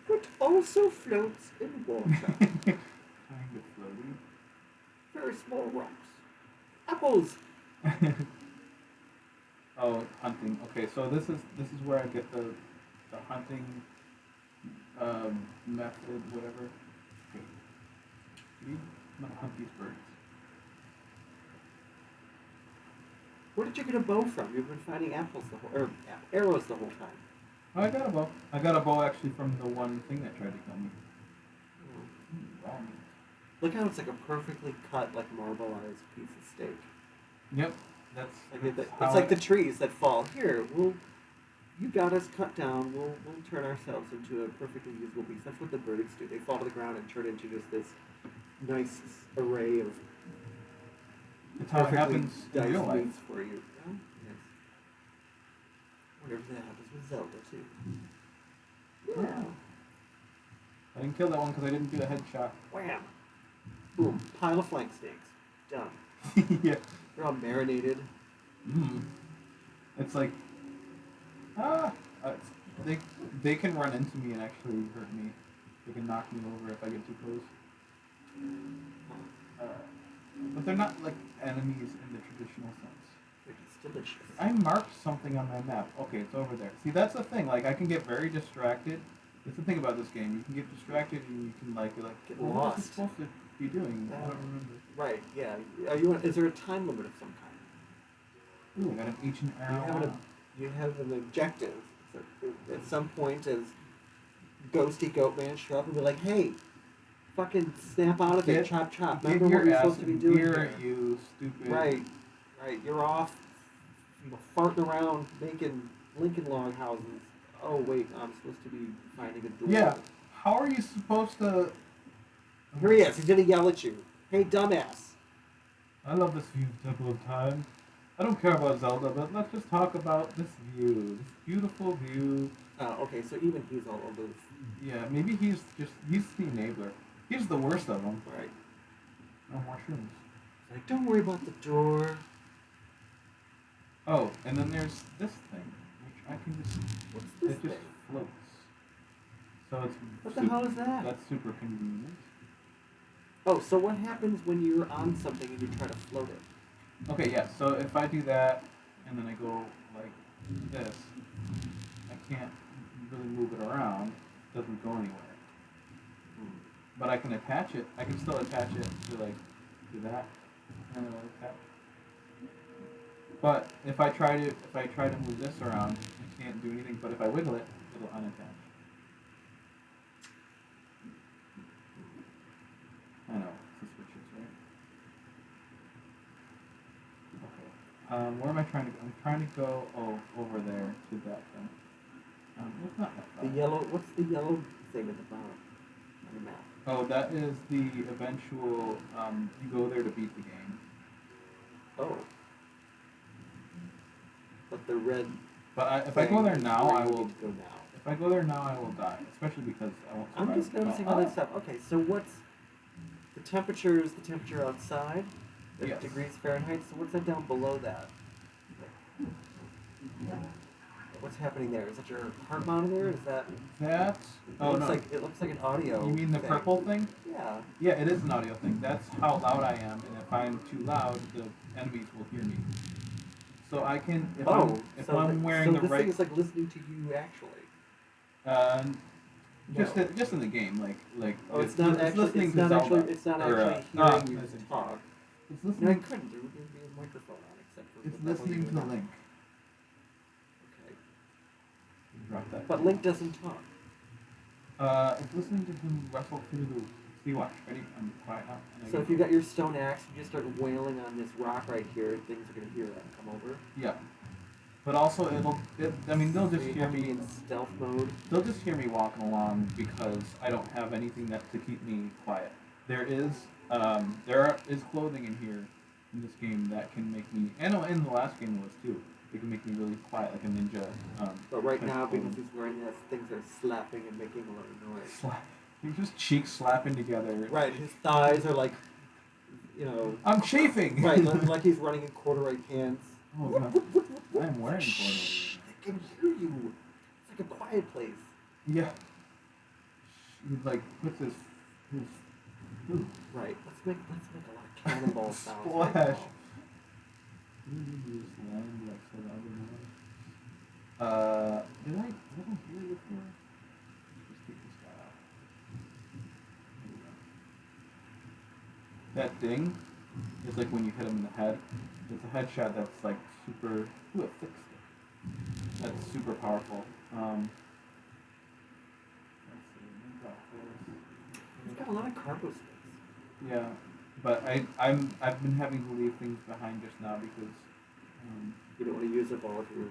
[SPEAKER 2] But also floats in water.
[SPEAKER 1] kind of floaty.
[SPEAKER 2] Very small rocks. Apples.
[SPEAKER 1] Oh, hunting. Okay, so this is where I get the hunting method, whatever. Okay. I'm gonna hunt these birds.
[SPEAKER 2] Where did you get a bow from? You've been finding apples arrows the whole time.
[SPEAKER 1] Oh, I got a bow. I got a bow actually from the one thing that tried to kill me. Wrong.
[SPEAKER 2] Look how it's like a perfectly cut, like marbleized piece of steak.
[SPEAKER 1] Yep, that's how
[SPEAKER 2] It's like the trees that fall. Here, you got us cut down. We'll turn ourselves into a perfectly usable piece. That's what the birds do. They fall to the ground and turn into just this nice array of
[SPEAKER 1] it's how it
[SPEAKER 2] perfectly
[SPEAKER 1] happens in
[SPEAKER 2] diced
[SPEAKER 1] real life.
[SPEAKER 2] meats for you. Oh, yes. Wonder if that happens with Zelda too. Yeah.
[SPEAKER 1] I didn't kill that one because I didn't do the headshot.
[SPEAKER 2] Wham! Boom. Pile of flank steaks. Done.
[SPEAKER 1] Yeah.
[SPEAKER 2] They're all marinated.
[SPEAKER 1] Mm. It's like, it's they can run into me and actually hurt me. They can knock me over if I get too close. Uh, but they're not like enemies in the traditional sense.
[SPEAKER 2] It's delicious.
[SPEAKER 1] I marked something on my map. Okay, it's over there. See, that's the thing. Like, I can get very distracted. That's the thing about this game. You can get distracted and you can like
[SPEAKER 2] Get
[SPEAKER 1] well,
[SPEAKER 2] lost.
[SPEAKER 1] what was I supposed to be doing? I don't remember.
[SPEAKER 2] Right. Yeah. Are you? Is there a time limit of some kind?
[SPEAKER 1] Ooh, I got an ancient
[SPEAKER 2] You have an objective. So at some point, as Ghosty Goatman show up and be like, "Hey, fucking snap out of it, chop chop. Remember what you're supposed to be doing here."
[SPEAKER 1] You stupid.
[SPEAKER 2] Right. You're off, farting around, making Lincoln log houses. Oh wait, I'm supposed to be finding a door.
[SPEAKER 1] Yeah. How are you supposed to?
[SPEAKER 2] Here he is. He's gonna yell at you. Hey, dumbass.
[SPEAKER 1] I love this view, Temple of Time. I don't care about Zelda, but let's just talk about this view. This beautiful view.
[SPEAKER 2] Okay, so even he's all aloof.
[SPEAKER 1] Yeah, maybe he's the enabler. He's the worst of them.
[SPEAKER 2] Right.
[SPEAKER 1] No mushrooms.
[SPEAKER 2] Like, don't worry about the door.
[SPEAKER 1] Oh, and then there's this thing, which I can just.
[SPEAKER 2] What's this
[SPEAKER 1] It just
[SPEAKER 2] thing?
[SPEAKER 1] floats. So it's.
[SPEAKER 2] What the hell is that?
[SPEAKER 1] That's super convenient.
[SPEAKER 2] Oh, so what happens when you're on something and you try to float it?
[SPEAKER 1] Okay, yeah. So if I do that, and then I go like this, I can't really move it around. It doesn't go anywhere. But I can attach it. I can still attach it to like to that, and it'll attach. But if I try to move this around, I can't do anything. But if I wiggle it, it'll unattach. I know it's the switches, right? Okay. Where am I trying to go? I'm trying to go over there to that thing. It's not that far.
[SPEAKER 2] The yellow. What's the yellow thing at the bottom of the map?
[SPEAKER 1] Oh, that is the eventual. You go there to beat the game.
[SPEAKER 2] Oh. But the red.
[SPEAKER 1] But if I go there now, I will.
[SPEAKER 2] Go now.
[SPEAKER 1] If I go there now, I will die. Especially because I won't survive.
[SPEAKER 2] I'm just noticing all that stuff. Okay, so what's the temperature? Is the temperature outside? The
[SPEAKER 1] Yes.
[SPEAKER 2] degrees Fahrenheit. So what's that down below that? What's happening there? Is that your heart monitor? Is that?
[SPEAKER 1] That's. Oh no.
[SPEAKER 2] It looks like an audio.
[SPEAKER 1] You mean the
[SPEAKER 2] thing.
[SPEAKER 1] purple thing?
[SPEAKER 2] Yeah.
[SPEAKER 1] Yeah, it is an audio thing. That's how loud I am, and if I'm too loud, the enemies will hear me. So I can, if I'm wearing the
[SPEAKER 2] this
[SPEAKER 1] right.
[SPEAKER 2] thing is like listening to you actually.
[SPEAKER 1] Just in the game, like.
[SPEAKER 2] Oh, it's not actually.
[SPEAKER 1] listening
[SPEAKER 2] It's
[SPEAKER 1] to
[SPEAKER 2] not
[SPEAKER 1] Zelda.
[SPEAKER 2] actually. It's not
[SPEAKER 1] Or,
[SPEAKER 2] actually hearing you talk.
[SPEAKER 1] It's
[SPEAKER 2] No, I
[SPEAKER 1] listening.
[SPEAKER 2] couldn't. There would be a microphone on, except for.
[SPEAKER 1] It's
[SPEAKER 2] that wasn't
[SPEAKER 1] listening to
[SPEAKER 2] even
[SPEAKER 1] the
[SPEAKER 2] on.
[SPEAKER 1] link.
[SPEAKER 2] Okay.
[SPEAKER 1] Drop that.
[SPEAKER 2] But Link doesn't talk.
[SPEAKER 1] It's listening to him wrestle through the. See, watch. Ready? I'm quiet now. And I
[SPEAKER 2] So
[SPEAKER 1] go-
[SPEAKER 2] if you got your stone axe, you just start wailing on this rock right here, things are gonna hear that and come over.
[SPEAKER 1] Yeah. But also, I mean, they'll
[SPEAKER 2] So
[SPEAKER 1] just
[SPEAKER 2] you
[SPEAKER 1] hear
[SPEAKER 2] have to be
[SPEAKER 1] me.
[SPEAKER 2] in stealth mode.
[SPEAKER 1] They'll just hear me walking along because I don't have anything to keep me quiet. There is clothing in here in this game that can make me, and in the last game was too. It can make me really quiet, like a ninja.
[SPEAKER 2] But right
[SPEAKER 1] type
[SPEAKER 2] now,
[SPEAKER 1] of
[SPEAKER 2] because
[SPEAKER 1] clothing.
[SPEAKER 2] he's wearing this, things are slapping and making a lot of noise.
[SPEAKER 1] He's just cheeks slapping together.
[SPEAKER 2] Right, his thighs are like, you know.
[SPEAKER 1] I'm chafing.
[SPEAKER 2] Right, like he's running in corduroy pants.
[SPEAKER 1] Oh god, I'm wearing
[SPEAKER 2] Shh,
[SPEAKER 1] corduroy.
[SPEAKER 2] I can hear you. It's like a quiet place.
[SPEAKER 1] Yeah. He like puts his ooh.
[SPEAKER 2] Right, let's make a lot of cannonball sounds.
[SPEAKER 1] Splash.
[SPEAKER 2] Right now.
[SPEAKER 1] You just land like so loud. Did I hear it before? Let's take this guy out. There we go. That ding is like when you hit him in the head. It's a headshot that's like super. Ooh, a thick stick. That's super powerful. Let's see. Let me drop this.
[SPEAKER 2] He's got a lot of cargo space.
[SPEAKER 1] Yeah, but I've been having to leave things behind just now because.
[SPEAKER 2] You don't want to use up all of your.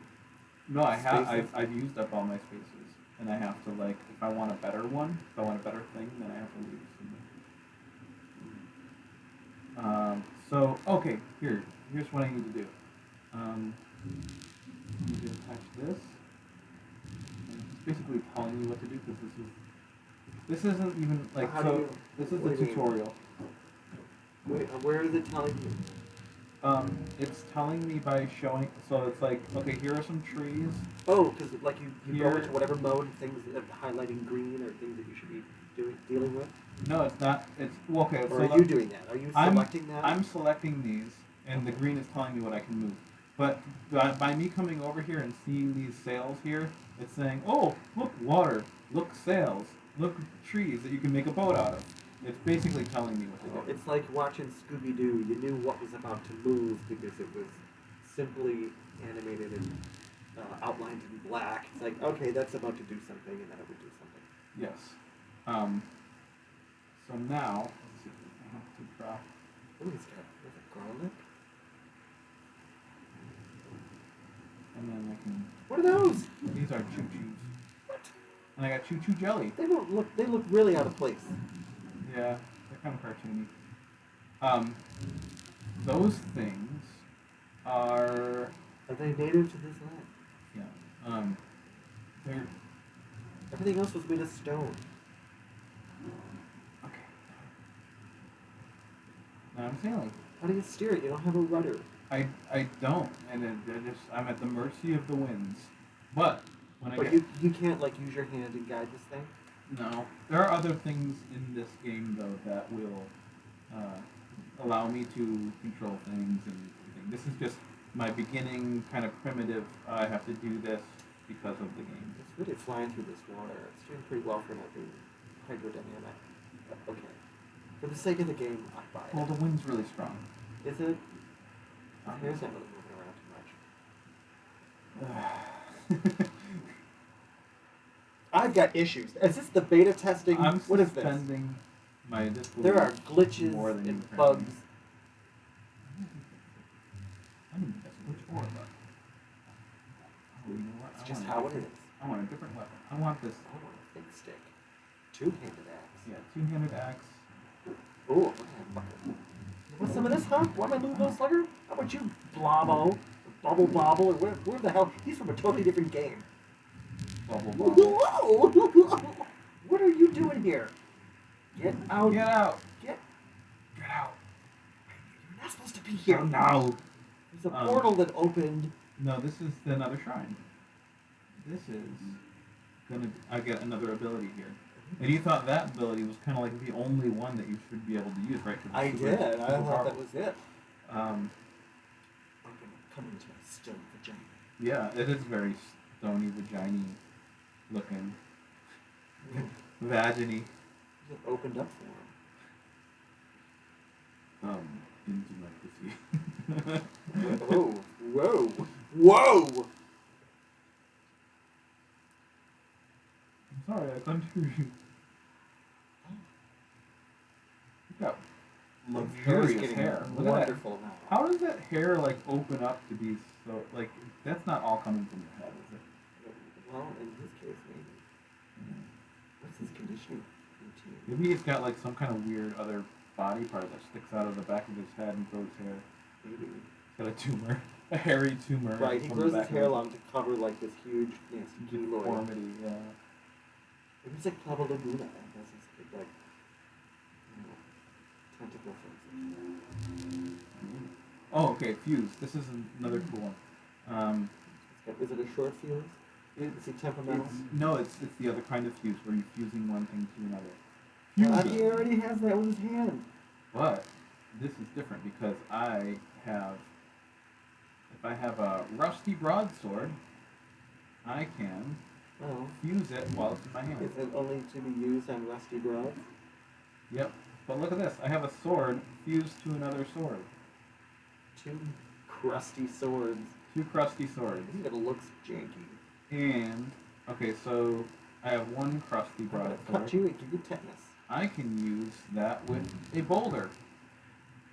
[SPEAKER 1] No, I have.
[SPEAKER 2] Spaces?
[SPEAKER 1] I've used up all my spaces, and I have to like if I want a better one, if I want a better thing, then I have to leave some. So okay, here's what I need to do. I need to attach this. And it's basically telling me what to do because this isn't even like
[SPEAKER 2] How
[SPEAKER 1] so.
[SPEAKER 2] do you-
[SPEAKER 1] This is
[SPEAKER 2] what
[SPEAKER 1] the
[SPEAKER 2] do you mean?
[SPEAKER 1] tutorial.
[SPEAKER 2] Wait, where is it telling you?
[SPEAKER 1] It's telling me by showing. So it's like, okay, here are some trees.
[SPEAKER 2] Oh, because like you go
[SPEAKER 1] Here.
[SPEAKER 2] into whatever mode, things that are highlighting green or things that you should be dealing with.
[SPEAKER 1] No, it's not. It's well, okay.
[SPEAKER 2] Or
[SPEAKER 1] So
[SPEAKER 2] are you doing that? Are you selecting that?
[SPEAKER 1] I'm selecting these, and the green is telling me what I can move. But by me coming over here and seeing these sails here, it's saying, "Oh, look, water. Look, sails. Look, trees that you can make a boat out of." It's basically telling me what to do.
[SPEAKER 2] It's like watching Scooby Doo. You knew what was about to move because it was simply animated and outlined in black. It's like, okay, that's about to do something, and then it would do something.
[SPEAKER 1] Yes. So now, let's see. I have to drop.
[SPEAKER 2] Oh, he's got a garlic.
[SPEAKER 1] And then I can.
[SPEAKER 2] What are those?
[SPEAKER 1] These are choo choos.
[SPEAKER 2] What?
[SPEAKER 1] And I got choo choo jelly.
[SPEAKER 2] They don't look. They look really out of place.
[SPEAKER 1] Yeah, they're kind of cartoony. Those things are.
[SPEAKER 2] Are they native to this land?
[SPEAKER 1] Yeah. They're.
[SPEAKER 2] Everything else was made of stone.
[SPEAKER 1] Okay. Now I'm sailing.
[SPEAKER 2] How do you steer it? You don't have a rudder.
[SPEAKER 1] I don't, and I'm at the mercy of the winds. But when I
[SPEAKER 2] But
[SPEAKER 1] get
[SPEAKER 2] you can't like use your hand and guide this thing.
[SPEAKER 1] no, there are other things in this game though that will allow me to control things and everything. This is just my beginning kind of primitive. I have to do this because of the game.
[SPEAKER 2] It's really flying through this water. It's doing pretty well for not being hydrodynamic. But okay. For the sake of the game, I buy it.
[SPEAKER 1] Well, the wind's really strong.
[SPEAKER 2] Is it? My hair's not really moving around too much. I've got issues. Is this the beta testing?
[SPEAKER 1] I'm
[SPEAKER 2] What is this?
[SPEAKER 1] suspending my disbelief.
[SPEAKER 2] There are glitches
[SPEAKER 1] more than you
[SPEAKER 2] and
[SPEAKER 1] apparently.
[SPEAKER 2] bugs.
[SPEAKER 1] I didn't think that's a glitch or a bug. Oh, you know what?
[SPEAKER 2] It's
[SPEAKER 1] I
[SPEAKER 2] just
[SPEAKER 1] want a
[SPEAKER 2] how it
[SPEAKER 1] different-
[SPEAKER 2] is.
[SPEAKER 1] I want a different weapon. I want this.
[SPEAKER 2] I want a big stick. Two-handed axe.
[SPEAKER 1] Yeah, two-handed axe.
[SPEAKER 2] Oh, okay. You want some of this, huh? Want my little slugger? How about you, Blobbo? Bubble Bobble, or where the hell? He's from a totally different game.
[SPEAKER 1] Bubble bubble.
[SPEAKER 2] Whoa! What are you doing here? Get out.
[SPEAKER 1] Get out!
[SPEAKER 2] Get.
[SPEAKER 1] Get out!
[SPEAKER 2] You're not supposed to be here.
[SPEAKER 1] No!
[SPEAKER 2] There's a portal that opened.
[SPEAKER 1] No, this is another shrine. This is gonna. I get another ability here. And you thought that ability was kind of like the only one that you should be able to use, right? 'Cause it's
[SPEAKER 2] I
[SPEAKER 1] super-
[SPEAKER 2] did. I
[SPEAKER 1] super
[SPEAKER 2] thought
[SPEAKER 1] powerful.
[SPEAKER 2] that was it.
[SPEAKER 1] Um,
[SPEAKER 2] I'm gonna come into my stone vagina.
[SPEAKER 1] yeah, it is very stony, vagina looking. Vaginy.
[SPEAKER 2] It opened up for him.
[SPEAKER 1] Into my pussy.
[SPEAKER 2] Whoa! Whoa! Whoa!
[SPEAKER 1] I'm sorry, I couldn't hear you. Look at luxurious hair. Look at that.
[SPEAKER 2] Wonderful now.
[SPEAKER 1] How does that hair like open up to be so like? That's not all coming from your head, is it?
[SPEAKER 2] Well, in his case, maybe. What's his conditioning routine?
[SPEAKER 1] Maybe he's got like some kind of weird other body part that sticks out of the back of his head and grows hair.
[SPEAKER 2] Maybe.
[SPEAKER 1] He's got a tumor, a hairy tumor.
[SPEAKER 2] Right, he
[SPEAKER 1] on the
[SPEAKER 2] grows his
[SPEAKER 1] back of
[SPEAKER 2] hair long to cover like this huge, nasty keloid.
[SPEAKER 1] deformity. Yeah.
[SPEAKER 2] Maybe it's like Pablo Laguna. He has these big, like, you know, tentacle things.
[SPEAKER 1] Oh, okay. Fuse. This is another cool one.
[SPEAKER 2] Is it a short fuse? Is he temperamental?
[SPEAKER 1] No, it's the other kind of fuse where you're fusing one thing to another.
[SPEAKER 2] He already has that with his hand.
[SPEAKER 1] But this is different because if I have a rusty broadsword, I can
[SPEAKER 2] Oh.
[SPEAKER 1] fuse it while it's in my hand.
[SPEAKER 2] Is it only to be used on rusty broads?
[SPEAKER 1] Yep. But look at this. I have a sword fused to another sword.
[SPEAKER 2] Two crusty swords.
[SPEAKER 1] Two crusty swords.
[SPEAKER 2] I think it looks janky.
[SPEAKER 1] And, okay, so I have one crusty
[SPEAKER 2] I'm gonna
[SPEAKER 1] broadsword.
[SPEAKER 2] cut you and give you tetanus.
[SPEAKER 1] I can use that with a boulder.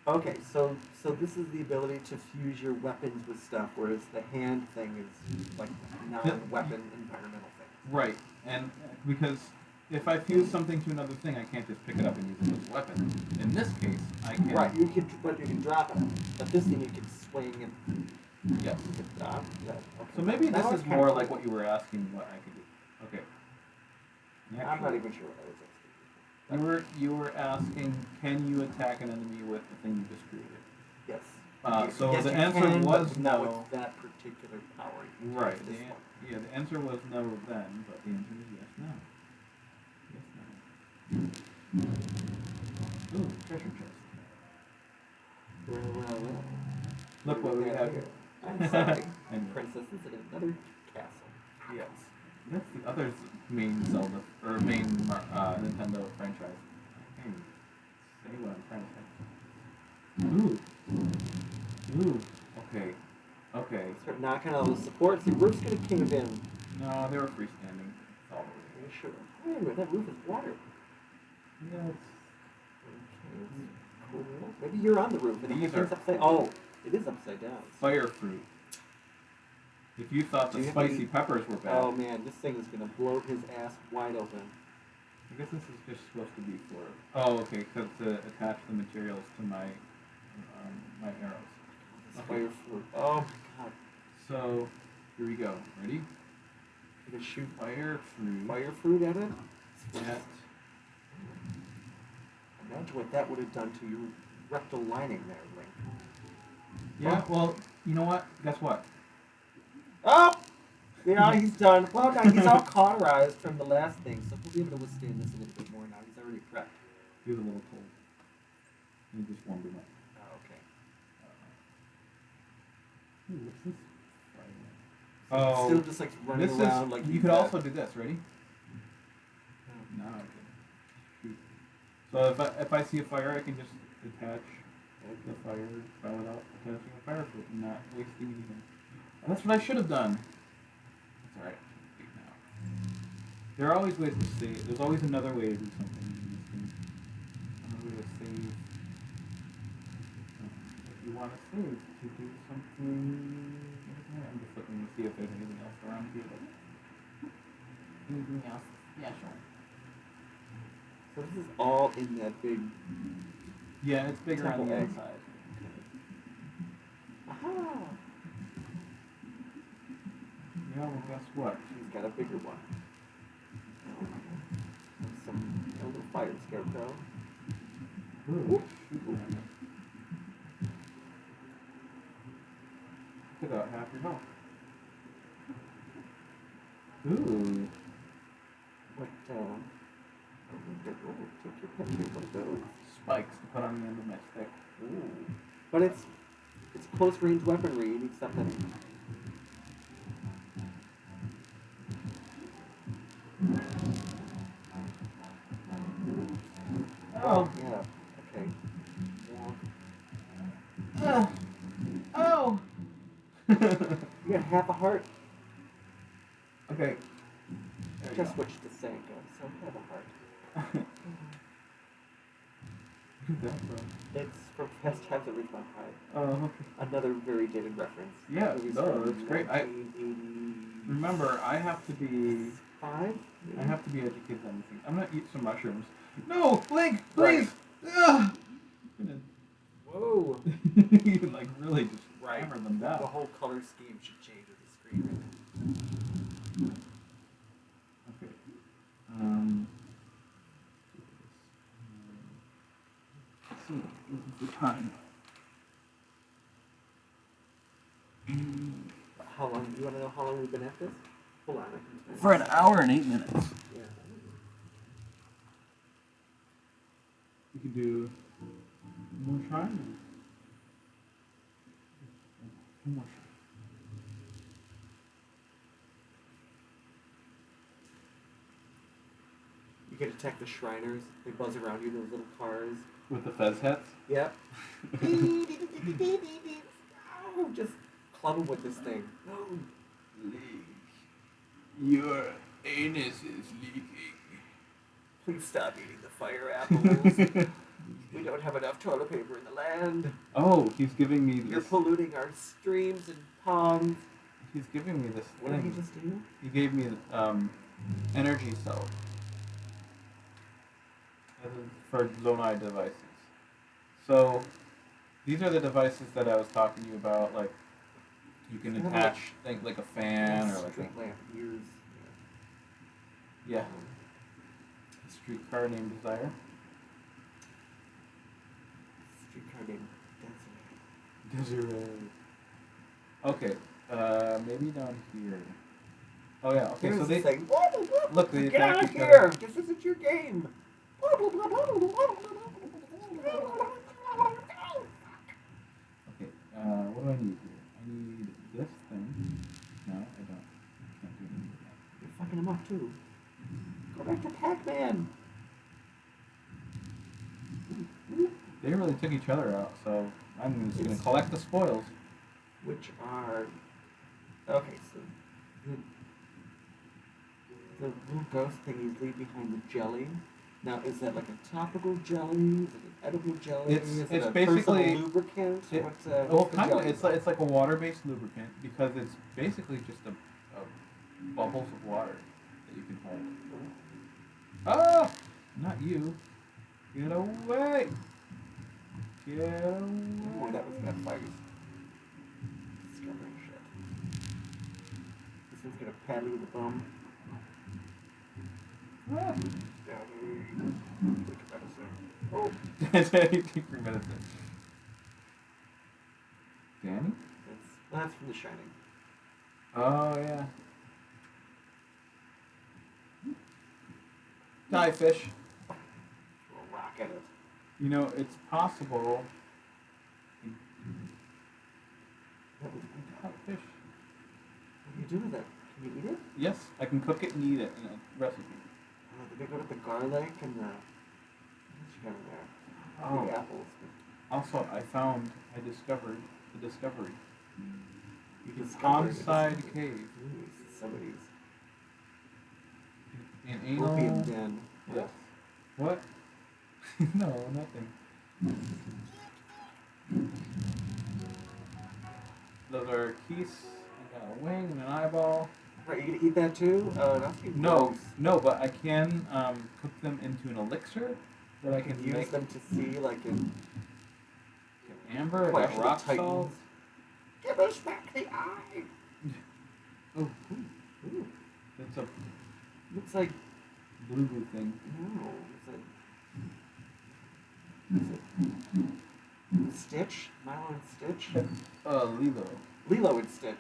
[SPEAKER 2] Okay, so this is the ability to fuse your weapons with stuff, whereas the hand thing is like non-weapon environmental thing.
[SPEAKER 1] Right. And because if I fuse something to another thing, I can't just pick it up and use it as a weapon. In this case, I can.
[SPEAKER 2] Right, but you can drop it. But this thing you can swing and
[SPEAKER 1] Yeah.
[SPEAKER 2] you can drop. Yeah, okay.
[SPEAKER 1] So maybe
[SPEAKER 2] That
[SPEAKER 1] this
[SPEAKER 2] was
[SPEAKER 1] is
[SPEAKER 2] kinda
[SPEAKER 1] more
[SPEAKER 2] cool.
[SPEAKER 1] like what you were asking what I could do. Okay.
[SPEAKER 2] I'm not even sure what I was asking.
[SPEAKER 1] You were asking, can you attack an enemy with the thing you just created?
[SPEAKER 2] Yes.
[SPEAKER 1] So
[SPEAKER 2] yes,
[SPEAKER 1] the
[SPEAKER 2] you
[SPEAKER 1] answer
[SPEAKER 2] can,
[SPEAKER 1] was
[SPEAKER 2] but not
[SPEAKER 1] no.
[SPEAKER 2] with that particular power. You can
[SPEAKER 1] Right.
[SPEAKER 2] use
[SPEAKER 1] The
[SPEAKER 2] this
[SPEAKER 1] an-
[SPEAKER 2] one.
[SPEAKER 1] yeah, the answer was no then, but the answer is yes now. Yes now. Ooh, treasure chest.
[SPEAKER 2] Well.
[SPEAKER 1] Look what we have
[SPEAKER 2] here.
[SPEAKER 1] here.
[SPEAKER 2] I'm sorry.
[SPEAKER 1] Anyway.
[SPEAKER 2] Princesses in another castle.
[SPEAKER 1] Yes. That's the other main Zelda or main Nintendo franchise. Hey, say what I'm trying to say. Ooh. Okay. Okay.
[SPEAKER 2] Start knocking out those supports. The roof's gonna cave in.
[SPEAKER 1] No, they were freestanding. It's all the
[SPEAKER 2] Are
[SPEAKER 1] way.
[SPEAKER 2] you sure? Wait a minute, that roof is water.
[SPEAKER 1] Yeah, it's
[SPEAKER 2] Okay, cool. Maybe you're on the roof and
[SPEAKER 1] These
[SPEAKER 2] everything's
[SPEAKER 1] are-
[SPEAKER 2] upside. Oh, it is upside down.
[SPEAKER 1] fire fruit. If you thought
[SPEAKER 2] Do
[SPEAKER 1] the
[SPEAKER 2] you have to
[SPEAKER 1] spicy
[SPEAKER 2] eat-
[SPEAKER 1] peppers were bad,
[SPEAKER 2] Oh man, this thing is gonna blow his ass wide open.
[SPEAKER 1] I guess this is just supposed to be for. Oh, okay, because to attach the materials to my my arrows.
[SPEAKER 2] This
[SPEAKER 1] Okay.
[SPEAKER 2] fire fruit. Oh my god.
[SPEAKER 1] So here we go. Ready?
[SPEAKER 2] You're gonna shoot
[SPEAKER 1] Fire fruit.
[SPEAKER 2] fire fruit at it?
[SPEAKER 1] At
[SPEAKER 2] Imagine what that would have done to your rectal lining there, Link.
[SPEAKER 1] yeah. Well, you know what? Guess what?
[SPEAKER 2] Oh! Yeah, he's done. Well, now he's all cauterized from the last thing, so he'll be able to withstand this a little bit more now. He's already prepped.
[SPEAKER 1] He was a little cold. He just warmed him up.
[SPEAKER 2] Oh, okay.
[SPEAKER 1] Ooh, what's this?
[SPEAKER 2] So
[SPEAKER 1] Oh,
[SPEAKER 2] still just like running
[SPEAKER 1] this
[SPEAKER 2] around
[SPEAKER 1] is.
[SPEAKER 2] like
[SPEAKER 1] You
[SPEAKER 2] he's
[SPEAKER 1] could
[SPEAKER 2] that-
[SPEAKER 1] also do this. Ready? No. Okay. Shoot. So if I see a fire, I can just attach the fire without attaching a fire fruit and not wasting anything. That's what I should have done. That's alright. Now. There are always ways to save. There's always another way to do something in this game. Another way to save. If you want to save to do something. I'm just looking to see if there's anything else around here. Anything else special?
[SPEAKER 2] So this is all in that big.
[SPEAKER 1] Yeah, it's bigger on the
[SPEAKER 2] Temple egg.
[SPEAKER 1] inside.
[SPEAKER 2] Aha!
[SPEAKER 1] Yeah, well, guess what?
[SPEAKER 2] He's got a bigger one. Some little fire scarecrow.
[SPEAKER 1] Ooh. Took out half your health. Ooh.
[SPEAKER 2] What? Take your picture of those.
[SPEAKER 1] Spikes to put on the end of my stick.
[SPEAKER 2] Ooh. But it's close range weaponry. You need something.
[SPEAKER 1] Oh.
[SPEAKER 2] Yeah. Okay.
[SPEAKER 1] Oh.
[SPEAKER 2] You got half a heart.
[SPEAKER 1] Okay. There you
[SPEAKER 2] Just
[SPEAKER 1] go.
[SPEAKER 2] switched to Sanka, so half a heart.
[SPEAKER 1] Who's that from?
[SPEAKER 2] It's from Fast Times at Ridgemont High.
[SPEAKER 1] Oh, okay.
[SPEAKER 2] Another very dated reference.
[SPEAKER 1] Yeah,
[SPEAKER 2] Movies
[SPEAKER 1] no,
[SPEAKER 2] from
[SPEAKER 1] that's great. I
[SPEAKER 2] 1985?
[SPEAKER 1] remember. I have to be educated on these things. I'm gonna eat some mushrooms. No, Link, please. Ugh.
[SPEAKER 2] Whoa!
[SPEAKER 1] You like really just hammer them
[SPEAKER 2] The
[SPEAKER 1] down.
[SPEAKER 2] whole color scheme should change with the screen right
[SPEAKER 1] Okay. Let's see. This is the time.
[SPEAKER 2] now. How long? Do you want to know how long we've been at this? Hold on. I can
[SPEAKER 1] For an hour and 8 minutes.
[SPEAKER 2] Yeah.
[SPEAKER 1] We could do one more try. One more try.
[SPEAKER 2] You can attack the Shriners. They buzz around you, those little cars.
[SPEAKER 1] With the fez hats?
[SPEAKER 2] Yep. Oh, just club them with this thing.
[SPEAKER 1] Your anus is leaking.
[SPEAKER 2] Please stop eating the fire apples. We don't have enough toilet paper in the land.
[SPEAKER 1] Oh, he's giving me
[SPEAKER 2] You're
[SPEAKER 1] this.
[SPEAKER 2] polluting our streams and ponds.
[SPEAKER 1] He's giving me this
[SPEAKER 2] What did he
[SPEAKER 1] thing.
[SPEAKER 2] just do?
[SPEAKER 1] He gave me energy cell. This is for Zonai devices. So these are the devices that I was talking to you about. Like you can
[SPEAKER 2] Kind of
[SPEAKER 1] attach things like a fan or like
[SPEAKER 2] street lamp ears.
[SPEAKER 1] yeah, a streetcar named Desire.
[SPEAKER 2] Streetcar named
[SPEAKER 1] Okay, maybe down here. Oh yeah. Okay,
[SPEAKER 3] Here's
[SPEAKER 1] so
[SPEAKER 3] the
[SPEAKER 1] they
[SPEAKER 3] thing.
[SPEAKER 1] look. They
[SPEAKER 3] Get
[SPEAKER 1] attack
[SPEAKER 3] out of
[SPEAKER 1] each
[SPEAKER 3] here!
[SPEAKER 1] other.
[SPEAKER 3] This isn't your game.
[SPEAKER 1] Okay. What do I need here? I need this thing. No, I don't. I can't do anything with that.
[SPEAKER 3] You're fucking him up too. Go back to Pac-Man.
[SPEAKER 1] They really took each other out, so I'm just gonna
[SPEAKER 2] It's-
[SPEAKER 1] collect the spoils.
[SPEAKER 2] Which are okay. So the little ghost thingies leave behind the jelly. Now, is that like a topical jelly? Is it an edible jelly?
[SPEAKER 1] It's
[SPEAKER 2] is it
[SPEAKER 1] it's
[SPEAKER 2] a
[SPEAKER 1] basically
[SPEAKER 2] personal lubricant?
[SPEAKER 1] it,
[SPEAKER 2] What's
[SPEAKER 1] well,
[SPEAKER 2] what's the
[SPEAKER 1] kind of.
[SPEAKER 2] jelly?
[SPEAKER 1] It's like a water-based lubricant because it's basically just a bubbles of water that you can hold. Ah, not you. Get away! Get
[SPEAKER 2] Oh,
[SPEAKER 1] away!
[SPEAKER 2] that was that fight. Discovering shit. This one's gonna pat me with the bum.
[SPEAKER 1] Ah.
[SPEAKER 2] Take a medicine. Oh,
[SPEAKER 1] Take your medicine. Danny?
[SPEAKER 2] that's from The Shining.
[SPEAKER 1] Oh yeah. Die, fish.
[SPEAKER 2] Throw a rock at it.
[SPEAKER 1] You know, it's possible. Hot fish.
[SPEAKER 2] What do you do with it? Can you eat it?
[SPEAKER 1] Yes, I can cook it and eat it in a recipe.
[SPEAKER 2] Did they go to the garlic and the what's you got in there?
[SPEAKER 1] Oh.
[SPEAKER 2] The apples.
[SPEAKER 1] Also, I discovered the discovery.
[SPEAKER 2] You
[SPEAKER 1] The
[SPEAKER 2] discovered it.
[SPEAKER 1] Ponside Cave.
[SPEAKER 2] Somebody's
[SPEAKER 1] In anal.
[SPEAKER 2] opium den.
[SPEAKER 1] Yes. What? No, nothing. Those are keys. I got a wing and an eyeball.
[SPEAKER 2] Right, you gonna eat that too? That's
[SPEAKER 1] No, no, but I can cook them into an elixir that I
[SPEAKER 2] You can
[SPEAKER 1] can
[SPEAKER 2] use
[SPEAKER 1] make
[SPEAKER 2] them to see like in
[SPEAKER 1] amber. I
[SPEAKER 2] Clash
[SPEAKER 1] got
[SPEAKER 2] of
[SPEAKER 1] rock
[SPEAKER 2] the Titans.
[SPEAKER 1] salt.
[SPEAKER 2] Give us back the eye.
[SPEAKER 1] Oh,
[SPEAKER 2] Ooh,
[SPEAKER 1] it's a
[SPEAKER 2] looks like
[SPEAKER 1] blue thing.
[SPEAKER 2] no. Is it Stitch? Milo and Stitch?
[SPEAKER 1] Lilo.
[SPEAKER 2] Lilo and Stitch.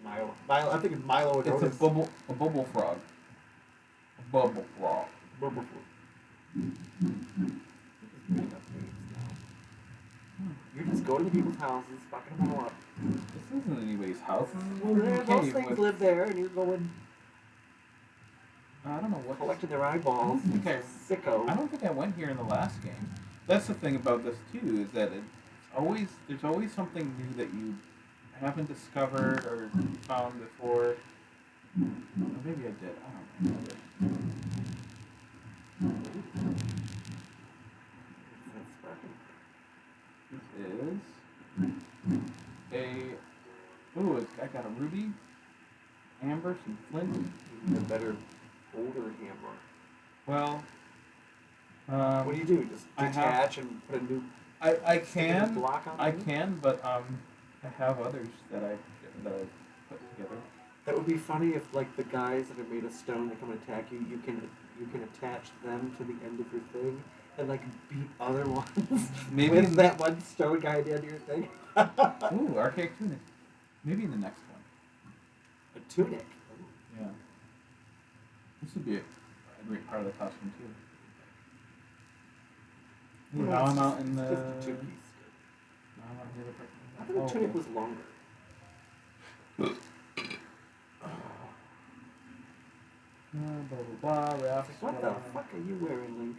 [SPEAKER 2] Milo. I'm thinking Milo and
[SPEAKER 1] It's
[SPEAKER 2] Otis.
[SPEAKER 1] a bubble frog. A bubble frog.
[SPEAKER 2] You're just going to people's houses, fucking them all up.
[SPEAKER 1] This isn't anybody's house. This is a
[SPEAKER 2] Well,
[SPEAKER 1] freaking
[SPEAKER 2] those
[SPEAKER 1] cave
[SPEAKER 2] things
[SPEAKER 1] with,
[SPEAKER 2] live there, and you're going
[SPEAKER 1] I don't know what.
[SPEAKER 2] collecting their eyeballs.
[SPEAKER 1] I don't think
[SPEAKER 2] Sicko.
[SPEAKER 1] I don't think I went here in the last game. That's the thing about this too, is that there's always something new that you haven't discovered or found before. Or maybe I did. I don't remember.
[SPEAKER 2] That's sparking.
[SPEAKER 1] This is I got a ruby, amber, some flint.
[SPEAKER 2] Even a better, older hammer.
[SPEAKER 1] Well,
[SPEAKER 2] What do you do? Just
[SPEAKER 1] I
[SPEAKER 2] detach and put a new
[SPEAKER 1] I
[SPEAKER 2] stick in
[SPEAKER 1] can
[SPEAKER 2] the block on
[SPEAKER 1] I
[SPEAKER 2] it?
[SPEAKER 1] can, but I have others that I put together.
[SPEAKER 2] That would be funny if, like, the guys that are made of stone that come and attack you, you can attach them to the end of your thing and like beat other ones.
[SPEAKER 1] Maybe
[SPEAKER 2] with that one stone guy at the end of your thing.
[SPEAKER 1] Ooh, archaic tunic. Maybe in the next one.
[SPEAKER 2] A tunic.
[SPEAKER 1] Yeah. This would be a great part of the costume too. Ooh,
[SPEAKER 2] Well,
[SPEAKER 1] now
[SPEAKER 2] it's
[SPEAKER 1] I'm
[SPEAKER 2] just-
[SPEAKER 1] out in
[SPEAKER 2] it's
[SPEAKER 1] the.
[SPEAKER 2] just a two-piece.
[SPEAKER 1] Now I'm out here.
[SPEAKER 2] I thought the tunic was longer.
[SPEAKER 1] Blah blah blah. Rafts.
[SPEAKER 2] What the fuck are you wearing, Link?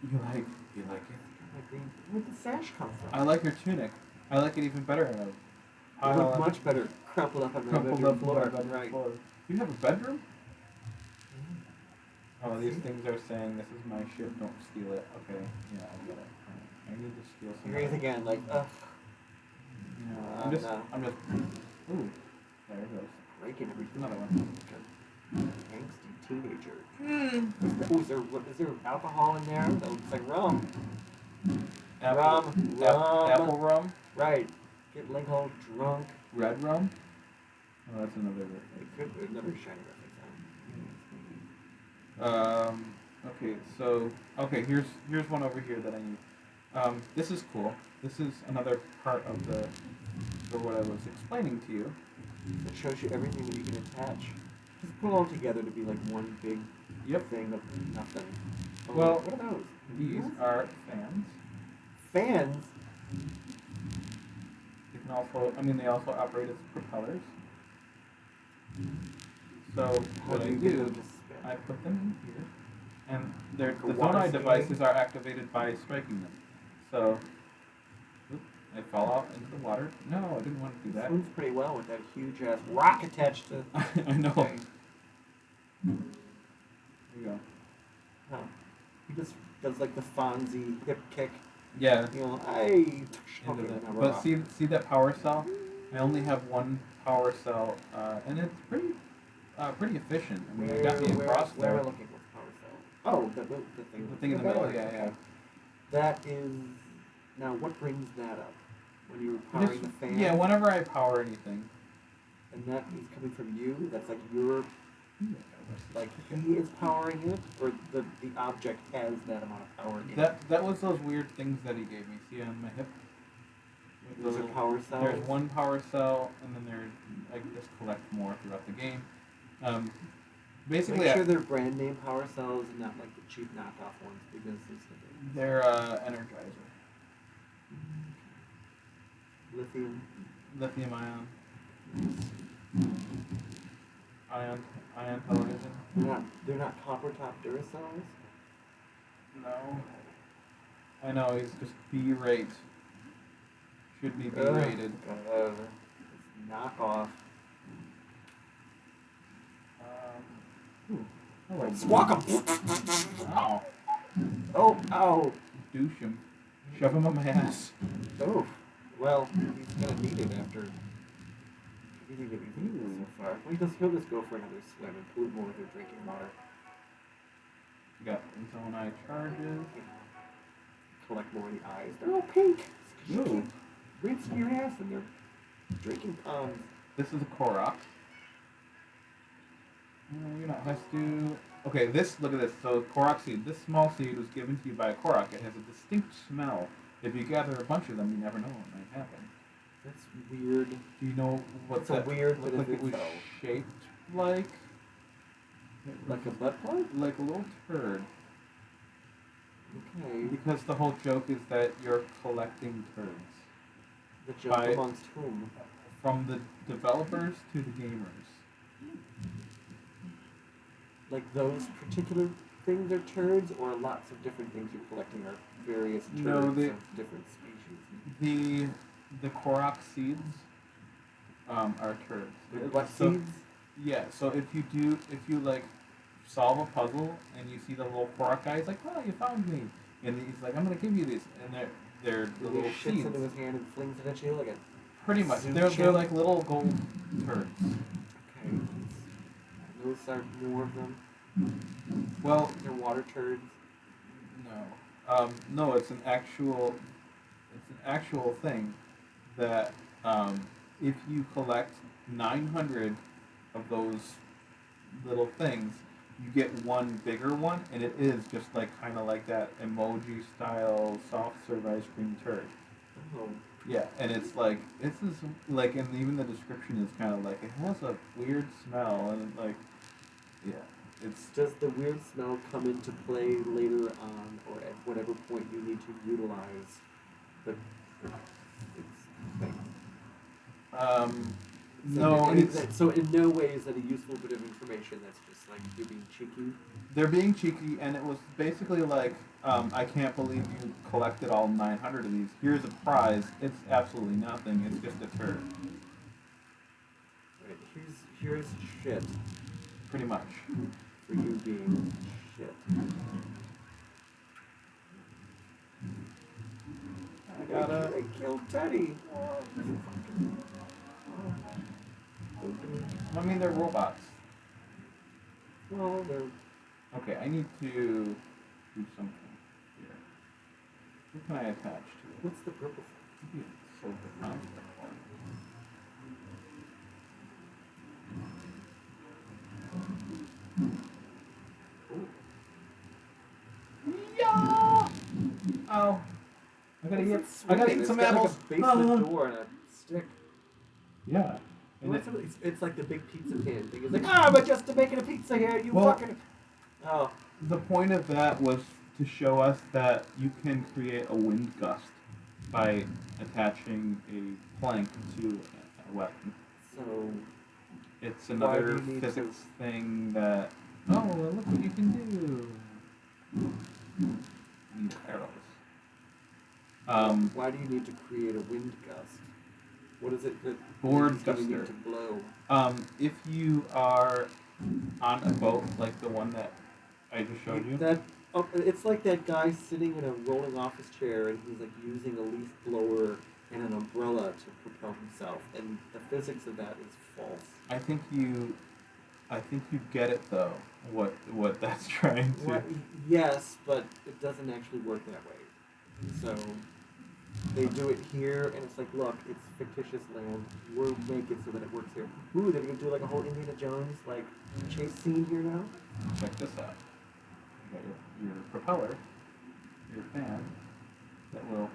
[SPEAKER 2] You like?
[SPEAKER 1] You like it?
[SPEAKER 2] My green. Where'd the sash come from?
[SPEAKER 1] I like your tunic. I like it even better.
[SPEAKER 2] It looked much better crumpled up on the
[SPEAKER 1] crumpled
[SPEAKER 2] bedroom
[SPEAKER 1] up
[SPEAKER 2] floor.
[SPEAKER 1] on my bedroom
[SPEAKER 2] Right.
[SPEAKER 1] floor. You have a bedroom?
[SPEAKER 2] Mm-hmm.
[SPEAKER 1] Oh, these things are saying this is my ship. Don't steal it. Okay. Yeah, I get it. I need to steal some.
[SPEAKER 2] Here's again, like, ugh.
[SPEAKER 1] Yeah,
[SPEAKER 2] No.
[SPEAKER 1] I'm just. Ooh, there it goes.
[SPEAKER 2] Breaking everything.
[SPEAKER 1] Another one.
[SPEAKER 2] Angsty teenager. Is there alcohol in there? That looks like rum. Rum.
[SPEAKER 1] Apple rum.
[SPEAKER 2] Right. Get Link all drunk.
[SPEAKER 1] Red rum. Oh, that's another.
[SPEAKER 2] It could be another shiny reference.
[SPEAKER 1] Okay, here's one over here that I need. This is cool. This is another part of the for what I was explaining to you.
[SPEAKER 2] It shows you everything that you can attach. Just put it all together to be like one big
[SPEAKER 1] Yep.
[SPEAKER 2] thing of nothing. Oh,
[SPEAKER 1] Well,
[SPEAKER 2] what are those?
[SPEAKER 1] These are fans.
[SPEAKER 2] Fans?
[SPEAKER 1] They can also, I mean, they also operate as propellers. So
[SPEAKER 2] How
[SPEAKER 1] what
[SPEAKER 2] do
[SPEAKER 1] I
[SPEAKER 2] you
[SPEAKER 1] do,
[SPEAKER 2] just spin?
[SPEAKER 1] I put them in here, and they're,
[SPEAKER 2] Like a
[SPEAKER 1] the
[SPEAKER 2] water
[SPEAKER 1] Zonai
[SPEAKER 2] skiing?
[SPEAKER 1] devices are activated by striking them. So, oop, I fell out into the water. No, I didn't want to do that.
[SPEAKER 2] Swims pretty well with that huge ass rock attached to.
[SPEAKER 1] I know.
[SPEAKER 2] thing.
[SPEAKER 1] There you go.
[SPEAKER 2] Huh. He just does like the Fonzie hip kick.
[SPEAKER 1] Yeah.
[SPEAKER 2] You know, okay,
[SPEAKER 1] Into the,
[SPEAKER 2] now we're
[SPEAKER 1] but
[SPEAKER 2] off.
[SPEAKER 1] see that power cell? I only have one power cell, and it's pretty efficient. I mean, it got me across
[SPEAKER 2] where am I
[SPEAKER 1] there.
[SPEAKER 2] looking for power cell? Oh, the thing.
[SPEAKER 1] The thing in the middle,
[SPEAKER 2] battery,
[SPEAKER 1] yeah,
[SPEAKER 2] okay.
[SPEAKER 1] yeah.
[SPEAKER 2] That is. Now, what brings that up? When you were powering the fan?
[SPEAKER 1] Yeah, whenever I power anything.
[SPEAKER 2] And that is coming from you? That's like your. Like he is powering it? Or the object has that amount of power in it?
[SPEAKER 1] That was those weird things that he gave me. See on my hip? With
[SPEAKER 2] Those
[SPEAKER 1] the
[SPEAKER 2] are
[SPEAKER 1] little-
[SPEAKER 2] power cells?
[SPEAKER 1] There's one power cell, and then there's I can just collect more throughout the game. Basically,
[SPEAKER 2] Make sure they're brand name power cells and not like the cheap knockoff ones because
[SPEAKER 1] they're Energizer,
[SPEAKER 2] lithium.
[SPEAKER 1] lithium ion television.
[SPEAKER 2] They're not copper top Duracells?
[SPEAKER 1] No, I know he's just B-rate. Should be B-rated.
[SPEAKER 2] It's knockoff.
[SPEAKER 1] Hello.
[SPEAKER 2] Swalk him!
[SPEAKER 1] Ow.
[SPEAKER 2] Oh, ow!
[SPEAKER 1] Douche him. Shove him up my ass.
[SPEAKER 2] Oh, well, he's gonna need it after eating everything so far. He'll just go for another swim and pollute more of their drinking water.
[SPEAKER 1] We got Zonai charges.
[SPEAKER 2] Collect more of the eyes. They're all pink.
[SPEAKER 1] Ooh.
[SPEAKER 2] Rinsing your ass in their drinking ponds.
[SPEAKER 1] This is a Korok. You're not has to. Okay, look at this. So Korok seed. This small seed was given to you by a Korok. It has a distinct smell. If you gather a bunch of them, you never know what might happen.
[SPEAKER 2] That's weird.
[SPEAKER 1] Do you know what
[SPEAKER 2] It's a
[SPEAKER 1] that
[SPEAKER 2] weird
[SPEAKER 1] looked
[SPEAKER 2] bit
[SPEAKER 1] like?
[SPEAKER 2] of
[SPEAKER 1] It was
[SPEAKER 2] info.
[SPEAKER 1] shaped like.
[SPEAKER 2] Like a butt plug?
[SPEAKER 1] Like a little turd.
[SPEAKER 2] Okay.
[SPEAKER 1] Because the whole joke is that you're collecting turds.
[SPEAKER 2] The joke
[SPEAKER 1] By-
[SPEAKER 2] amongst whom?
[SPEAKER 1] From the developers to the gamers.
[SPEAKER 2] Like those particular things are turds, or lots of different things you're collecting are various turds
[SPEAKER 1] No,
[SPEAKER 2] of different species?
[SPEAKER 1] The Korok seeds are turds.
[SPEAKER 2] They're butt
[SPEAKER 1] So-
[SPEAKER 2] seeds?
[SPEAKER 1] Yeah, so if you like solve a puzzle and you see the little Korok guy, he's like, oh, you found me. And he's like, I'm going to give you these. And they're the
[SPEAKER 2] He
[SPEAKER 1] little
[SPEAKER 2] shits
[SPEAKER 1] seeds.
[SPEAKER 2] into his hand and flings it at you like a...
[SPEAKER 1] Pretty much.
[SPEAKER 2] Zoom
[SPEAKER 1] They're
[SPEAKER 2] chip?
[SPEAKER 1] like little gold turds.
[SPEAKER 2] Okay. Those are more of them.
[SPEAKER 1] Well,
[SPEAKER 2] They're water turds.
[SPEAKER 1] no, it's an actual thing that if you collect 900 of those little things, you get one bigger one, and it is just like kind of like that emoji style soft serve ice cream turd.
[SPEAKER 2] Oh.
[SPEAKER 1] Yeah, and it's like this is like, and even the description is kind of like it has a weird smell, and like, yeah, it's
[SPEAKER 2] Does the weird smell come into play later on, or at whatever point you need to utilize the its thing? So in no way is that a useful bit of information. That's just like you're being cheeky.
[SPEAKER 1] They're being cheeky, and it was basically like, I can't believe you collected all 900 of these. Here's a prize. It's absolutely nothing. It's just a turd.
[SPEAKER 2] Right. Here's shit
[SPEAKER 1] Pretty much.
[SPEAKER 2] for you being shit. I killed Teddy.
[SPEAKER 1] I mean, they're robots.
[SPEAKER 2] Well, they're
[SPEAKER 1] Okay, I need to do something here. What can I attach to it?
[SPEAKER 2] what's the purple thing?
[SPEAKER 1] Maybe it's silver construct one. Yeah! Oh. gotta eat.
[SPEAKER 2] It's
[SPEAKER 1] I gotta
[SPEAKER 2] swinging.
[SPEAKER 1] eat some
[SPEAKER 2] It's got
[SPEAKER 1] apples.
[SPEAKER 2] like a basement door and a stick.
[SPEAKER 1] Yeah. And it,
[SPEAKER 2] It's like the big pizza pan thing. It's like, but just to making a pizza here, you
[SPEAKER 1] Well-
[SPEAKER 2] fucking. Oh,
[SPEAKER 1] the point of that was to show us that you can create a wind gust by attaching a plank to a weapon.
[SPEAKER 2] so
[SPEAKER 1] It's
[SPEAKER 2] Why
[SPEAKER 1] another
[SPEAKER 2] do you need
[SPEAKER 1] physics thing that. Oh, well, look what you can do. You need arrows.
[SPEAKER 2] why do you need to create a wind gust? What is it that
[SPEAKER 1] Board
[SPEAKER 2] is gonna need
[SPEAKER 1] guster.
[SPEAKER 2] to blow?
[SPEAKER 1] If you are on a boat like the one that I just showed you,
[SPEAKER 2] It's like that guy sitting in a rolling office chair and he's like using a leaf blower and an umbrella to propel himself, and the physics of that is false.
[SPEAKER 1] I think you get it though. What that's trying to.
[SPEAKER 2] What, yes, but it doesn't actually work that way. So they do it here, and it's like, look, it's fictitious land. We'll make it so that it works here. Ooh, they're gonna do like a whole Indiana Jones like chase scene here now.
[SPEAKER 1] Check this out. You got your propeller, your fan that will.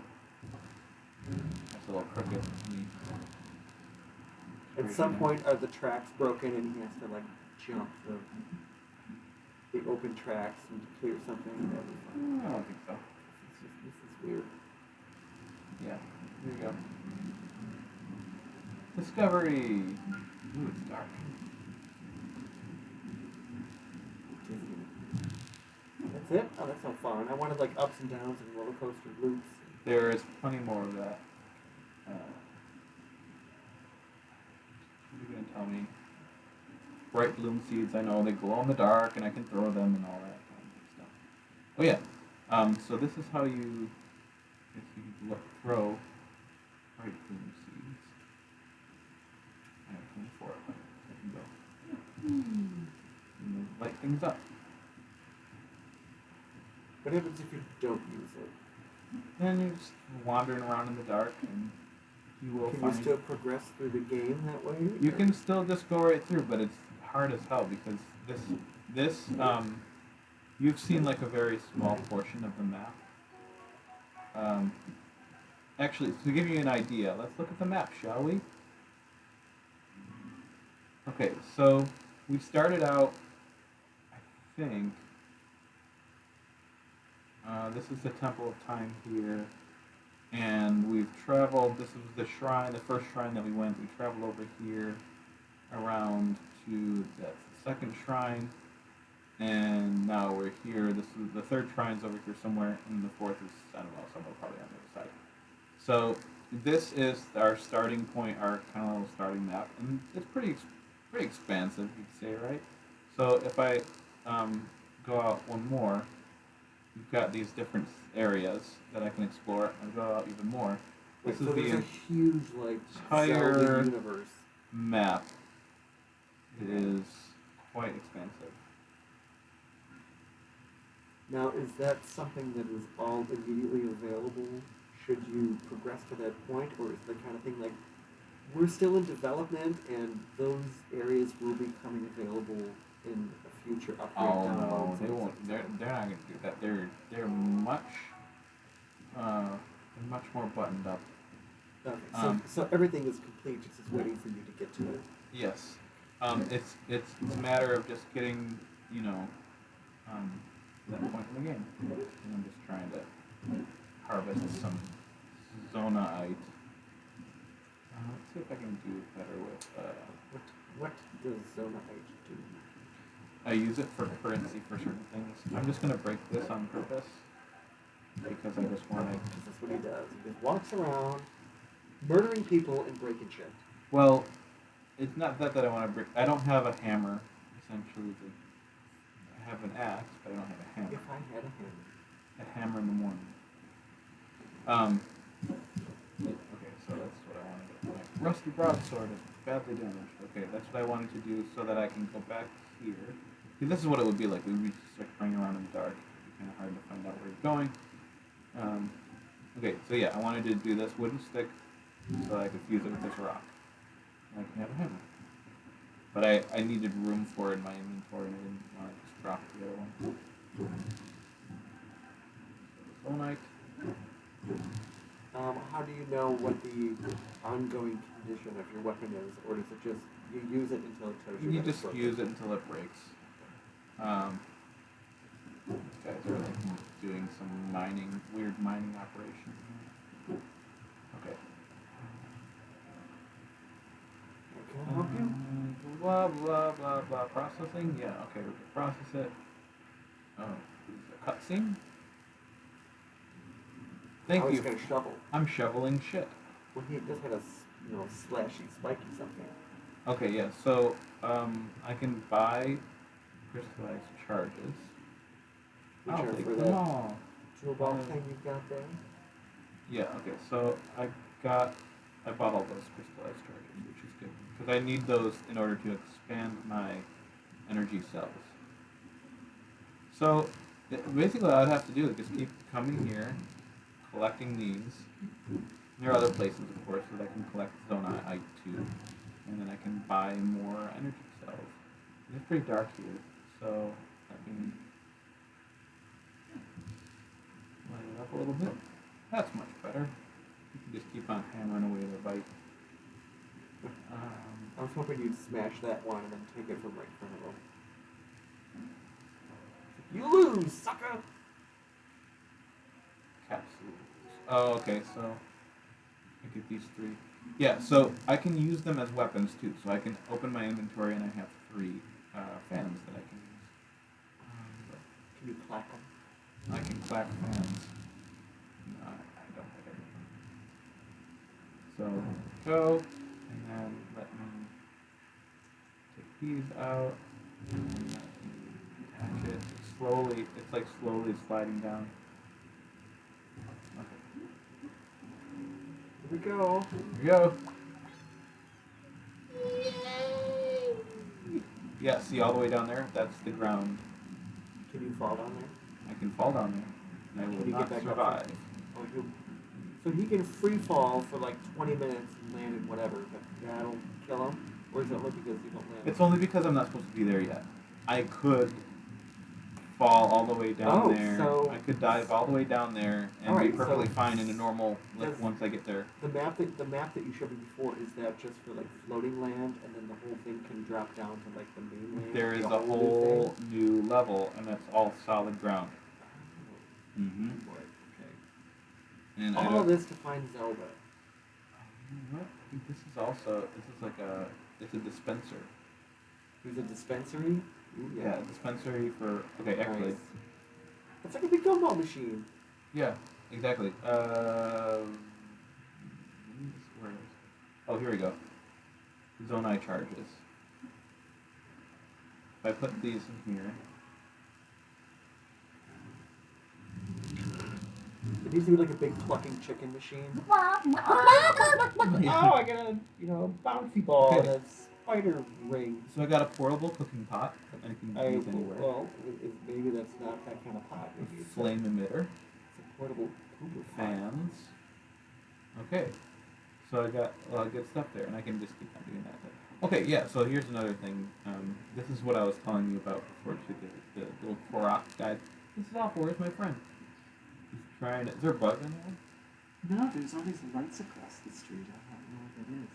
[SPEAKER 1] That's a little crooked.
[SPEAKER 2] At some point, are the tracks broken, and he has to like jump the open tracks and clear something?
[SPEAKER 1] I don't think so.
[SPEAKER 2] This is weird.
[SPEAKER 1] Yeah. Here you go. Discovery. Ooh, it's dark.
[SPEAKER 2] That's it? Oh, that's no fun. I wanted like ups and downs and roller coaster loops.
[SPEAKER 1] There is plenty more of that. What are you gonna tell me? Bright bloom seeds. I know they glow in the dark, and I can throw them and all that kind of stuff. Oh yeah. So this is how you, if you throw bright bloom seeds. I have 24 of them. I can go. And then light things up.
[SPEAKER 2] What happens if you don't use it?
[SPEAKER 1] Then you're just wandering around in the dark, and you will
[SPEAKER 2] Can
[SPEAKER 1] find.
[SPEAKER 2] you still progress through the game that way?
[SPEAKER 1] You can still just go right through, but it's hard as hell because this you've seen like a very small portion of the map. Actually, to give you an idea, let's look at the map, shall we? Okay, so we started out, I think. This is the Temple of Time here, and we've traveled. This is the shrine, the first shrine that we went. We traveled over here, around to the second shrine, and now we're here. This is the third shrine's over here somewhere, and the fourth is, I don't know, somewhere probably on the other side. So this is our starting point, our kind of little starting map, and it's pretty expansive, you could say, right? So if I go out one more, we've got these different areas that I can explore. I'll go out even more. This
[SPEAKER 2] so
[SPEAKER 1] is
[SPEAKER 2] there's
[SPEAKER 1] the
[SPEAKER 2] a huge like
[SPEAKER 1] entire
[SPEAKER 2] Zelda universe.
[SPEAKER 1] map. It is quite expansive.
[SPEAKER 2] Now, is that something that is all immediately available should you progress to that point, or is the kind of thing like we're still in development and those areas will be coming available in a future upgrade
[SPEAKER 1] Oh
[SPEAKER 2] down the
[SPEAKER 1] no,
[SPEAKER 2] road?
[SPEAKER 1] they won't. They're not going to do that. They're much more buttoned up.
[SPEAKER 2] Okay, so everything is complete, it's just waiting for you to get to it.
[SPEAKER 1] Yes, it's a matter of just getting that point in the game. And I'm just trying to harvest some Zonaite. Let's see if I can do better with.
[SPEAKER 2] What does Zonaite do?
[SPEAKER 1] I use it for currency for certain things. I'm just gonna break this on purpose because I just want to.
[SPEAKER 2] That's what he does. He just walks around, murdering people and breaking shit.
[SPEAKER 1] Well, it's not that I want to break. I don't have a hammer. Essentially, I have an axe, but I don't have a hammer.
[SPEAKER 2] If I had a hammer.
[SPEAKER 1] A hammer in the morning. Okay, so that's what I wanted to do. My rusty broadsword is badly damaged. Okay, that's what I wanted to do so that I can go back here. See, this is what it would be like. We would just start running around in the dark. It'd be kind of hard to find out where you're going. Okay, so yeah, I wanted to do this wooden stick so that I could fuse it with this rock. And I can have a hammer. But I needed room for it in my inventory and I didn't want to just drop the other one. So, Zonite.
[SPEAKER 2] How do you know what the ongoing condition of your weapon is, or does it just you use it until it tells you?
[SPEAKER 1] You
[SPEAKER 2] that it's
[SPEAKER 1] just
[SPEAKER 2] broken?
[SPEAKER 1] use it until it breaks. These guys are like doing some weird mining operation. Okay.
[SPEAKER 2] Can I help you?
[SPEAKER 1] Blah blah blah blah. Processing. Yeah. Okay. We can process it. Oh, a cutscene. Thank
[SPEAKER 2] I was
[SPEAKER 1] you.
[SPEAKER 2] gonna shovel.
[SPEAKER 1] I'm shoveling shit.
[SPEAKER 2] Well, he does have a slashy, spiky something.
[SPEAKER 1] Okay. Yeah. So I can buy crystallized charges.
[SPEAKER 2] Which
[SPEAKER 1] I'll
[SPEAKER 2] are
[SPEAKER 1] take
[SPEAKER 2] for
[SPEAKER 1] them
[SPEAKER 2] that
[SPEAKER 1] all.
[SPEAKER 2] jewel ball thing you've got there.
[SPEAKER 1] Yeah. Okay. So I bought all those crystallized charges, which is good because I need those in order to expand my energy cells. So basically, all I'd have to do is just keep coming here, collecting these. There are other places, of course, that I can collect zonite too, and then I can buy more energy cells. It's pretty dark here, so I can light it up a little bit. That's much better. You can just keep on hammering away the bite.
[SPEAKER 2] I was hoping you'd smash that one and then take it from right in front of him. You lose, sucker!
[SPEAKER 1] Capsules. Oh, okay, so I get these 3. Yeah, so I can use them as weapons too. So I can open my inventory and I have 3 fans that I can use.
[SPEAKER 2] Can you clap them?
[SPEAKER 1] I can clap fans. No, I don't have anything. So go, and then let me take these out, and then let me attach it slowly. It's like slowly sliding down. Okay.
[SPEAKER 2] Here we go.
[SPEAKER 1] Here we go. Yeah, see all the way down there? That's the ground.
[SPEAKER 2] Can you fall down there?
[SPEAKER 1] I can fall down there, and I will
[SPEAKER 2] Can you
[SPEAKER 1] not
[SPEAKER 2] get back
[SPEAKER 1] survive.
[SPEAKER 2] up? So he can free fall for like 20 minutes and land in whatever, but that'll kill him? Or is it only because you don't land?
[SPEAKER 1] It's only because I'm not supposed to be there yet. I could fall all the way down there.
[SPEAKER 2] So
[SPEAKER 1] I could dive all the way down there and
[SPEAKER 2] Alright,
[SPEAKER 1] be perfectly
[SPEAKER 2] so
[SPEAKER 1] fine in a normal
[SPEAKER 2] does-
[SPEAKER 1] once I get there.
[SPEAKER 2] the map that you showed me before, is that just for like floating land and then the whole thing can drop down to like the mainland?
[SPEAKER 1] There is
[SPEAKER 2] the
[SPEAKER 1] a
[SPEAKER 2] new
[SPEAKER 1] whole
[SPEAKER 2] thing?
[SPEAKER 1] new level, and that's all solid ground. Mm-hmm.
[SPEAKER 2] Oh, boy, okay.
[SPEAKER 1] And I
[SPEAKER 2] All
[SPEAKER 1] don't.
[SPEAKER 2] this to find Zelda.
[SPEAKER 1] You know what? I think this is like it's a dispenser.
[SPEAKER 2] There's a dispensary? Ooh,
[SPEAKER 1] Yeah, a dispensary for. Okay, actually.
[SPEAKER 2] Nice. It's like a big gumball machine.
[SPEAKER 1] Yeah, exactly. Where is? Oh, here we go. Zonai charges. If I put these in here.
[SPEAKER 2] It needs to be like a big plucking chicken machine.
[SPEAKER 1] Yeah.
[SPEAKER 2] Oh, I got a bouncy ball
[SPEAKER 1] Okay.
[SPEAKER 2] and a spider ring.
[SPEAKER 1] So I got a portable cooking pot that I can use anywhere.
[SPEAKER 2] Well, maybe that's not that kind of pot. Maybe it's
[SPEAKER 1] Flame emitter,
[SPEAKER 2] it's a portable pooper pot.
[SPEAKER 1] fans. Okay, so I got a lot of good stuff there, and I can just keep on doing that. Okay, yeah. So here's another thing. This is what I was telling you about before to the little Korok guy. This is awful. Where's my friend? He's trying to. Is there a bug in there?
[SPEAKER 3] No, there's all these lights across the street. I don't know what that is.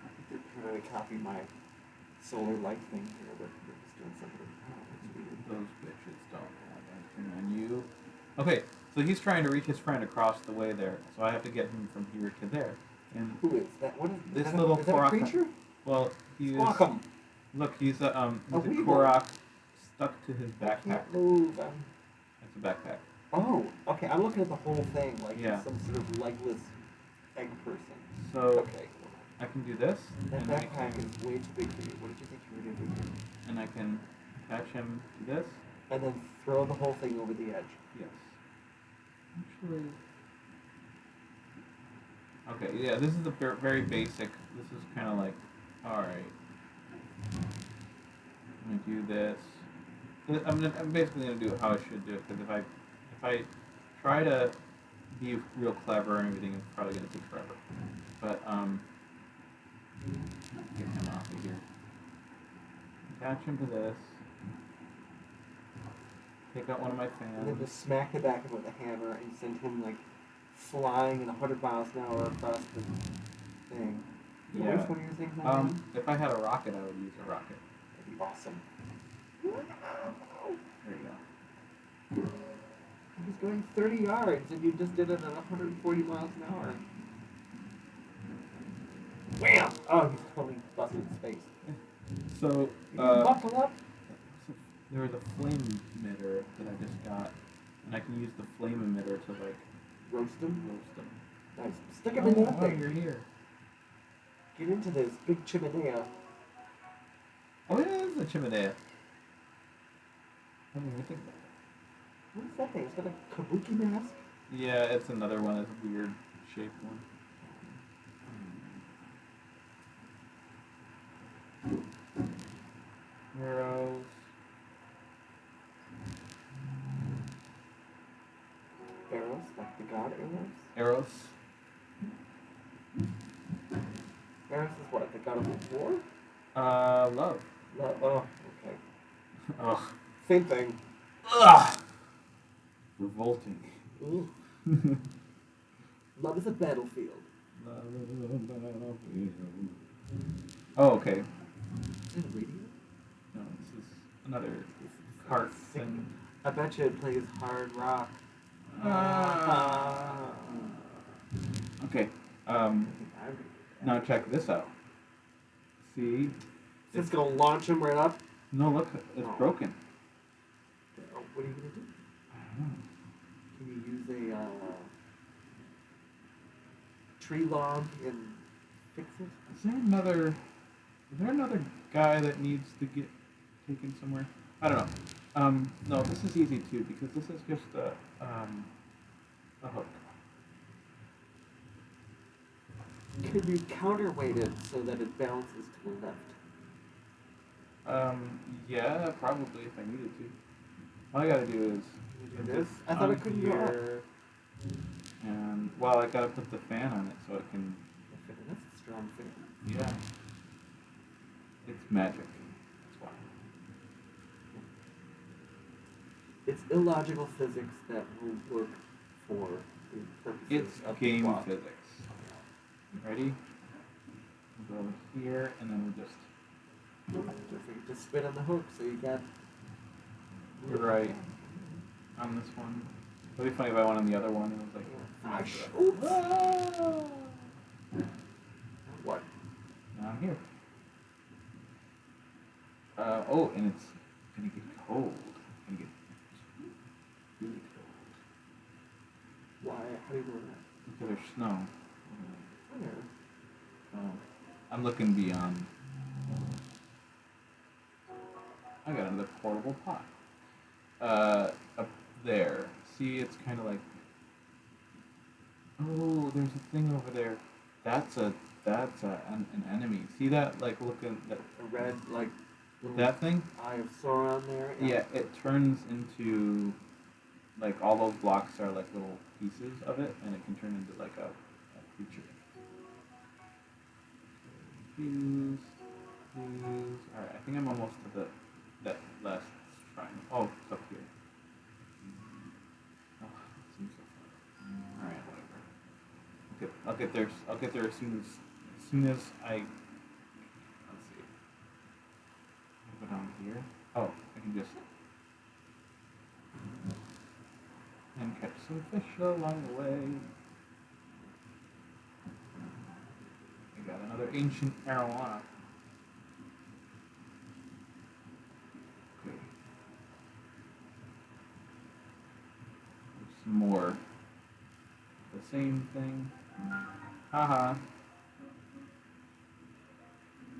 [SPEAKER 2] I think they're trying to copy my solar light thing here, but they're just doing something. Oh, that's weird.
[SPEAKER 1] Those bitches don't have anything on you. Okay, so he's trying to reach his friend across the way there, so I have to get him from here to there. And
[SPEAKER 2] Who is that? What is
[SPEAKER 1] this
[SPEAKER 2] that?
[SPEAKER 1] little
[SPEAKER 2] Is that a
[SPEAKER 1] Korok?
[SPEAKER 2] creature?
[SPEAKER 1] Well, he is.
[SPEAKER 2] Squawk 'em.
[SPEAKER 1] Look, he's a
[SPEAKER 2] weevil.
[SPEAKER 1] Korok stuck to his
[SPEAKER 2] I
[SPEAKER 1] backpack.
[SPEAKER 2] can't move.
[SPEAKER 1] That's a backpack.
[SPEAKER 2] Oh, okay. I'm looking at the whole thing like
[SPEAKER 1] Yeah.
[SPEAKER 2] some sort of legless egg person.
[SPEAKER 1] So
[SPEAKER 2] Okay.
[SPEAKER 1] I can do this,
[SPEAKER 2] That
[SPEAKER 1] and I
[SPEAKER 2] backpack
[SPEAKER 1] can,
[SPEAKER 2] is way too big for you. What did you think you were going to do?
[SPEAKER 1] and I can attach him to this.
[SPEAKER 2] And then throw the whole thing over the edge.
[SPEAKER 1] Yes. Actually. Okay, yeah, this is a very basic. This is kind of like, all right. I'm gonna do this. I'm basically gonna do it how I should do it because if I try to be real clever and everything, it's probably gonna take forever. But get him off of here. Attach him to this. Take out one of my
[SPEAKER 2] And then
[SPEAKER 1] fans.
[SPEAKER 2] just smack the back of it with a hammer and send him like flying at 100 miles an hour across the thing.
[SPEAKER 1] Yeah.
[SPEAKER 2] Which one of your things I need?
[SPEAKER 1] If I had a rocket, I would use a rocket.
[SPEAKER 2] That'd be awesome.
[SPEAKER 1] There you go.
[SPEAKER 2] He's going 30 yards, and you just did it at 140 miles an hour. Wham! Oh, he's totally busted his face.
[SPEAKER 1] So,
[SPEAKER 2] Buckle up.
[SPEAKER 1] there was a flame emitter that I just got, and I can use the flame emitter to like
[SPEAKER 2] Roast him.
[SPEAKER 1] roast them.
[SPEAKER 2] Nice. Stick him in that
[SPEAKER 1] Oh,
[SPEAKER 2] thing.
[SPEAKER 1] you're here.
[SPEAKER 2] Get into this big chimenea.
[SPEAKER 1] Oh, yeah, it's a chimenea. I didn't even think about that.
[SPEAKER 2] What is that thing? It's got a kabuki mask?
[SPEAKER 1] Yeah, it's another one. It's a weird shaped one. Arrows.
[SPEAKER 2] Arrows? Like the god arrows?
[SPEAKER 1] Arrows.
[SPEAKER 2] Arrows is what? The god of war?
[SPEAKER 1] Love.
[SPEAKER 2] Oh, okay.
[SPEAKER 1] Ugh.
[SPEAKER 2] Same thing.
[SPEAKER 1] Ugh. Revolting.
[SPEAKER 2] Ooh. Love is a battlefield.
[SPEAKER 1] Oh, okay.
[SPEAKER 2] Is it a radio?
[SPEAKER 1] No, this is another cart thing.
[SPEAKER 2] I bet you it plays hard rock.
[SPEAKER 1] Okay. Now check this out. See?
[SPEAKER 2] Is this gonna launch him right up?
[SPEAKER 1] No, look, it's broken.
[SPEAKER 2] Oh, what are you gonna do?
[SPEAKER 1] I don't know.
[SPEAKER 2] Can you use a tree log and fix it?
[SPEAKER 1] Is there another guy that needs to get taken somewhere? I don't know. No, this is easy too because this is just a hook.
[SPEAKER 2] Could you counterweight it so that it bounces to the left?
[SPEAKER 1] Yeah, probably if I needed to. All I gotta do is
[SPEAKER 2] You
[SPEAKER 1] put
[SPEAKER 2] do this? I thought
[SPEAKER 1] on
[SPEAKER 2] it couldn't go up.
[SPEAKER 1] here, and well, I gotta put the fan on it so it can.
[SPEAKER 2] That's a strong thing.
[SPEAKER 1] Yeah. It's magic. That's why.
[SPEAKER 2] It's illogical physics that will work for the purposes
[SPEAKER 1] It's
[SPEAKER 2] of the
[SPEAKER 1] game
[SPEAKER 2] plot.
[SPEAKER 1] physics. Ready? We'll go over here, and then we'll just.
[SPEAKER 2] Just spin on the hook, so you got.
[SPEAKER 1] You're right. On this one. It'd be funny if I went on the other one and it was like.
[SPEAKER 2] Oops.
[SPEAKER 1] Ah!
[SPEAKER 2] What?
[SPEAKER 1] Now I'm here. Oh, and it's gonna get cold. It's gonna get really cold.
[SPEAKER 2] Why? How do you know that?
[SPEAKER 1] Because there's snow.
[SPEAKER 2] Where?
[SPEAKER 1] Oh, I'm looking beyond. I got another portable pot. Up there. See, it's kind of like. Oh, there's a thing over there. That's an enemy. See that? Like looking that
[SPEAKER 2] A red, like, little
[SPEAKER 1] that thing?
[SPEAKER 2] eye of Sauron there?
[SPEAKER 1] Yeah, it turns into like all those blocks are like little pieces of it, and it can turn into like a creature. Fuse. Alright, I think I'm almost to that last shrine. Oh, it's up here. Oh, it seems so far. Alright, whatever. I'll get there. I'll get there as soon as I. Let's see. Go down here. Oh, I can just. And catch some fish along the way. I got another ancient arowana. Okay. Some more. The same thing. Haha.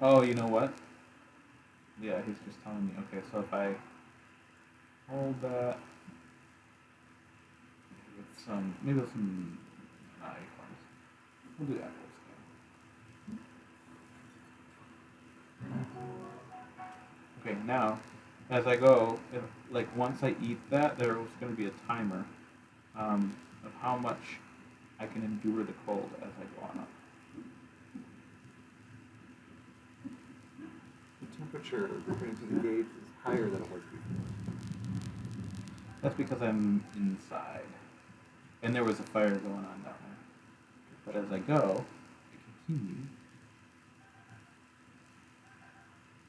[SPEAKER 1] Oh, you know what? Yeah, he's just telling me. Okay, so if I hold that with maybe with some acorns. We'll do apples. Okay, now, as I go, like once I eat that, there's going to be a timer of how much I can endure the cold as I go on up.
[SPEAKER 2] The temperature according to the gauge is higher than it was before.
[SPEAKER 1] That's because I'm inside. And there was a fire going on down there. But as I go, I continue.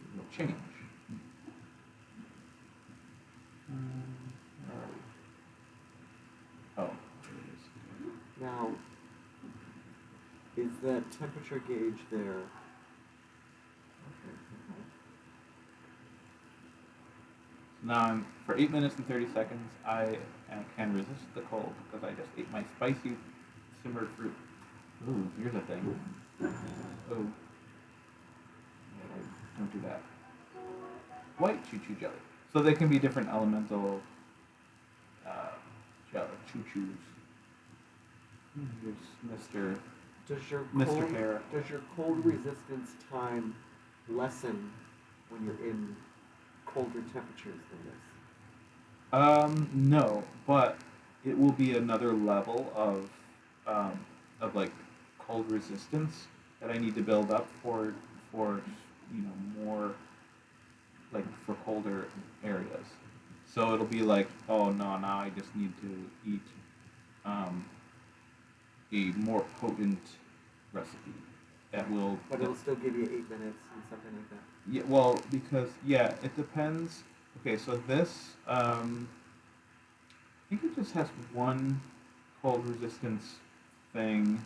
[SPEAKER 1] It will change. Where are we? Oh, there it is.
[SPEAKER 2] Now, is the temperature gauge there?
[SPEAKER 1] Now I'm, for 8 minutes and 30 seconds, I can resist the cold because I just ate my spicy simmered fruit. Ooh, here's a thing. Oh. Don't do that. White choo-choo jelly. So they can be different elemental jelly, choo-choos. Here's Mr. Mr. Hare.
[SPEAKER 2] Does your cold resistance time lessen when you're in colder temperatures than this?
[SPEAKER 1] No, but it will be another level of like cold resistance that I need to build up for more like for colder areas. So it'll be like, oh no, now I just need to eat a more potent recipe that will.
[SPEAKER 2] But it'll still give you 8 minutes and something like that.
[SPEAKER 1] Yeah, well, because it depends. Okay, so this I think it just has one cold resistance thing,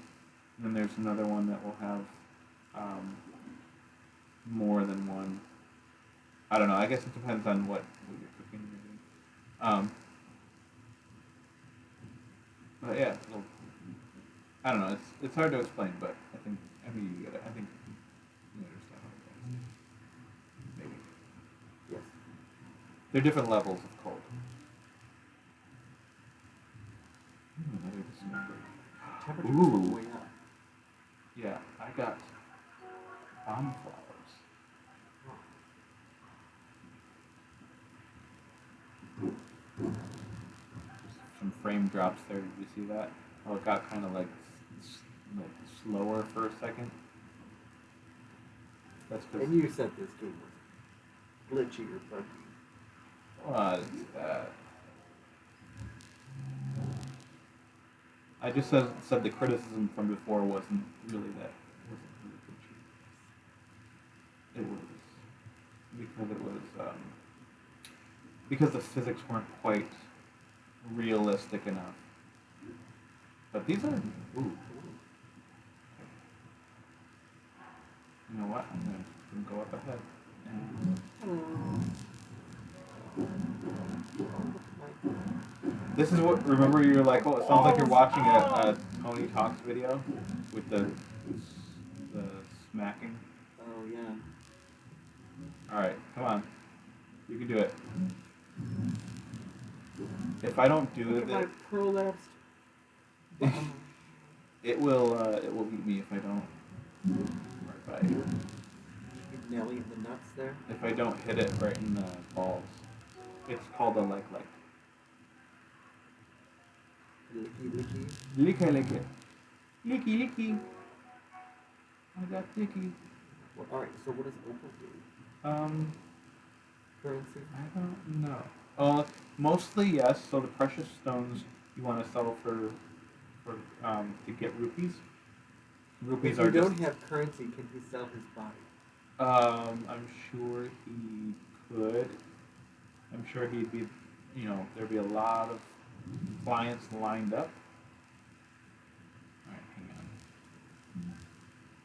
[SPEAKER 1] and then there's another one that will have more than one. I don't know. I guess it depends on what you're cooking. But yeah, I don't know. It's hard to explain, but I think you get it. I think you understand what I'm saying. Maybe.
[SPEAKER 2] Yes.
[SPEAKER 1] They're different levels of cold. Another discovery.
[SPEAKER 2] Temperature's
[SPEAKER 1] Ooh.
[SPEAKER 2] way up.
[SPEAKER 1] Yeah, I got bomb flowers. Some frame drops there. Did you see that? Oh, it got kind of like slower for a second. That's because.
[SPEAKER 2] And you said this game was glitchy or buggy.
[SPEAKER 1] What is that? I just said the criticism from before wasn't really glitchy. It was because the physics weren't quite realistic enough. But these are ooh. You know what? I'm gonna go up ahead. This is what. Remember, you're like, oh, it sounds like you're watching a Tony Talks video with the smacking.
[SPEAKER 2] Oh yeah.
[SPEAKER 1] All right, come on, you can do it. If I don't do
[SPEAKER 2] Look at my
[SPEAKER 1] it,
[SPEAKER 2] prolapsed.
[SPEAKER 1] it will beat me if I don't. Or
[SPEAKER 2] You Nelly in the nuts there.
[SPEAKER 1] if I don't hit it right in the balls. It's called a like.
[SPEAKER 2] Licky.
[SPEAKER 1] Licky. I got licky.
[SPEAKER 2] Well, all right. So what does opal do? Currency.
[SPEAKER 1] I don't know. Mostly yes. So the precious stones you want to sell for to get rupees. Rupees
[SPEAKER 2] If you
[SPEAKER 1] are
[SPEAKER 2] don't
[SPEAKER 1] just.
[SPEAKER 2] have currency, can he sell his body?
[SPEAKER 1] I'm sure he could. I'm sure he'd be. There'd be a lot of clients lined up. All right, hang on.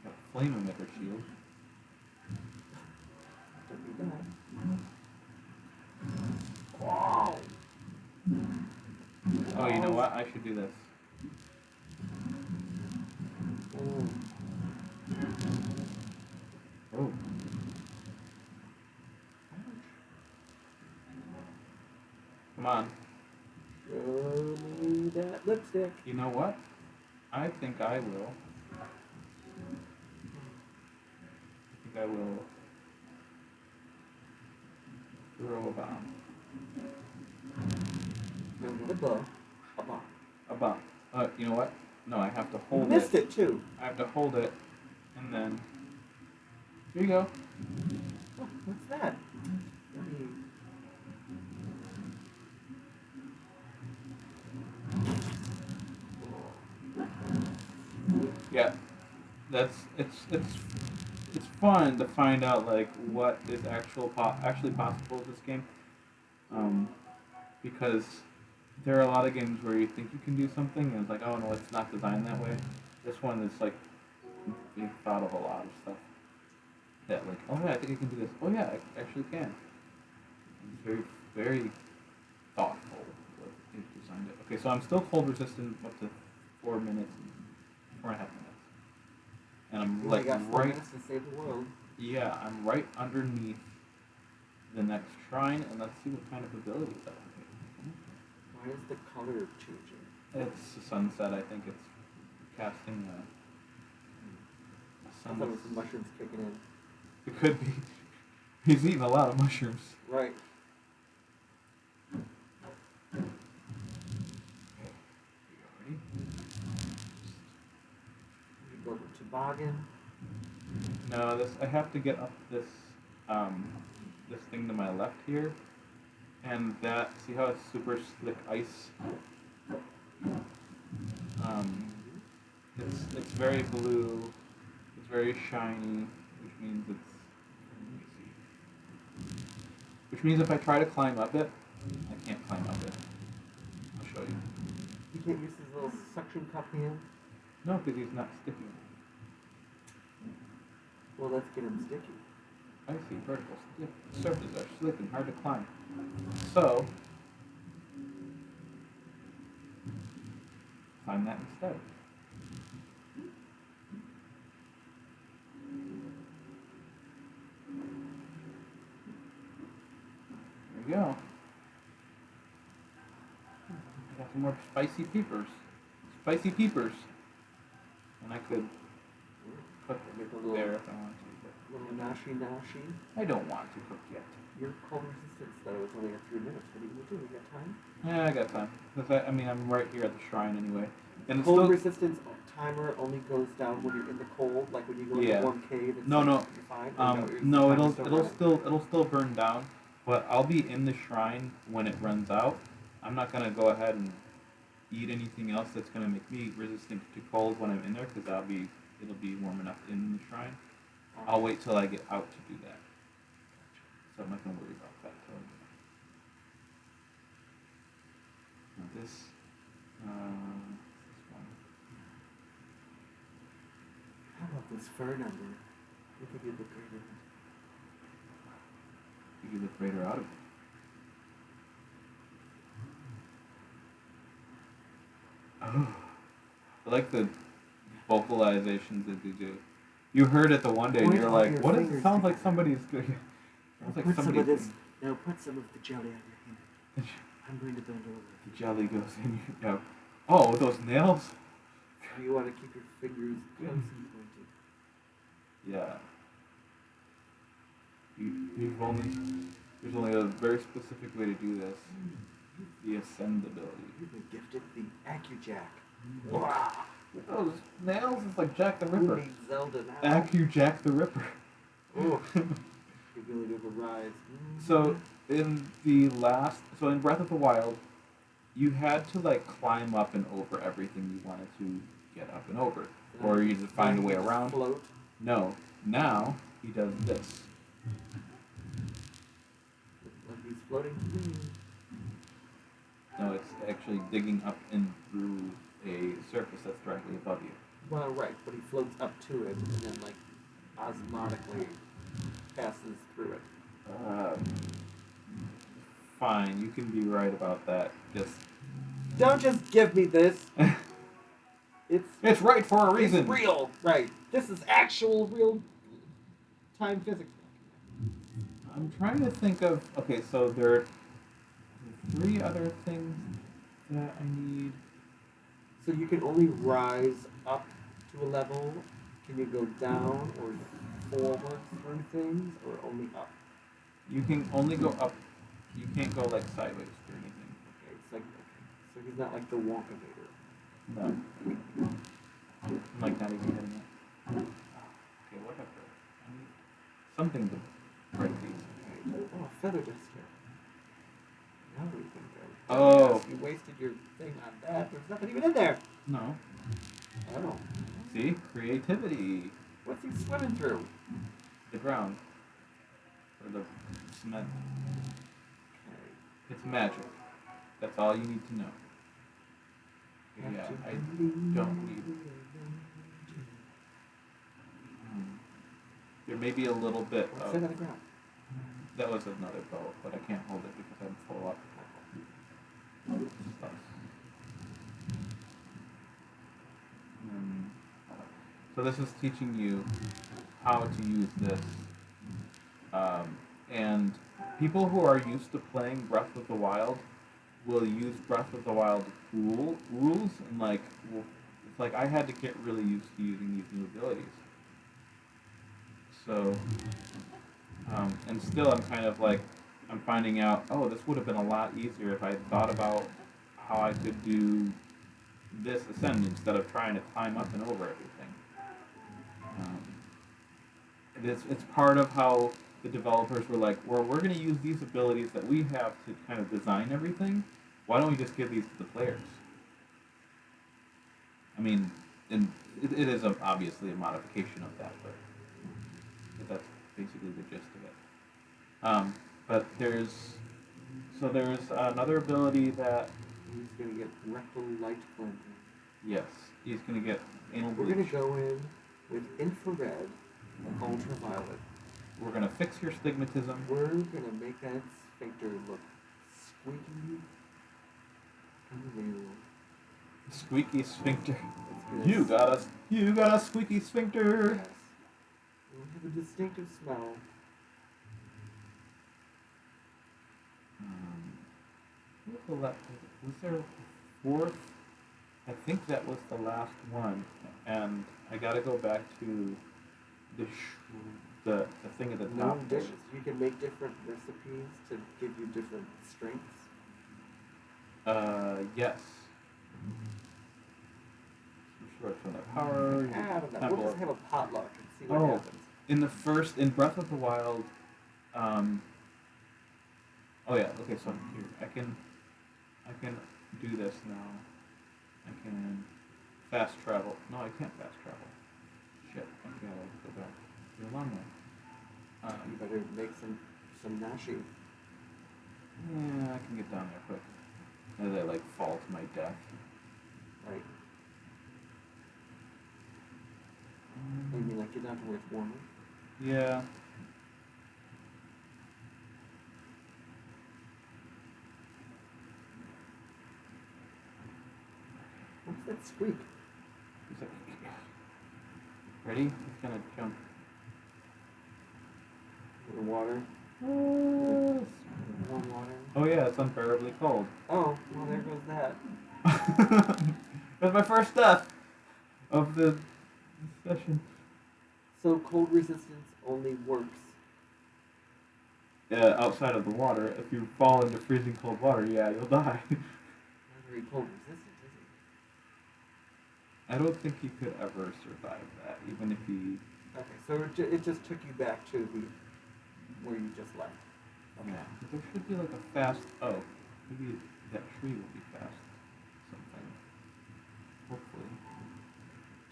[SPEAKER 1] Got a flame emitter shield.
[SPEAKER 2] Don't do that. Wow.
[SPEAKER 1] Oh, you know what? I should do this. Oh. Come on.
[SPEAKER 2] Show me that lipstick.
[SPEAKER 1] You know what? I think I will. Throw a bomb.
[SPEAKER 2] No, not a bow. A bomb.
[SPEAKER 1] A bomb. You know what? No, I have to hold
[SPEAKER 2] You missed it too.
[SPEAKER 1] I have to hold it, and then here you go.
[SPEAKER 2] Oh, what's that?
[SPEAKER 1] Yeah, it's fun to find out like what is actually possible with this game, um, because there are a lot of games where you think you can do something and it's like, oh no, it's not designed that way. This one is like they've thought of a lot of stuff that like, oh yeah, I think I can do this. Oh yeah, I actually can. It's very thoughtful what they've designed it. Okay, so I'm still cold resistant up to 4 minutes, 4.5 minutes, and I'm
[SPEAKER 2] You only
[SPEAKER 1] like
[SPEAKER 2] got 4 minutes to save the world.
[SPEAKER 1] yeah, I'm right underneath the next shrine, and let's see what kind of abilities I can get.
[SPEAKER 2] Why is the color changing?
[SPEAKER 1] It's a sunset. I think it's casting a
[SPEAKER 2] I thought it was the mushrooms kicking in.
[SPEAKER 1] It could be. He's eating a lot of mushrooms.
[SPEAKER 2] Right.
[SPEAKER 1] Ready?
[SPEAKER 2] You go to toboggan.
[SPEAKER 1] No, this I have to get up this this thing to my left here, and that see how it's super slick ice. Um, it's very blue. It's very shiny, which means it's. Let me see. Which means if I try to climb up it, I can't climb up it. I'll show you.
[SPEAKER 2] You can't use his little suction cup hand.
[SPEAKER 1] No, because he's not sticky.
[SPEAKER 2] Well, let's get him sticky.
[SPEAKER 1] Icy vertical surfaces are slick and hard to climb. So, climb that instead. There you go. I got some more spicy peppers. Spicy peppers. And I could cook
[SPEAKER 2] Make a
[SPEAKER 1] it
[SPEAKER 2] little,
[SPEAKER 1] there if I want to.
[SPEAKER 2] little nashi.
[SPEAKER 1] I don't want to cook yet.
[SPEAKER 2] Your cold resistance though is only a few minutes. What are you gonna do? You got time?
[SPEAKER 1] Yeah, I got time. 'Cause I mean, I'm right here at the shrine anyway. And it's
[SPEAKER 2] Cold
[SPEAKER 1] still,
[SPEAKER 2] resistance timer only goes down when you're in the cold, like when you go
[SPEAKER 1] Yeah.
[SPEAKER 2] into a warm cave. It's
[SPEAKER 1] No,
[SPEAKER 2] like,
[SPEAKER 1] no.
[SPEAKER 2] You're fine. Or
[SPEAKER 1] No,
[SPEAKER 2] your timer's
[SPEAKER 1] it'll still burn down, but I'll be in the shrine when it runs out. I'm not gonna go ahead and eat anything else that's gonna make me resistant to cold when I'm in there, because it'll be warm enough in the shrine. I'll wait till I get out to do that. So I'm not gonna worry about that. Now this one.
[SPEAKER 2] How about this fern under? I think you'd look great in it.
[SPEAKER 1] You can look greater out of it. Oh, I like the vocalizations that they do. You heard it the one day and
[SPEAKER 2] Point
[SPEAKER 1] you're
[SPEAKER 2] all
[SPEAKER 1] like,
[SPEAKER 2] your
[SPEAKER 1] what does it
[SPEAKER 2] fingers
[SPEAKER 1] sound like
[SPEAKER 2] together.
[SPEAKER 1] somebody's good? Sounds like
[SPEAKER 2] Put some of
[SPEAKER 1] somebody's
[SPEAKER 2] this. No, put some of the jelly on your hand. I'm going to bend over.
[SPEAKER 1] the jelly goes in your yeah. Oh, with those nails?
[SPEAKER 2] You want to keep your fingers close and pointed.
[SPEAKER 1] Yeah. There's only a very specific way to do this. The ascend ability.
[SPEAKER 2] You've been gifted the AccuJack.
[SPEAKER 1] Wow. With those nails, it's like Jack the
[SPEAKER 2] Who
[SPEAKER 1] Ripper.
[SPEAKER 2] needs Zelda now?
[SPEAKER 1] Jack the Ripper.
[SPEAKER 2] Oh. The ability to rise.
[SPEAKER 1] So in in Breath of the Wild, you had to like climb up and over everything you wanted to get up and over, or you just find a way around.
[SPEAKER 2] Float.
[SPEAKER 1] No, now he does this.
[SPEAKER 2] Like he's floating.
[SPEAKER 1] No, it's actually digging up and through a surface that's directly above you.
[SPEAKER 2] Well, right, but he floats up to it and then like osmotically passes through it.
[SPEAKER 1] Fine, you can be right about that.
[SPEAKER 2] Don't just give me this.
[SPEAKER 1] It's right for a reason.
[SPEAKER 2] It's real, right? This is actual real time physics.
[SPEAKER 1] I'm trying to think of. Okay, so there are 3 other things that I need.
[SPEAKER 2] So you can only rise up to a level. Can you go down or forward through things, or only up?
[SPEAKER 1] You can only go up. You can't go like sideways or anything.
[SPEAKER 2] Okay, it's like so he's not like the Wonkavator.
[SPEAKER 1] No. I'm like not even hitting it. Okay, whatever. I need something to break these.
[SPEAKER 2] Okay. Oh, a feather disc here. Now we can go.
[SPEAKER 1] Oh.
[SPEAKER 2] Yes, you wasted your thing on that. There's nothing even in there.
[SPEAKER 1] No.
[SPEAKER 2] Oh.
[SPEAKER 1] See? Creativity.
[SPEAKER 2] What's he swimming through?
[SPEAKER 1] The ground. Or the cement.
[SPEAKER 2] Okay.
[SPEAKER 1] It's magic. That's all you need to know. Yeah, I don't need. There may be a little bit
[SPEAKER 2] What's
[SPEAKER 1] of.
[SPEAKER 2] that on the ground?
[SPEAKER 1] That was another boat, but I can't hold it because I'm full up. Stuff. Um, So this is teaching you how to use this. And people who are used to playing Breath of the Wild will use Breath of the Wild rules and it's like I had to get really used to using these new abilities. So and still I'm kind of like I'm finding out, oh, this would have been a lot easier if I had thought about how I could do this ascend instead of trying to climb up and over everything. It's part of how the developers were like, well, we're going to use these abilities that we have to kind of design everything. Why don't we just give these to the players? I mean, and it is obviously a modification of that, but that's basically the gist of it. But there's another ability that
[SPEAKER 2] He's gonna get rectal light cleansing.
[SPEAKER 1] yes, he's going to get anal
[SPEAKER 2] We're
[SPEAKER 1] bleach.
[SPEAKER 2] gonna go in with infrared and ultraviolet.
[SPEAKER 1] We're going to fix your stigmatism.
[SPEAKER 2] We're gonna make that sphincter look squeaky and new.
[SPEAKER 1] Squeaky sphincter.
[SPEAKER 2] It's gonna
[SPEAKER 1] You got a squeaky sphincter.
[SPEAKER 2] Yes. It'll have a distinctive smell.
[SPEAKER 1] Was there a fourth? I think that was the last one, and I got to go back to the thing at the top.
[SPEAKER 2] Known dishes. You can make different recipes to give you different strengths.
[SPEAKER 1] Yes. Short from the power.
[SPEAKER 2] I don't know. We'll just have a potluck and see what
[SPEAKER 1] Oh.
[SPEAKER 2] happens.
[SPEAKER 1] In Breath of the Wild, oh yeah, okay, so here, I can do this now. I can fast travel. No, I can't fast travel. Shit, I gotta go back to the long way.
[SPEAKER 2] You better make some nashi.
[SPEAKER 1] Yeah, I can get down there quick. As I like fall to my death.
[SPEAKER 2] Right. I mean, like, get down to where it's warmer.
[SPEAKER 1] Yeah.
[SPEAKER 2] What's that squeak?
[SPEAKER 1] He's like, ready? He's gonna jump.
[SPEAKER 2] The water.
[SPEAKER 1] Warm
[SPEAKER 2] Warm water.
[SPEAKER 1] Oh yeah, it's unbearably cold.
[SPEAKER 2] Oh, well, there goes that.
[SPEAKER 1] That's my first death of the session.
[SPEAKER 2] So cold resistance only works.
[SPEAKER 1] Outside of the water, if you fall into freezing cold water, yeah, you'll die.
[SPEAKER 2] Not very cold resistant, is
[SPEAKER 1] I don't think he could ever survive that, even if he.
[SPEAKER 2] it? Okay, so it just took you back to where you just left. Okay.
[SPEAKER 1] Yeah, but there should be like a fast. Oh, maybe that tree will be fast. Something. Hopefully.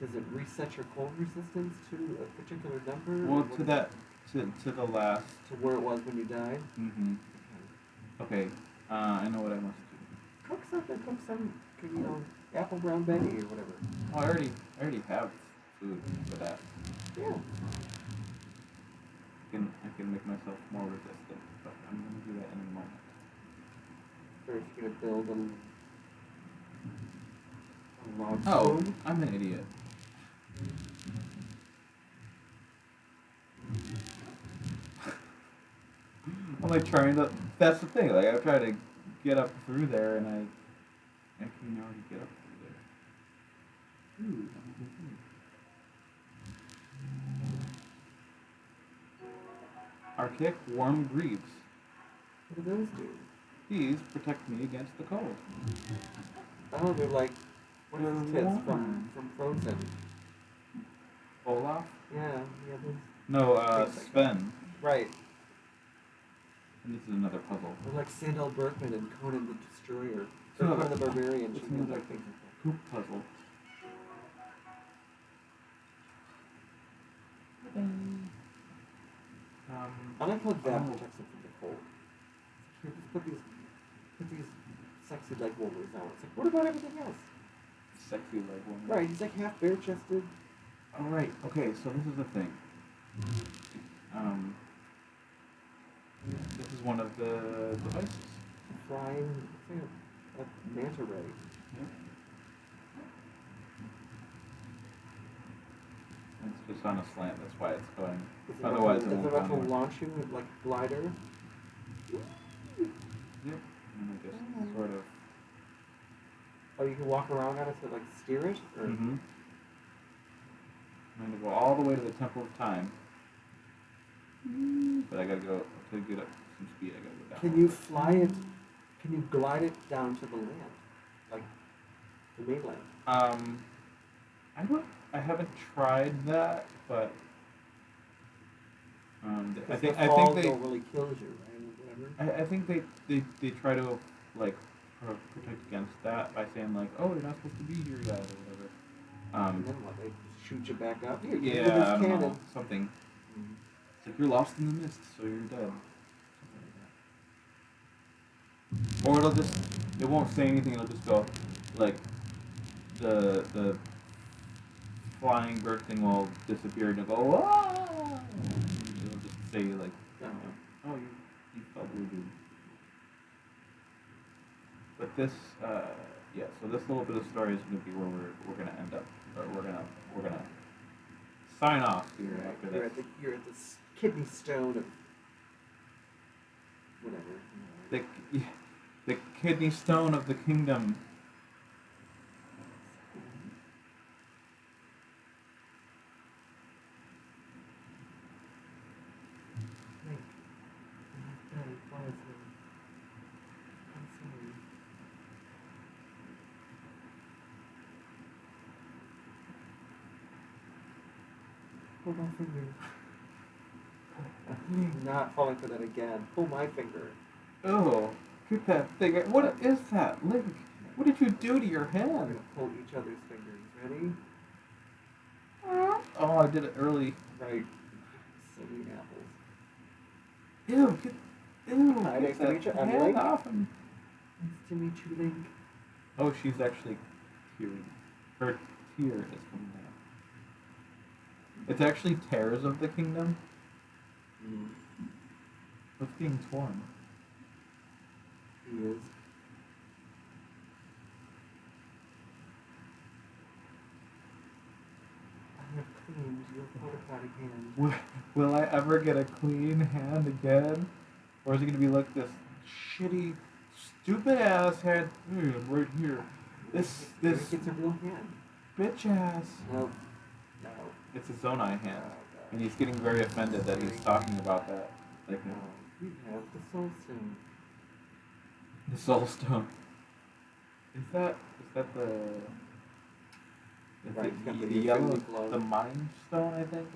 [SPEAKER 2] Does it reset your cold resistance to a particular number?
[SPEAKER 1] Well,
[SPEAKER 2] What
[SPEAKER 1] to
[SPEAKER 2] is
[SPEAKER 1] that, to the last.
[SPEAKER 2] To where it was when you died?
[SPEAKER 1] Mm-hmm.
[SPEAKER 2] Okay.
[SPEAKER 1] Okay. I know what I must do.
[SPEAKER 2] Cook something. Cook some, apple brown Betty or whatever.
[SPEAKER 1] Oh, I already have food for that.
[SPEAKER 2] Yeah.
[SPEAKER 1] I can make myself more resistant, but I'm gonna do that in a moment.
[SPEAKER 2] Or if you're gonna build a log
[SPEAKER 1] Oh,
[SPEAKER 2] stone.
[SPEAKER 1] I'm an idiot. I'm like trying to. That's the thing. Like I'm trying to get up through there, and I can already get up through there. Ooh, that was a good thing. Arctic warm greaves.
[SPEAKER 2] What do those do?
[SPEAKER 1] These protect me against the cold.
[SPEAKER 2] Oh, they're like, what are those kids
[SPEAKER 1] warm.
[SPEAKER 2] from Frozen?
[SPEAKER 1] Olaf?
[SPEAKER 2] Yeah, those.
[SPEAKER 1] No,
[SPEAKER 2] Things like
[SPEAKER 1] Sven.
[SPEAKER 2] Right.
[SPEAKER 1] And this is another puzzle.
[SPEAKER 2] They're like Sandal Berkman and Conan the Destroyer.
[SPEAKER 1] No,
[SPEAKER 2] Or Conan the Barbarian.
[SPEAKER 1] it's
[SPEAKER 2] She made
[SPEAKER 1] another
[SPEAKER 2] like things like that.
[SPEAKER 1] Poop puzzle.
[SPEAKER 2] I like how that
[SPEAKER 1] oh.
[SPEAKER 2] protects it from the cold. Here, just put these sexy leg warmers on. It's like, what about everything else?
[SPEAKER 1] Sexy leg one.
[SPEAKER 2] Right, he's like half bare chested.
[SPEAKER 1] All right. Okay. So this is the thing. This is one of the devices.
[SPEAKER 2] Flying, a manta ray.
[SPEAKER 1] Yep. It's just on a slant. That's why it's going. Otherwise, it
[SPEAKER 2] Is
[SPEAKER 1] won't
[SPEAKER 2] it
[SPEAKER 1] go
[SPEAKER 2] about to
[SPEAKER 1] anywhere.
[SPEAKER 2] launch you like a glider?
[SPEAKER 1] Yep. And I just sort of.
[SPEAKER 2] Oh, you can walk around on it to like steer it? Or?
[SPEAKER 1] Mm-hmm. I'm gonna go all the way to the Temple of Time. But I gotta go to get up some speed. I gotta go down.
[SPEAKER 2] Can you fly it? Can you glide it down to the land, like the mainland?
[SPEAKER 1] I haven't tried that, but I think they
[SPEAKER 2] don't really kills you, right? Whatever.
[SPEAKER 1] I think they try to like protect against that by saying like, oh, you're not supposed to be here yet or whatever.
[SPEAKER 2] And then what? They shoot you back up? Here,
[SPEAKER 1] Yeah,
[SPEAKER 2] give me this
[SPEAKER 1] I don't
[SPEAKER 2] cannon.
[SPEAKER 1] know, something.
[SPEAKER 2] Mhm.
[SPEAKER 1] It's like you're lost in the mist, so you're dead. Something like that. Or it won't say anything. It'll just go like the flying bird thing will disappear and it'll go ah. It'll just say like, oh, you probably do. But this, yeah. So this little bit of story is going to be where we're going to end up, or we're gonna sign off here after
[SPEAKER 2] You're
[SPEAKER 1] this.
[SPEAKER 2] you're at this kidney stone of whatever.
[SPEAKER 1] The kidney stone of the kingdom.
[SPEAKER 2] Pull my finger. Not falling for that again. Pull my finger.
[SPEAKER 1] Oh, get that thing. What is that? Link, what did you do to your
[SPEAKER 2] We're
[SPEAKER 1] hand?
[SPEAKER 2] gonna pull each other's fingers. Ready?
[SPEAKER 1] Oh, I did it early.
[SPEAKER 2] Right. Silly apples.
[SPEAKER 1] Ew,
[SPEAKER 2] Hi,
[SPEAKER 1] get
[SPEAKER 2] nice to
[SPEAKER 1] that
[SPEAKER 2] meet you. I'm
[SPEAKER 1] hand
[SPEAKER 2] Link.
[SPEAKER 1] off him.
[SPEAKER 2] Nice to meet you, Link.
[SPEAKER 1] Oh, she's actually tearing. Her tear is coming down. It's actually Tears of the Kingdom. What's being torn?
[SPEAKER 2] He is. I have cleaned your porta hand.
[SPEAKER 1] Will I ever get a clean hand again? Or is it going to be like this shitty, stupid ass hand right here? This
[SPEAKER 2] It's a real hand.
[SPEAKER 1] bitch ass.
[SPEAKER 2] No.
[SPEAKER 1] It's a Zonai hand. And he's getting very offended that he's talking about that. Like,
[SPEAKER 2] We have the soul stone.
[SPEAKER 1] the soul stone. Is that the
[SPEAKER 2] Right, it's got
[SPEAKER 1] the
[SPEAKER 2] the
[SPEAKER 1] yellow,
[SPEAKER 2] infinity glove.
[SPEAKER 1] the mind stone, I think?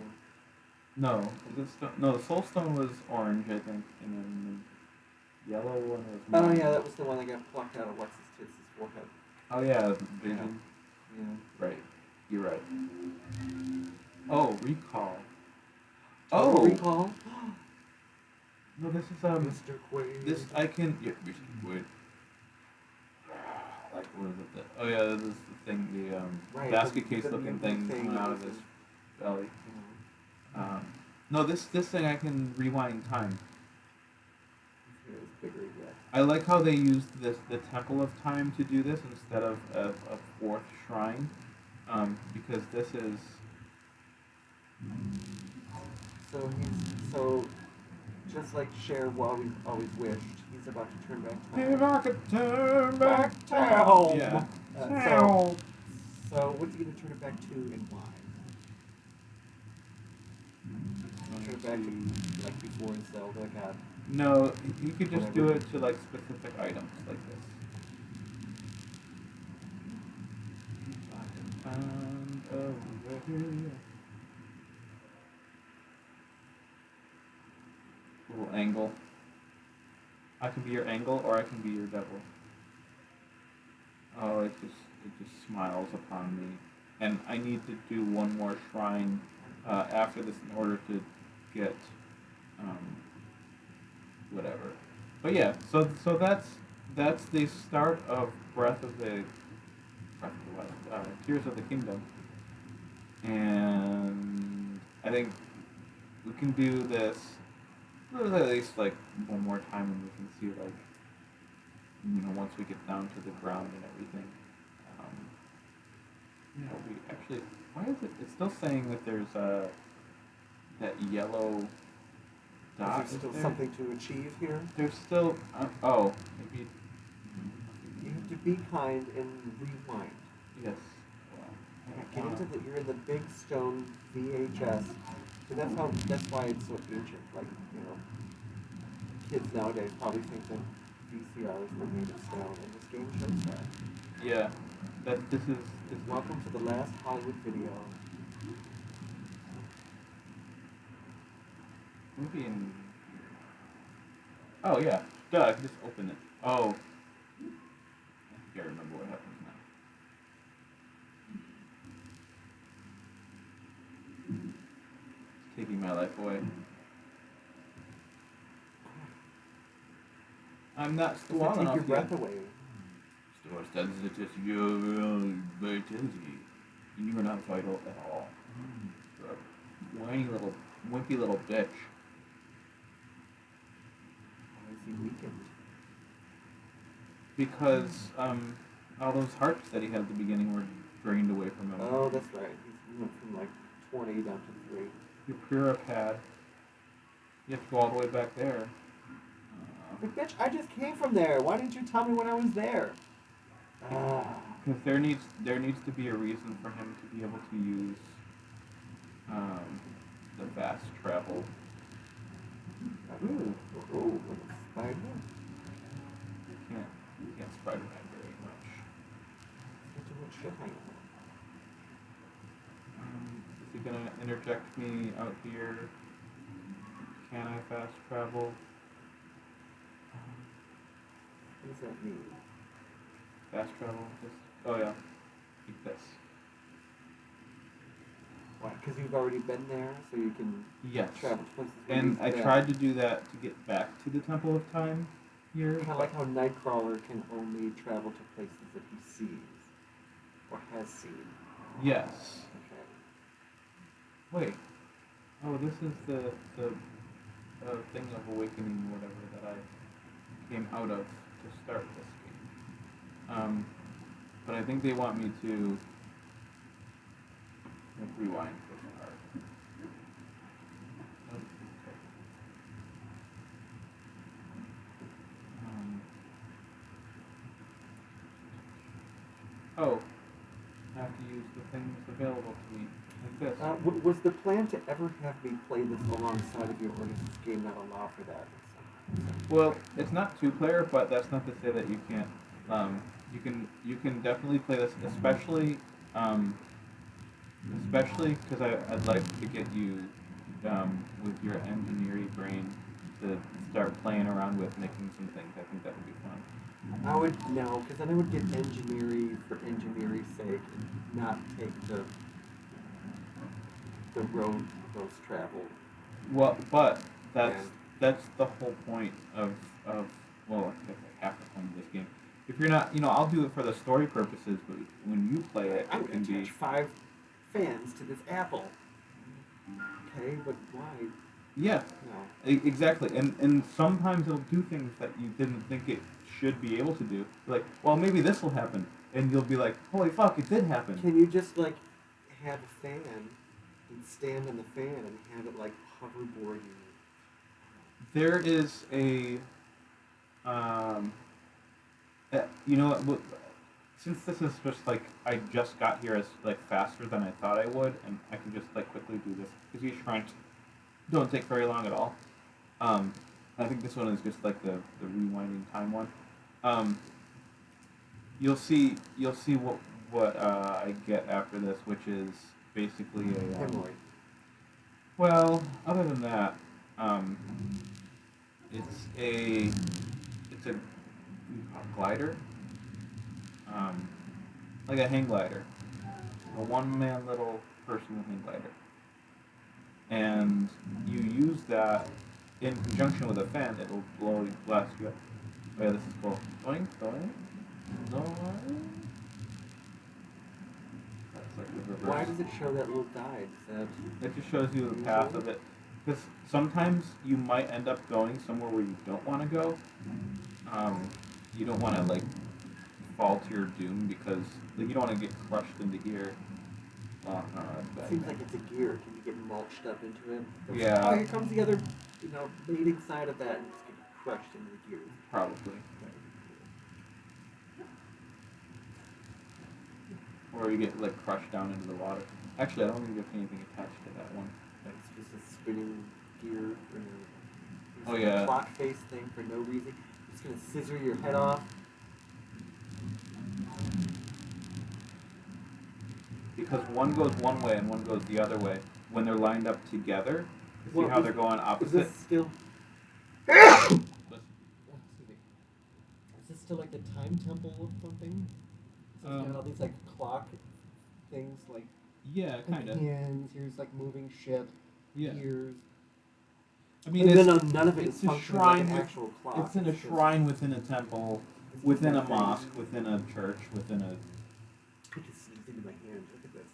[SPEAKER 1] No, is it stone? No, the soul stone was orange, I think, and then the yellow one was
[SPEAKER 2] Oh
[SPEAKER 1] mind.
[SPEAKER 2] yeah, that was the one that got plucked out of Lex's Tits' forehead.
[SPEAKER 1] Oh yeah, vision.
[SPEAKER 2] Yeah.
[SPEAKER 1] Right, you're right. Oh, recall.
[SPEAKER 2] Total
[SPEAKER 1] Oh,
[SPEAKER 2] Recall.
[SPEAKER 1] no, this is
[SPEAKER 2] Mr. Quaid.
[SPEAKER 1] this I can. Yeah, Mr. Quaid. Like what is it? Oh yeah, this is the thing, the
[SPEAKER 2] Right,
[SPEAKER 1] basket
[SPEAKER 2] the
[SPEAKER 1] case looking
[SPEAKER 2] mutant
[SPEAKER 1] thing coming out of
[SPEAKER 2] thing.
[SPEAKER 1] his belly.
[SPEAKER 2] Yeah.
[SPEAKER 1] No, this thing I can rewind time.
[SPEAKER 2] His hair is bigger yet.
[SPEAKER 1] I like how they used the Temple of Time to do this instead of a fourth shrine, because this is.
[SPEAKER 2] So just like Cher always wished, he's about to turn back time.
[SPEAKER 1] If I could turn back
[SPEAKER 2] time.
[SPEAKER 1] Yeah.
[SPEAKER 2] So what's he gonna turn it back to and why? Turn it back to like before Zelda got.
[SPEAKER 1] No, you could just do
[SPEAKER 2] Whatever.
[SPEAKER 1] it to like specific items like this. If I can find a way. Little angle. I can be your angle, or I can be your devil. Oh, it just smiles upon me, and I need to do one more shrine after this in order to get um, whatever. But yeah, so that's the start of Breath of the Wild, Tears of the Kingdom, and I think we can do this at least like one more time, and we can see like once we get down to the ground and everything. Um, we actually why is it? It's still saying that there's that yellow dot.
[SPEAKER 2] Is there still
[SPEAKER 1] there?
[SPEAKER 2] something to achieve here?
[SPEAKER 1] There's still oh maybe
[SPEAKER 2] You have to be kind and rewind.
[SPEAKER 1] yes. Well, I
[SPEAKER 2] Get
[SPEAKER 1] don't
[SPEAKER 2] into
[SPEAKER 1] wanna-
[SPEAKER 2] the you're in the big stone VHS. So that's why it's so ancient. Like, kids nowadays probably think that VCRs were made of stone, and this game shows that.
[SPEAKER 1] yeah. That this is
[SPEAKER 2] Welcome to the last Hollywood video.
[SPEAKER 1] maybe in. Oh yeah, duh! I can just open it. Oh, I can't remember what happens now. It's taking my life away. I'm not
[SPEAKER 2] Does
[SPEAKER 1] strong
[SPEAKER 2] that take
[SPEAKER 1] enough
[SPEAKER 2] your breath
[SPEAKER 1] yet.
[SPEAKER 2] away?
[SPEAKER 1] Store stands it just your vitality. You're not vital at all. You're a whiny little, wimpy little bitch.
[SPEAKER 2] Why is he weakened?
[SPEAKER 1] Because all those hearts that he had at the beginning were drained away from him.
[SPEAKER 2] Oh, that's right. He went from like 20 down to 3.
[SPEAKER 1] Your Pura pad. You have to go all the way back there.
[SPEAKER 2] But bitch, I just came from there. Why didn't you tell me when I was there?
[SPEAKER 1] Because there needs to be a reason for him to be able to use the fast travel. Ooh.
[SPEAKER 2] Oh, look at Spider.
[SPEAKER 1] You can't Spider-Man very much.
[SPEAKER 2] Get too much shit hanging
[SPEAKER 1] Is he gonna interject me out here? Can I fast travel?
[SPEAKER 2] What does that mean?
[SPEAKER 1] Fast travel? Just, oh yeah. Keep this.
[SPEAKER 2] Why? Because you've already been there, so you can
[SPEAKER 1] Yes.
[SPEAKER 2] travel to places. where
[SPEAKER 1] And
[SPEAKER 2] you've
[SPEAKER 1] I
[SPEAKER 2] been.
[SPEAKER 1] tried to do that to get back to the Temple of Time here.
[SPEAKER 2] Kind of like how Nightcrawler can only travel to places that he sees or has seen.
[SPEAKER 1] Yes.
[SPEAKER 2] Okay.
[SPEAKER 1] Wait. Oh, this is the thing of awakening, whatever that I came out of to start this game. But I think they want me to rewind this part. Okay. Oh, I have to use the things available to me, like this.
[SPEAKER 2] Was the plan to ever have me play this alongside of you, or does this game not allow for that?
[SPEAKER 1] Well, it's not two-player, but that's not to say that you can't. You can definitely play this, especially because I'd like to get you with your engineering brain to start playing around with making some things. I think that would be fun.
[SPEAKER 2] I would no, because then I would get engineering for engineering's sake and not take the road most traveled.
[SPEAKER 1] Well, but that's
[SPEAKER 2] And-
[SPEAKER 1] that's the whole point of well, I guess like half the point of this game. If you're not, I'll do it for the story purposes, but when you play it,
[SPEAKER 2] I'm
[SPEAKER 1] it can
[SPEAKER 2] gonna
[SPEAKER 1] be.
[SPEAKER 2] attach 5 fans to this apple. Okay, but why?
[SPEAKER 1] Yeah,
[SPEAKER 2] No.
[SPEAKER 1] exactly. And sometimes it'll do things that you didn't think it should be able to do. Like, well, maybe this will happen, and you'll be like, holy fuck, it did happen.
[SPEAKER 2] Can you just like have a fan and stand on the fan and have it like hoverboard you?
[SPEAKER 1] There is a, you know what? Since this is just like I just got here as like faster than I thought I would, and I can just like quickly do this because these shrines don't take very long at all. I think this one is just like the rewinding time one. You'll see what I get after this, which is basically a
[SPEAKER 2] Hemorrhoid.
[SPEAKER 1] well, other than that, it's a glider, like a hang glider, a one-man little personal hang glider. and you use that in conjunction with a fan, it'll blast you up. Oh yeah, this is cool. Doink, doink, doink. That's like the reverse.
[SPEAKER 2] Why does it show that little guide? Is that
[SPEAKER 1] It just shows you the path of it. Because sometimes you might end up going somewhere where you don't want to go. You don't want to like fall to your doom because like, you don't want to get crushed into here.
[SPEAKER 2] it seems like it's a gear. Can you get mulched up into it?
[SPEAKER 1] Yeah.
[SPEAKER 2] Oh, here comes the other, mating side of that, and it's getting crushed into the gears.
[SPEAKER 1] Probably. Or you get like crushed down into the water. Actually, I don't think there's anything attached to that one.
[SPEAKER 2] It's just a spinning gear for no.
[SPEAKER 1] Oh, yeah.
[SPEAKER 2] A clock face thing for no reason. It's gonna scissor your head off.
[SPEAKER 1] Because one goes one way and one goes the other way. When they're lined up together, you see
[SPEAKER 2] Well,
[SPEAKER 1] how
[SPEAKER 2] is-
[SPEAKER 1] they're going
[SPEAKER 2] Is
[SPEAKER 1] opposite?
[SPEAKER 2] this still?
[SPEAKER 1] Listen.
[SPEAKER 2] Excuse me. Is this still like the time temple of something? So it's got all these like clock things like
[SPEAKER 1] Yeah, kind of.
[SPEAKER 2] hands. Here's like moving ship.
[SPEAKER 1] Yeah.
[SPEAKER 2] Gears.
[SPEAKER 1] I mean,
[SPEAKER 2] And
[SPEAKER 1] it's,
[SPEAKER 2] then none of it
[SPEAKER 1] it's
[SPEAKER 2] is
[SPEAKER 1] a
[SPEAKER 2] functioning like an
[SPEAKER 1] shrine.
[SPEAKER 2] actual clock.
[SPEAKER 1] It's in a
[SPEAKER 2] just-
[SPEAKER 1] shrine within a temple,
[SPEAKER 2] it's
[SPEAKER 1] within a
[SPEAKER 2] just that
[SPEAKER 1] mosque,
[SPEAKER 2] thing.
[SPEAKER 1] within a church, within a.
[SPEAKER 2] I can sneeze into my hand. Look at this.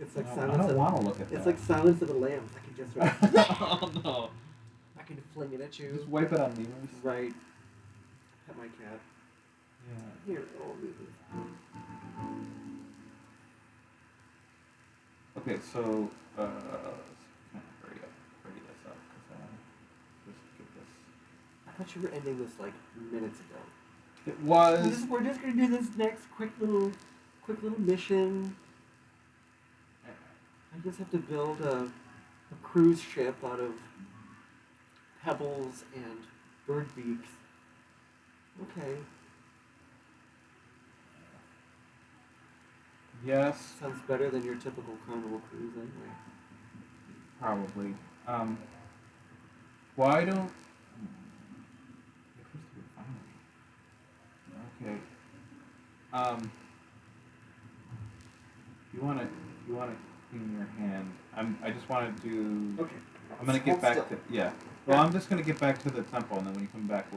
[SPEAKER 2] It's like
[SPEAKER 1] I
[SPEAKER 2] silence.
[SPEAKER 1] don't
[SPEAKER 2] of,
[SPEAKER 1] want to look at
[SPEAKER 2] It's
[SPEAKER 1] that.
[SPEAKER 2] like Silence of the Lambs. I can just sort of,
[SPEAKER 1] Oh no!
[SPEAKER 2] I can fling it at you.
[SPEAKER 1] Just wipe it on lemurs.
[SPEAKER 2] Right. Pet my cat.
[SPEAKER 1] Yeah.
[SPEAKER 2] Here, oh, lemurs.
[SPEAKER 1] Okay, so let's kind of hurry this up because I want to just get this.
[SPEAKER 2] I thought you were ending this like minutes ago.
[SPEAKER 1] It was.
[SPEAKER 2] We're just gonna do this next quick little mission. I just have to build a cruise ship out of pebbles and bird beaks. Okay,
[SPEAKER 1] Yes,
[SPEAKER 2] sounds better than your typical Carnival cruise anyway.
[SPEAKER 1] probably. Why don't? Okay. You wanna clean your hand. I just want to do.
[SPEAKER 2] Okay.
[SPEAKER 1] I'm gonna get
[SPEAKER 2] Hold
[SPEAKER 1] back
[SPEAKER 2] still.
[SPEAKER 1] to yeah. Well, I'm just gonna get back to the temple, and then when you come back,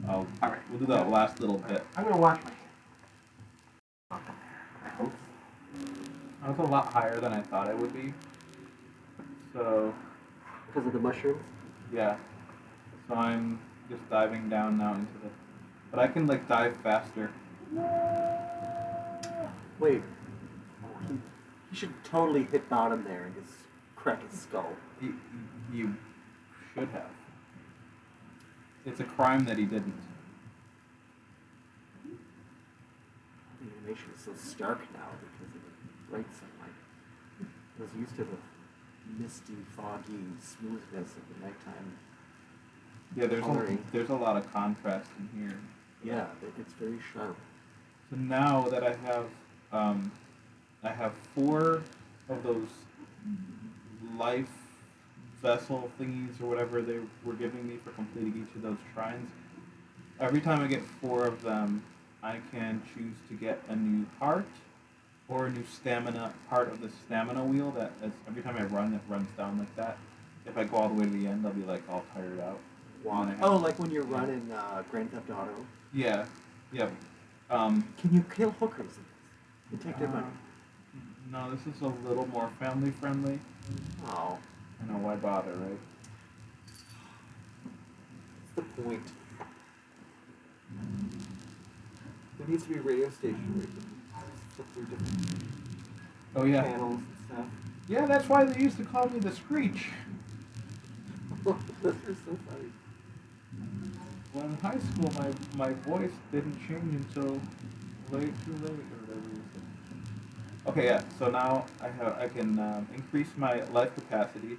[SPEAKER 3] All right.
[SPEAKER 1] we'll do that last little bit.
[SPEAKER 3] I'm gonna watch my hand.
[SPEAKER 1] I was a lot higher than I thought I would be. So
[SPEAKER 2] Because of the mushrooms?
[SPEAKER 1] yeah. So I'm just diving down now into the. But I can like dive faster.
[SPEAKER 3] Wait. He should totally hit bottom there and just crack his skull.
[SPEAKER 1] You should have. It's a crime that he didn't.
[SPEAKER 3] The animation is so stark now because of the bright sunlight. I was used to the misty, foggy smoothness of the nighttime.
[SPEAKER 1] Yeah,
[SPEAKER 3] Coloring.
[SPEAKER 1] there's a lot of contrast in here.
[SPEAKER 3] Yeah, it's very sharp.
[SPEAKER 1] So now that I have 4 of those life vessel thingies or whatever they were giving me for completing each of those shrines. Every time I get 4 of them, I can choose to get a new heart or a new stamina part of the stamina wheel. That is, every time I run, it runs down like that. If I go all the way to the end, I'll be like all tired out.
[SPEAKER 3] Wow.
[SPEAKER 1] And I have-
[SPEAKER 3] Oh, like when you're running Grand Theft Auto.
[SPEAKER 1] Yeah, yeah.
[SPEAKER 3] Can you kill hookers in this? And take their money?
[SPEAKER 1] No, this is a little more family friendly.
[SPEAKER 3] Oh.
[SPEAKER 1] I know, why bother, right?
[SPEAKER 2] What's the point? There needs to be a radio station where you can flip through different
[SPEAKER 1] Oh yeah.
[SPEAKER 2] panels and stuff.
[SPEAKER 1] Yeah, that's why they used to call me the Screech.
[SPEAKER 2] Those are so funny.
[SPEAKER 1] Well, in high school, my voice didn't change until late, too late, or whatever you said. Okay, yeah. So now I can increase my life capacity,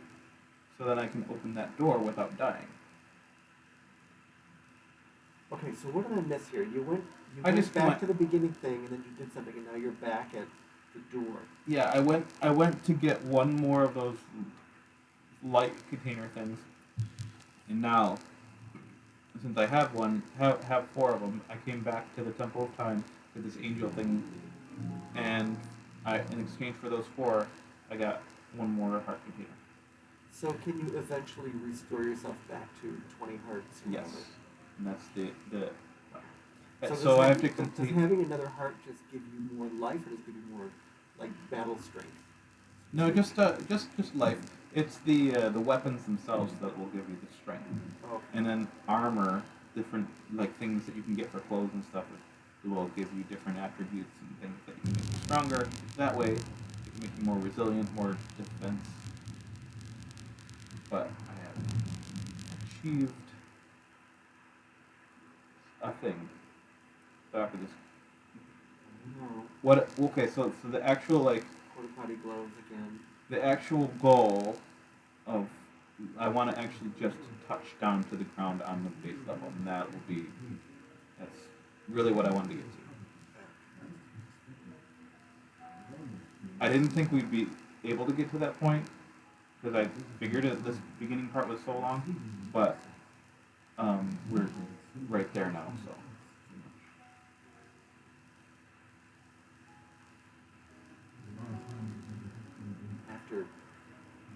[SPEAKER 1] so that I can open that door without dying.
[SPEAKER 2] Okay, so what did I miss here? You went
[SPEAKER 1] I just
[SPEAKER 2] back
[SPEAKER 1] went-
[SPEAKER 2] to the beginning thing, and then you did something, and now you're back at the door.
[SPEAKER 1] Yeah, I went to get one more of those light container things, and now, since I have have 4 of them, I came back to the Temple of Time with this angel thing, and in exchange for those 4, I got one more heart container.
[SPEAKER 2] So can you eventually restore yourself back to 20 hearts? Or
[SPEAKER 1] Yes,
[SPEAKER 2] whatever?
[SPEAKER 1] and that's the.
[SPEAKER 2] So,
[SPEAKER 1] So I have to
[SPEAKER 2] does
[SPEAKER 1] complete.
[SPEAKER 2] having another heart just give you more life, or does it give you more like battle strength?
[SPEAKER 1] No, just life. It's the weapons themselves that will give you the strength,
[SPEAKER 2] Okay.
[SPEAKER 1] and then armor, different like things that you can get for clothes and stuff. It will give you different attributes and things that you can make you stronger. That way, it can make you more resilient, more defense. But I have achieved a thing. So after this,
[SPEAKER 2] No.
[SPEAKER 1] what? Okay, so the actual like
[SPEAKER 2] Porta potty gloves again.
[SPEAKER 1] the actual goal of I want to actually just touch down to the ground on the base level, and that's really what I wanted to get to. I didn't think we'd be able to get to that point because I figured this beginning part was so long, but we're right there now. So
[SPEAKER 2] After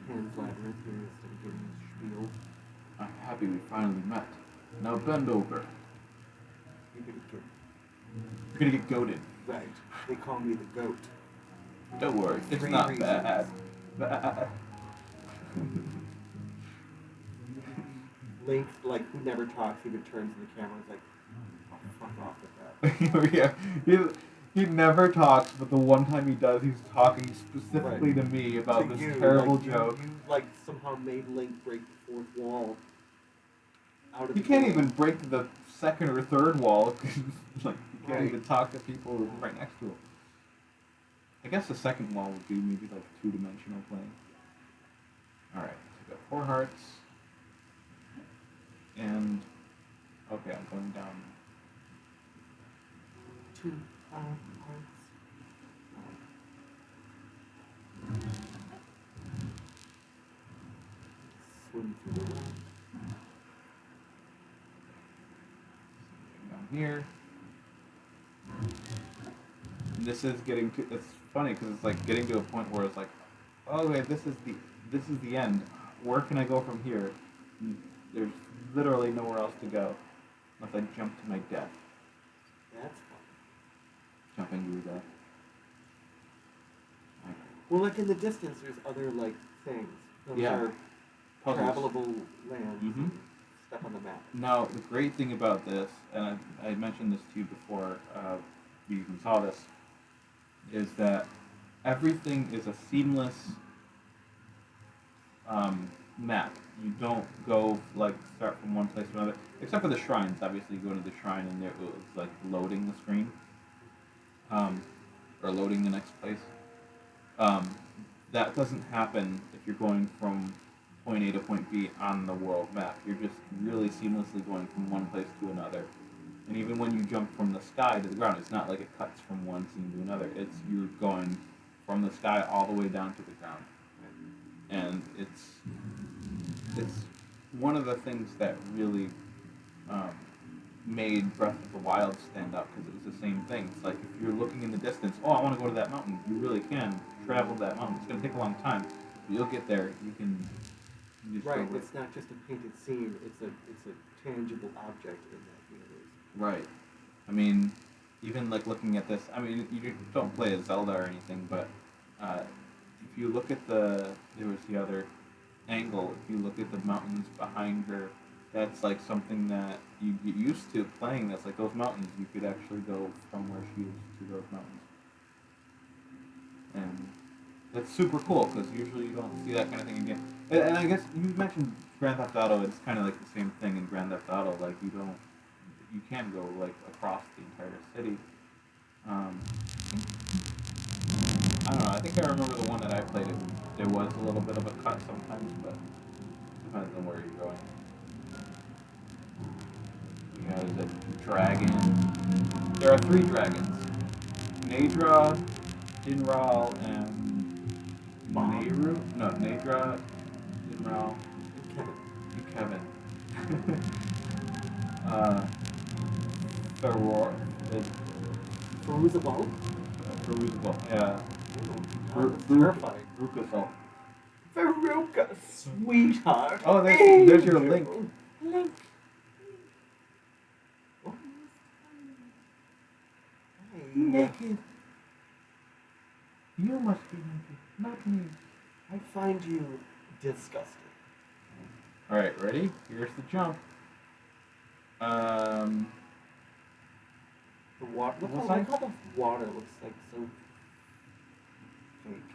[SPEAKER 2] Pan's Labyrinth here, instead of giving us spiel,
[SPEAKER 1] I'm happy we finally met. Now bend over.
[SPEAKER 2] you're gonna get
[SPEAKER 1] You're gonna get goaded.
[SPEAKER 2] right. They call me the goat.
[SPEAKER 1] Don't worry, it's
[SPEAKER 2] Three
[SPEAKER 1] not
[SPEAKER 2] reasons.
[SPEAKER 1] bad. Bad.
[SPEAKER 2] Link, like who never talks, he would turn to the camera and is like, oh, fuck off with that.
[SPEAKER 1] Yeah, he never talks, but the one time he does, he's talking specifically
[SPEAKER 2] Right.
[SPEAKER 1] to me about
[SPEAKER 2] To
[SPEAKER 1] this
[SPEAKER 2] you,
[SPEAKER 1] terrible
[SPEAKER 2] like,
[SPEAKER 1] joke.
[SPEAKER 2] You like somehow made Link break the fourth wall. Out of
[SPEAKER 1] He
[SPEAKER 2] the
[SPEAKER 1] can't
[SPEAKER 2] game.
[SPEAKER 1] even break the second or third wall because like he can't
[SPEAKER 2] Right.
[SPEAKER 1] even talk to people right next to him. I guess the second wall would be maybe like two-dimensional playing. All right, so we got 4 hearts, and okay, I'm going down.
[SPEAKER 2] 2 hearts. Swim through the wall.
[SPEAKER 1] Down here. And this is getting to. It's funny because it's like getting to a point where it's like, oh wait, this is the end. Where can I go from here? There's literally nowhere else to go unless I jump to my death.
[SPEAKER 2] That's fun.
[SPEAKER 1] Jumping to your death.
[SPEAKER 2] Well, like in the distance, there's other like things. Those
[SPEAKER 1] Yeah.
[SPEAKER 2] are
[SPEAKER 1] Puzzles.
[SPEAKER 2] travelable lands
[SPEAKER 1] Mhm.
[SPEAKER 2] and stuff on the map.
[SPEAKER 1] Now the great thing about this, and I mentioned this to you before you even saw this, is that everything is a seamless map. You don't go like start from one place to another, except for the shrines. Obviously, you go to the shrine and it's like loading the screen, or loading the next place. That doesn't happen if you're going from point A to point B on the world map. You're just really seamlessly going from one place to another. And even when you jump from the sky to the ground, it's not like it cuts from one scene to another. It's you're going from the sky all the way down to the ground. And it's one of the things that really made Breath of the Wild stand out because it was the same thing. It's like if you're looking in the distance, oh, I want to go to that mountain. You really can travel that mountain. It's going to take a long time, but you'll get there. You can. You just
[SPEAKER 2] Right.
[SPEAKER 1] go
[SPEAKER 2] It's not just a painted scene. It's a tangible object in that universe.
[SPEAKER 1] Right. I mean, even like looking at this. I mean, you don't play as Zelda or anything, but if you look at there was the other angle. If you look at the mountains behind her, that's like something that you get used to playing. That's like those mountains. You could actually go from where she is to those mountains, and that's super cool because usually you don't see that kind of thing again. And I guess you mentioned Grand Theft Auto. It's kind of like the same thing in Grand Theft Auto. Like you can go like across the entire city. I don't know. I think I remember the one that I played. There was a little bit of a cut sometimes, but depends on where you're going. You know, there's a dragon. There are 3 dragons: Nadra, Dinral, and Nehru. No, Nadra, Dinral,
[SPEAKER 2] And Kevin.
[SPEAKER 1] and Kevin. Ferror.
[SPEAKER 2] Perusable.
[SPEAKER 1] Perusable. Yeah.
[SPEAKER 2] That's terrifying.
[SPEAKER 1] Rukasol.
[SPEAKER 2] Verucas. sweetheart.
[SPEAKER 1] Oh, there's your Link.
[SPEAKER 2] Link. Oh. Hey.
[SPEAKER 1] Naked. You must be naked, not me.
[SPEAKER 2] I find you disgusting.
[SPEAKER 1] All right, ready? Here's the jump.
[SPEAKER 2] The water. Look
[SPEAKER 1] What's
[SPEAKER 2] how
[SPEAKER 1] that?
[SPEAKER 2] the water looks like so fake.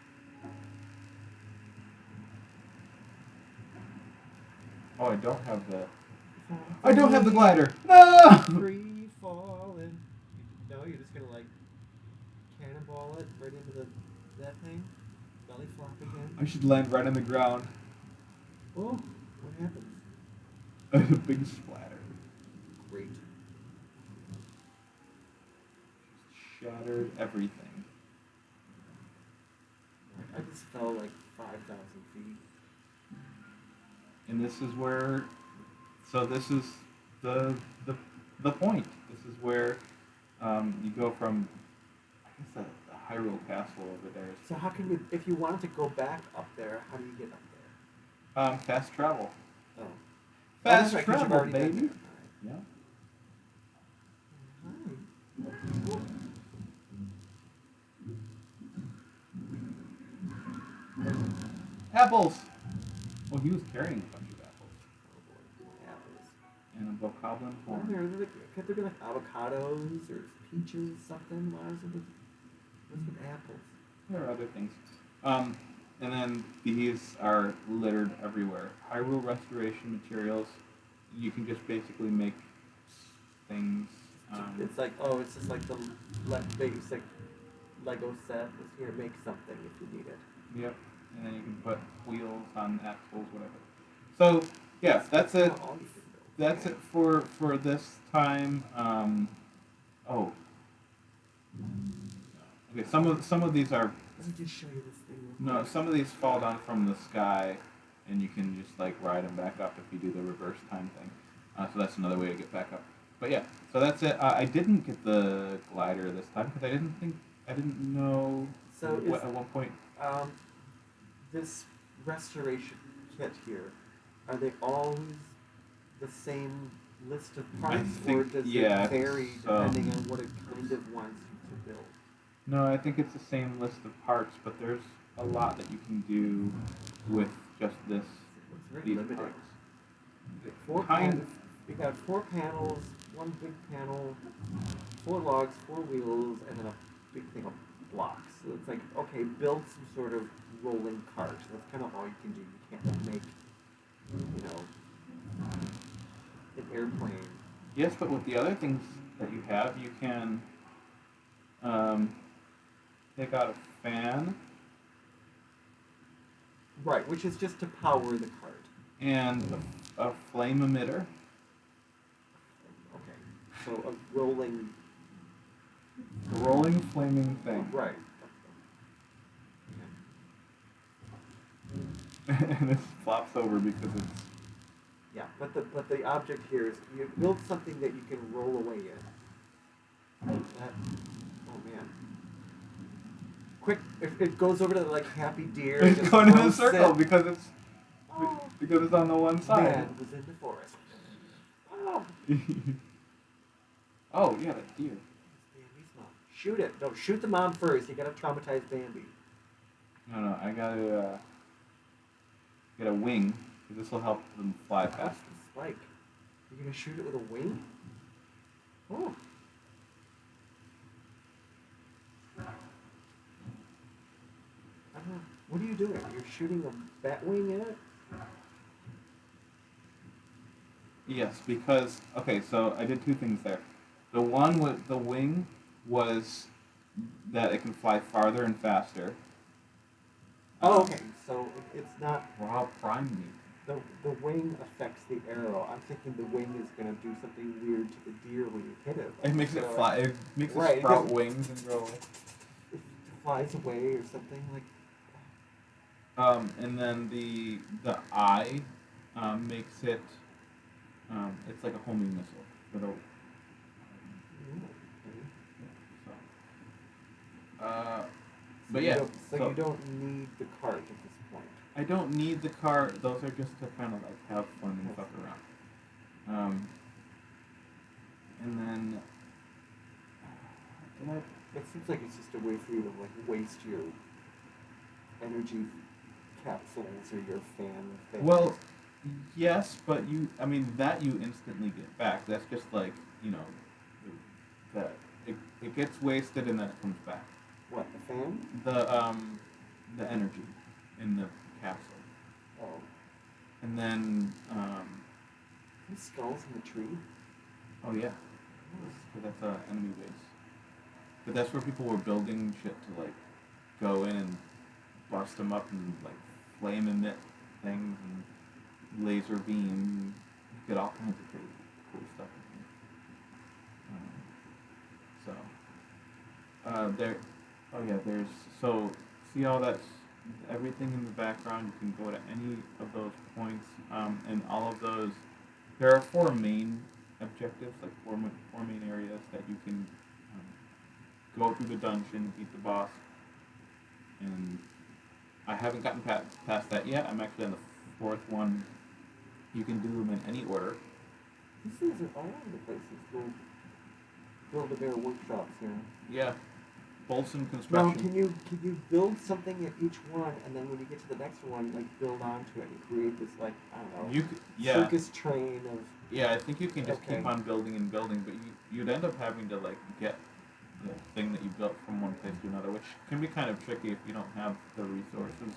[SPEAKER 1] Oh, I don't have the glider. No.
[SPEAKER 2] Free falling. No, you're just gonna like cannonball it right into that thing. Belly flop again.
[SPEAKER 1] I should land right on the ground.
[SPEAKER 2] Oh, what happens?
[SPEAKER 1] A big splatter.
[SPEAKER 2] Great.
[SPEAKER 1] Shattered everything.
[SPEAKER 2] I just fell like 5,000 feet.
[SPEAKER 1] And this is where, so this is the point. This is where you go from, I guess, the Hyrule Castle over there.
[SPEAKER 2] So how can you, if you wanted to go back up there, how do you get up there?
[SPEAKER 1] Fast travel.
[SPEAKER 2] Oh.
[SPEAKER 1] Fast
[SPEAKER 2] that's right, 'cause you've
[SPEAKER 1] travel,
[SPEAKER 2] already been
[SPEAKER 1] baby.
[SPEAKER 2] there.
[SPEAKER 1] Yeah.
[SPEAKER 2] Hi.
[SPEAKER 1] Apples. Well, he was carrying a bunch of apples.
[SPEAKER 2] Oh boy, apples.
[SPEAKER 1] And a bokoblin
[SPEAKER 2] Well,
[SPEAKER 1] horn.
[SPEAKER 2] could there be like avocados or peaches, something? Why is it with apples?
[SPEAKER 1] There are other things. And then these are littered everywhere. Hyrule restoration materials. You can just basically make things.
[SPEAKER 2] It's like, it's just like the basic Lego set. Just here, make something if you need it.
[SPEAKER 1] Yep. And then you can put wheels on axles, whatever. So yeah, that's it.
[SPEAKER 2] All you can build.
[SPEAKER 1] That's it for this time. Oh. Okay. Some of these are.
[SPEAKER 2] Let me just show you this thing.
[SPEAKER 1] No, some of these fall down from the sky, and you can just like ride them back up if you do the reverse time thing. So that's another way to get back up. But yeah, so that's it. I didn't get the glider this time because I didn't know.
[SPEAKER 2] So
[SPEAKER 1] At one point.
[SPEAKER 2] This restoration kit here, are they always the same list of parts, or does it vary depending on what it kind of wants you to build?
[SPEAKER 1] No, I think it's the same list of parts, but there's a lot that you can do with just this.
[SPEAKER 2] It's very
[SPEAKER 1] these
[SPEAKER 2] limited.
[SPEAKER 1] parts.
[SPEAKER 2] We got 4 panels, 1 big panel, 4 logs, 4 wheels, and then a big thing of blocks. So it's like, okay, build some sort of rolling cart. That's kind of all you can do. You can't make, an airplane.
[SPEAKER 1] Yes, but with the other things that you have, you can take out a fan.
[SPEAKER 2] Right, which is just to power the cart.
[SPEAKER 1] And a flame emitter.
[SPEAKER 2] Okay, so a rolling
[SPEAKER 1] Flaming thing.
[SPEAKER 2] Right.
[SPEAKER 1] And it flops over because it's.
[SPEAKER 2] Yeah, but the object here is you build something that you can roll away in. Oh man. Quick, it goes over to like Happy Deer.
[SPEAKER 1] It's
[SPEAKER 2] just
[SPEAKER 1] going in a
[SPEAKER 2] roasts
[SPEAKER 1] circle
[SPEAKER 2] it.
[SPEAKER 1] because it's on the one side.
[SPEAKER 2] Man was in the forest. Oh.
[SPEAKER 1] Oh yeah, that deer.
[SPEAKER 2] Bambi's mom. Shoot it. No, shoot the mom first. You gotta traumatize Bambi.
[SPEAKER 1] No, I gotta get a wing because this will help them fly
[SPEAKER 2] What's
[SPEAKER 1] faster.
[SPEAKER 2] the spike? You're gonna shoot it with a wing? Oh. I don't know. What are you doing? You're shooting a bat wing at it?
[SPEAKER 1] Yes, because so I did 2 things there. The one with the wing was that it can fly farther and faster.
[SPEAKER 2] Oh, okay. So it's not
[SPEAKER 1] Raw prime me.
[SPEAKER 2] the wing affects the arrow. I'm thinking the wing is gonna do something weird to the deer when you hit it.
[SPEAKER 1] It makes it
[SPEAKER 2] So
[SPEAKER 1] fly. It makes
[SPEAKER 2] Right,
[SPEAKER 1] it sprout
[SPEAKER 2] because-
[SPEAKER 1] wings and grow.
[SPEAKER 2] It flies away or something like.
[SPEAKER 1] And then the eye makes it. It's like a homing missile for the.
[SPEAKER 2] So
[SPEAKER 1] But
[SPEAKER 2] you
[SPEAKER 1] yeah.
[SPEAKER 2] don't, so you don't need the cart at this point.
[SPEAKER 1] I don't need the car. Those are just to kind of like have fun and fuck around. And then did I
[SPEAKER 2] It seems like it's just a way for you to like waste your energy capsules or your fan thing.
[SPEAKER 1] Well, yes, but I mean, that you instantly get back. That's just like, you know, that it gets wasted and then it comes back.
[SPEAKER 2] What, the fan?
[SPEAKER 1] The energy in the capsule.
[SPEAKER 2] Oh.
[SPEAKER 1] And then,
[SPEAKER 2] These skulls in the tree?
[SPEAKER 1] oh yeah. So that's enemy base. But that's where people were building shit to like go in and bust them up and like flame emit things and laser beam. You get all kinds of crazy cool stuff in here. There. Oh yeah, there's so see all that's everything in the background. You can go to any of those points, and all of those. There are four main objectives, like four main areas that you can go through the dungeon, beat the boss, and I haven't gotten past that yet. I'm actually on the fourth one. You can do them in any order.
[SPEAKER 2] These things are all over the place. These little Build-A-Bear workshops here.
[SPEAKER 1] Yeah, Bolson
[SPEAKER 2] Now,
[SPEAKER 1] Construction.
[SPEAKER 2] can you build something at each one, and then when you get to the next one, like build onto it and create this like I don't know circus train of
[SPEAKER 1] Yeah, I think you can just
[SPEAKER 2] Okay.
[SPEAKER 1] keep on building and building, but you'd end up having to like get the thing that you built from one place to another, which can be kind of tricky if you don't have the resources.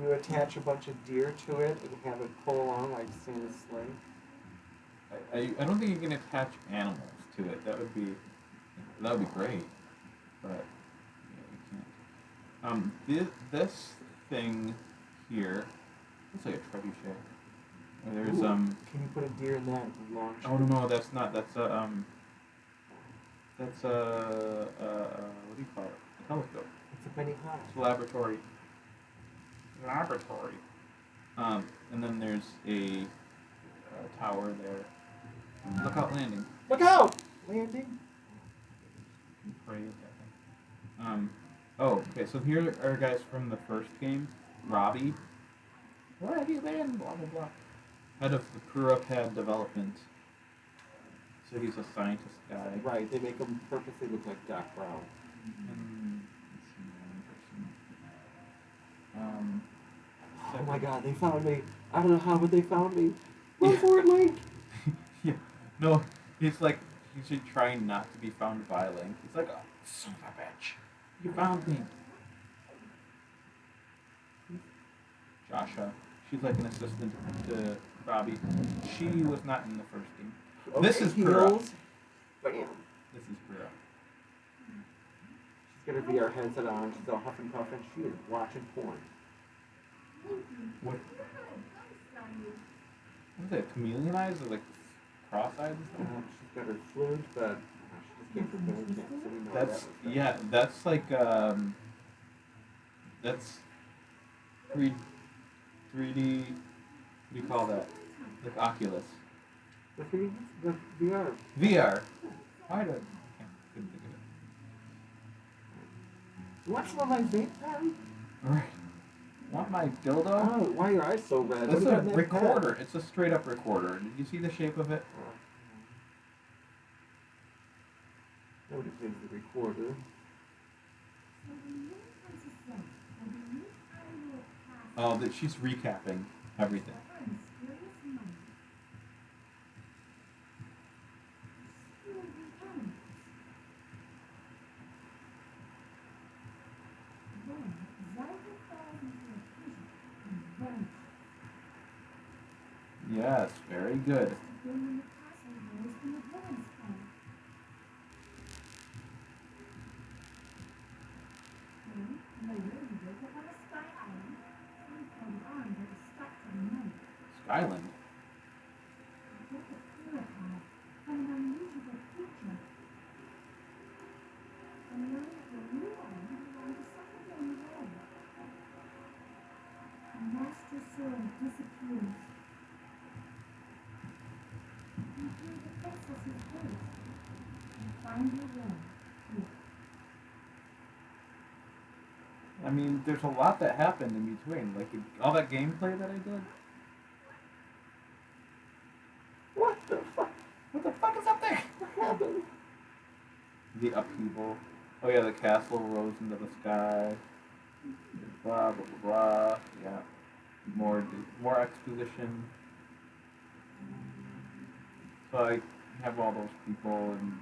[SPEAKER 2] you attach a bunch of deer to it and have it pull along like Santa's sleigh.
[SPEAKER 1] I don't think you can attach animals to it. That would be great, but yeah, you can't. This thing here looks like a trebuchet. There's
[SPEAKER 2] Ooh, Can you put a deer in that and launch?
[SPEAKER 1] Oh no, that's not. That's a That's what do you call it? A telescope.
[SPEAKER 2] It's a penny high.
[SPEAKER 1] It's a laboratory. Laboratory. And then there's a tower there. Lookout landing.
[SPEAKER 2] Look out! Landing.
[SPEAKER 1] Pray at that thing. Oh, okay. So here are guys from the first game. Robbie. Where have you been? Blah blah blah. Head of the Purapad development. So he's a scientist guy.
[SPEAKER 2] Right, they make them purposely look like Doc Brown.
[SPEAKER 1] And let's see, one person.
[SPEAKER 2] Oh my god, they found me. I don't know how, but they found me. Run for it, Link!
[SPEAKER 1] Yeah. No, he's like, he should try not to be found by Link. He's like, oh, son of a bitch. You found me. Joshua. She's like an assistant to Robbie. She was not in the first game.
[SPEAKER 2] Okay,
[SPEAKER 1] This is Pura.
[SPEAKER 2] heels. Bam.
[SPEAKER 1] This is Pura.
[SPEAKER 2] She's got her VR headset on. She's all huff and puff, and she is watching porn.
[SPEAKER 1] What is it? Chameleon eyes or like cross-eyed and stuff?
[SPEAKER 2] She's got her flute, but she just came from Bear Camp, so we know
[SPEAKER 1] That's
[SPEAKER 2] that.
[SPEAKER 1] yeah. That's like that's 3D. What do you call that? Like Oculus.
[SPEAKER 2] The VR.
[SPEAKER 1] VR. Why do I couldn't think of it?
[SPEAKER 2] Want some of my vape pen?
[SPEAKER 1] Alright. Want my dildo?
[SPEAKER 2] Oh, why are your eyes so red?
[SPEAKER 1] It's
[SPEAKER 2] What do you
[SPEAKER 1] a
[SPEAKER 2] got in that
[SPEAKER 1] recorder.
[SPEAKER 2] pen?
[SPEAKER 1] It's a straight up recorder. Did you see the shape of it?
[SPEAKER 2] Nobody plays the recorder.
[SPEAKER 1] Oh, that she's recapping everything. Yes, very good. Skyland.
[SPEAKER 4] Master Sword disappears. You hear the princess's voice and find your way here.
[SPEAKER 1] I mean, there's a lot that happened in between. Like all that gameplay that I did.
[SPEAKER 2] What the fuck?
[SPEAKER 1] What the fuck is up there?
[SPEAKER 2] What happened?
[SPEAKER 1] The upheaval. Oh yeah, the castle rose into the sky. Blah blah blah blah. Yeah. More exposition. So I have all those people and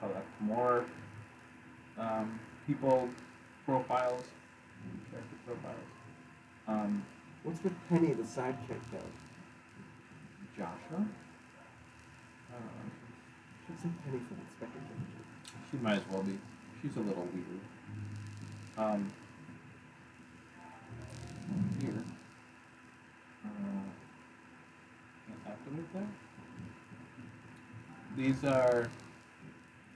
[SPEAKER 1] collect more people profiles, character profiles.
[SPEAKER 2] What's with Penny, the sidekick, though?
[SPEAKER 1] Joshua.
[SPEAKER 2] Should say Penny from Inspector Gadget.
[SPEAKER 1] She might as well be. She's a little weird. Here. Can't activate that. These are.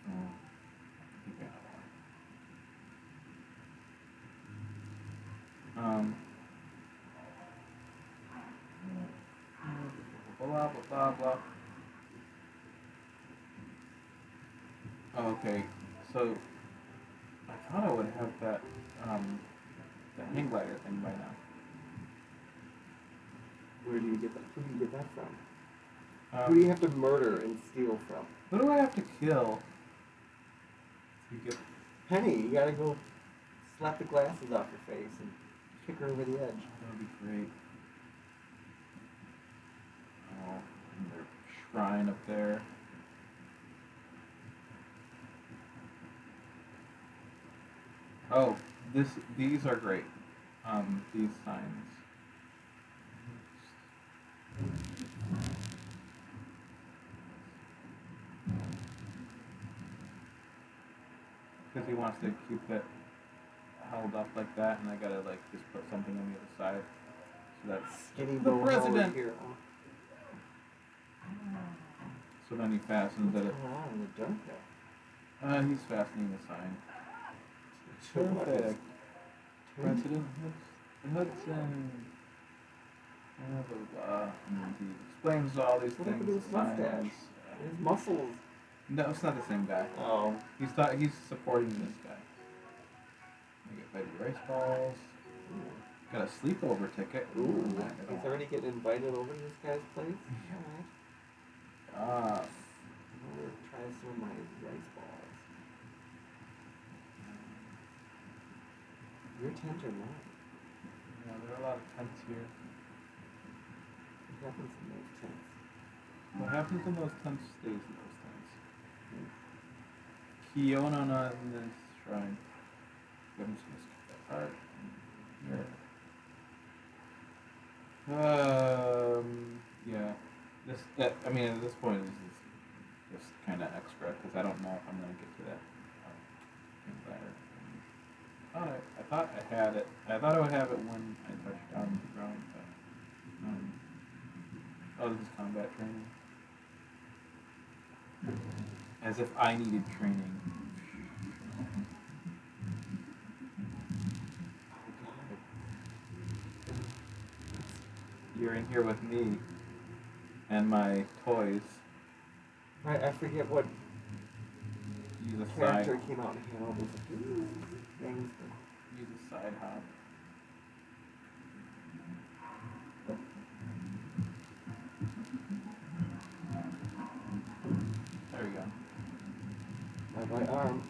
[SPEAKER 1] Oh, I think I know one. Blah blah blah blah. Oh, okay, so I thought I would have that the hang glider thing by now.
[SPEAKER 2] Where do you get that? Who do you get that from?
[SPEAKER 1] Um,
[SPEAKER 2] Who do you have to murder and steal from?
[SPEAKER 1] Who do I have to kill? To get
[SPEAKER 2] Penny, you gotta go slap the glasses off her face and kick her over the edge.
[SPEAKER 1] that would be great. Oh, and their shrine up there. Oh, these are great. These signs. Because he wants to keep it held up like that, and I gotta like just put something on the other side. So that's
[SPEAKER 2] Skinny
[SPEAKER 1] the
[SPEAKER 2] bow
[SPEAKER 1] president.
[SPEAKER 2] here.
[SPEAKER 1] So then he fastens
[SPEAKER 2] What's
[SPEAKER 1] it.
[SPEAKER 2] going on in the dark there?
[SPEAKER 1] He's fastening the sign.
[SPEAKER 2] Perfect.
[SPEAKER 1] President Hudson. Blah, blah, blah. And he explains all these
[SPEAKER 2] What happened to
[SPEAKER 1] things.
[SPEAKER 2] his mustache? His muscles.
[SPEAKER 1] No, it's not the same guy.
[SPEAKER 2] Oh.
[SPEAKER 1] He's supporting this guy. I get baby rice balls. Got a sleepover ticket.
[SPEAKER 2] Ooh. He's already getting invited over to this guy's place? Alright.
[SPEAKER 1] Ah.
[SPEAKER 2] I'm gonna try some of my rice balls. Your tent or mine?
[SPEAKER 1] Yeah, there are a lot of tents here.
[SPEAKER 2] What happens in those tents?
[SPEAKER 1] What happens in those tents stays in those tents. Kionona in this shrine. I'm just gonna skip that part. Here. Yeah. I mean, at this point, this is just kind of extra because I don't know if I'm gonna get to that ladder. I thought I had it. I thought I would have it when I touched down the ground, but oh, this is combat training. As if I needed training. You're in here with me and my toys.
[SPEAKER 2] Right, I forget what
[SPEAKER 1] Use a
[SPEAKER 2] character
[SPEAKER 1] side.
[SPEAKER 2] came out and had all these things.
[SPEAKER 1] Use a side hop. There we go.
[SPEAKER 2] By my arm.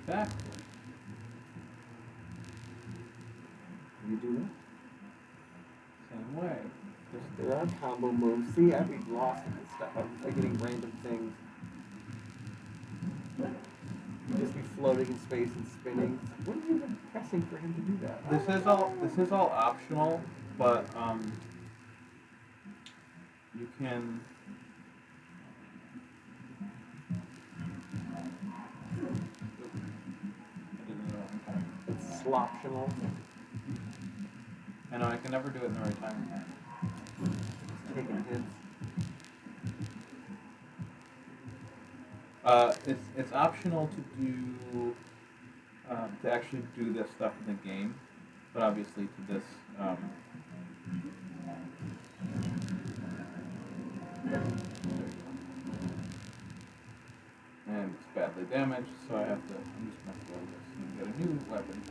[SPEAKER 1] Back.
[SPEAKER 2] You do that?
[SPEAKER 1] Same way. Just
[SPEAKER 2] There are combo moves. See, I'd be lost in this stuff. I'm getting random things. You'd just be floating in space and spinning. What are you even pressing for him to do that?
[SPEAKER 1] this is all optional, but you can. I did it the wrong time.
[SPEAKER 2] It's sloptional.
[SPEAKER 1] I know I can never do it in the right time.
[SPEAKER 2] Taking hits.
[SPEAKER 1] It's optional to do to actually do this stuff in the game, but obviously to this. And it's bad damage, so I have to. I'm just gonna throw this and get a new weapon.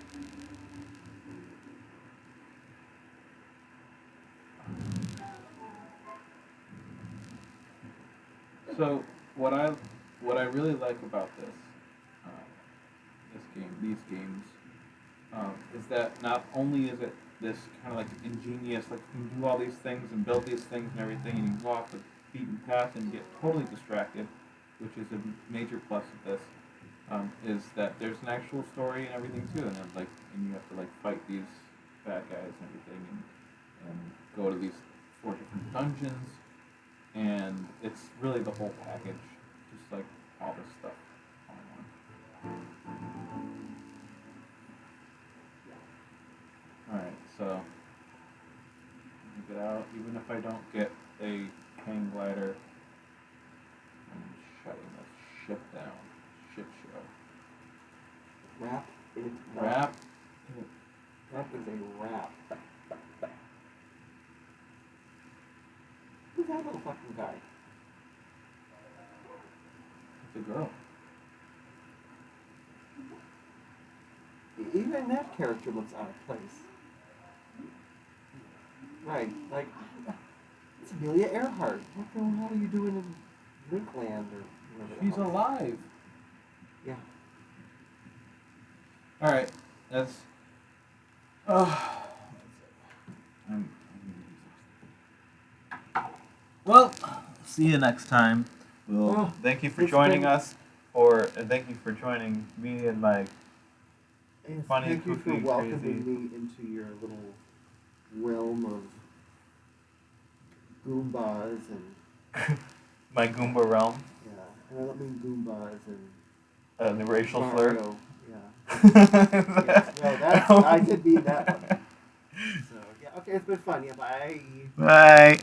[SPEAKER 1] So what I really like about these games, is that not only is it this kind of like ingenious, like you can do all these things and build these things and everything, and you go off the beaten path and get totally distracted, which is a major plus of this. Is that there's an actual story and everything too, and then, like, and you have to like fight these bad guys and everything, and go to these 4 different dungeons, and it's really the whole package, just like all this stuff all in one. Alright, so let me get out. Even if I don't get a hang glider, I'm shutting this ship down. Shit show.
[SPEAKER 3] Rap it up.
[SPEAKER 1] Wrap.
[SPEAKER 3] That is a rap. Who's that little fucking guy?
[SPEAKER 1] It's a girl.
[SPEAKER 3] Even that character looks out of place. Right, like, it's Amelia Earhart. What the hell are you doing in Linkland or whatever? the
[SPEAKER 1] She's
[SPEAKER 3] hell?
[SPEAKER 1] alive.
[SPEAKER 3] Yeah.
[SPEAKER 1] Alright, that's. I'm well, see you next time.
[SPEAKER 3] Oh,
[SPEAKER 1] Thank you for
[SPEAKER 3] it's
[SPEAKER 1] joining
[SPEAKER 3] been-
[SPEAKER 1] us, or thank you for joining me and my
[SPEAKER 3] Yes,
[SPEAKER 1] funny,
[SPEAKER 3] thank you for
[SPEAKER 1] kooky,
[SPEAKER 3] welcoming
[SPEAKER 1] crazy.
[SPEAKER 3] me into your little realm of Goombas and
[SPEAKER 1] my Goomba realm,
[SPEAKER 3] yeah, and I don't mean Goombas and
[SPEAKER 1] the racial slur.
[SPEAKER 3] Mario. Yeah. Yes, no, that's I did mean that one. So yeah, okay, it's been fun. Yeah, bye.
[SPEAKER 1] Bye.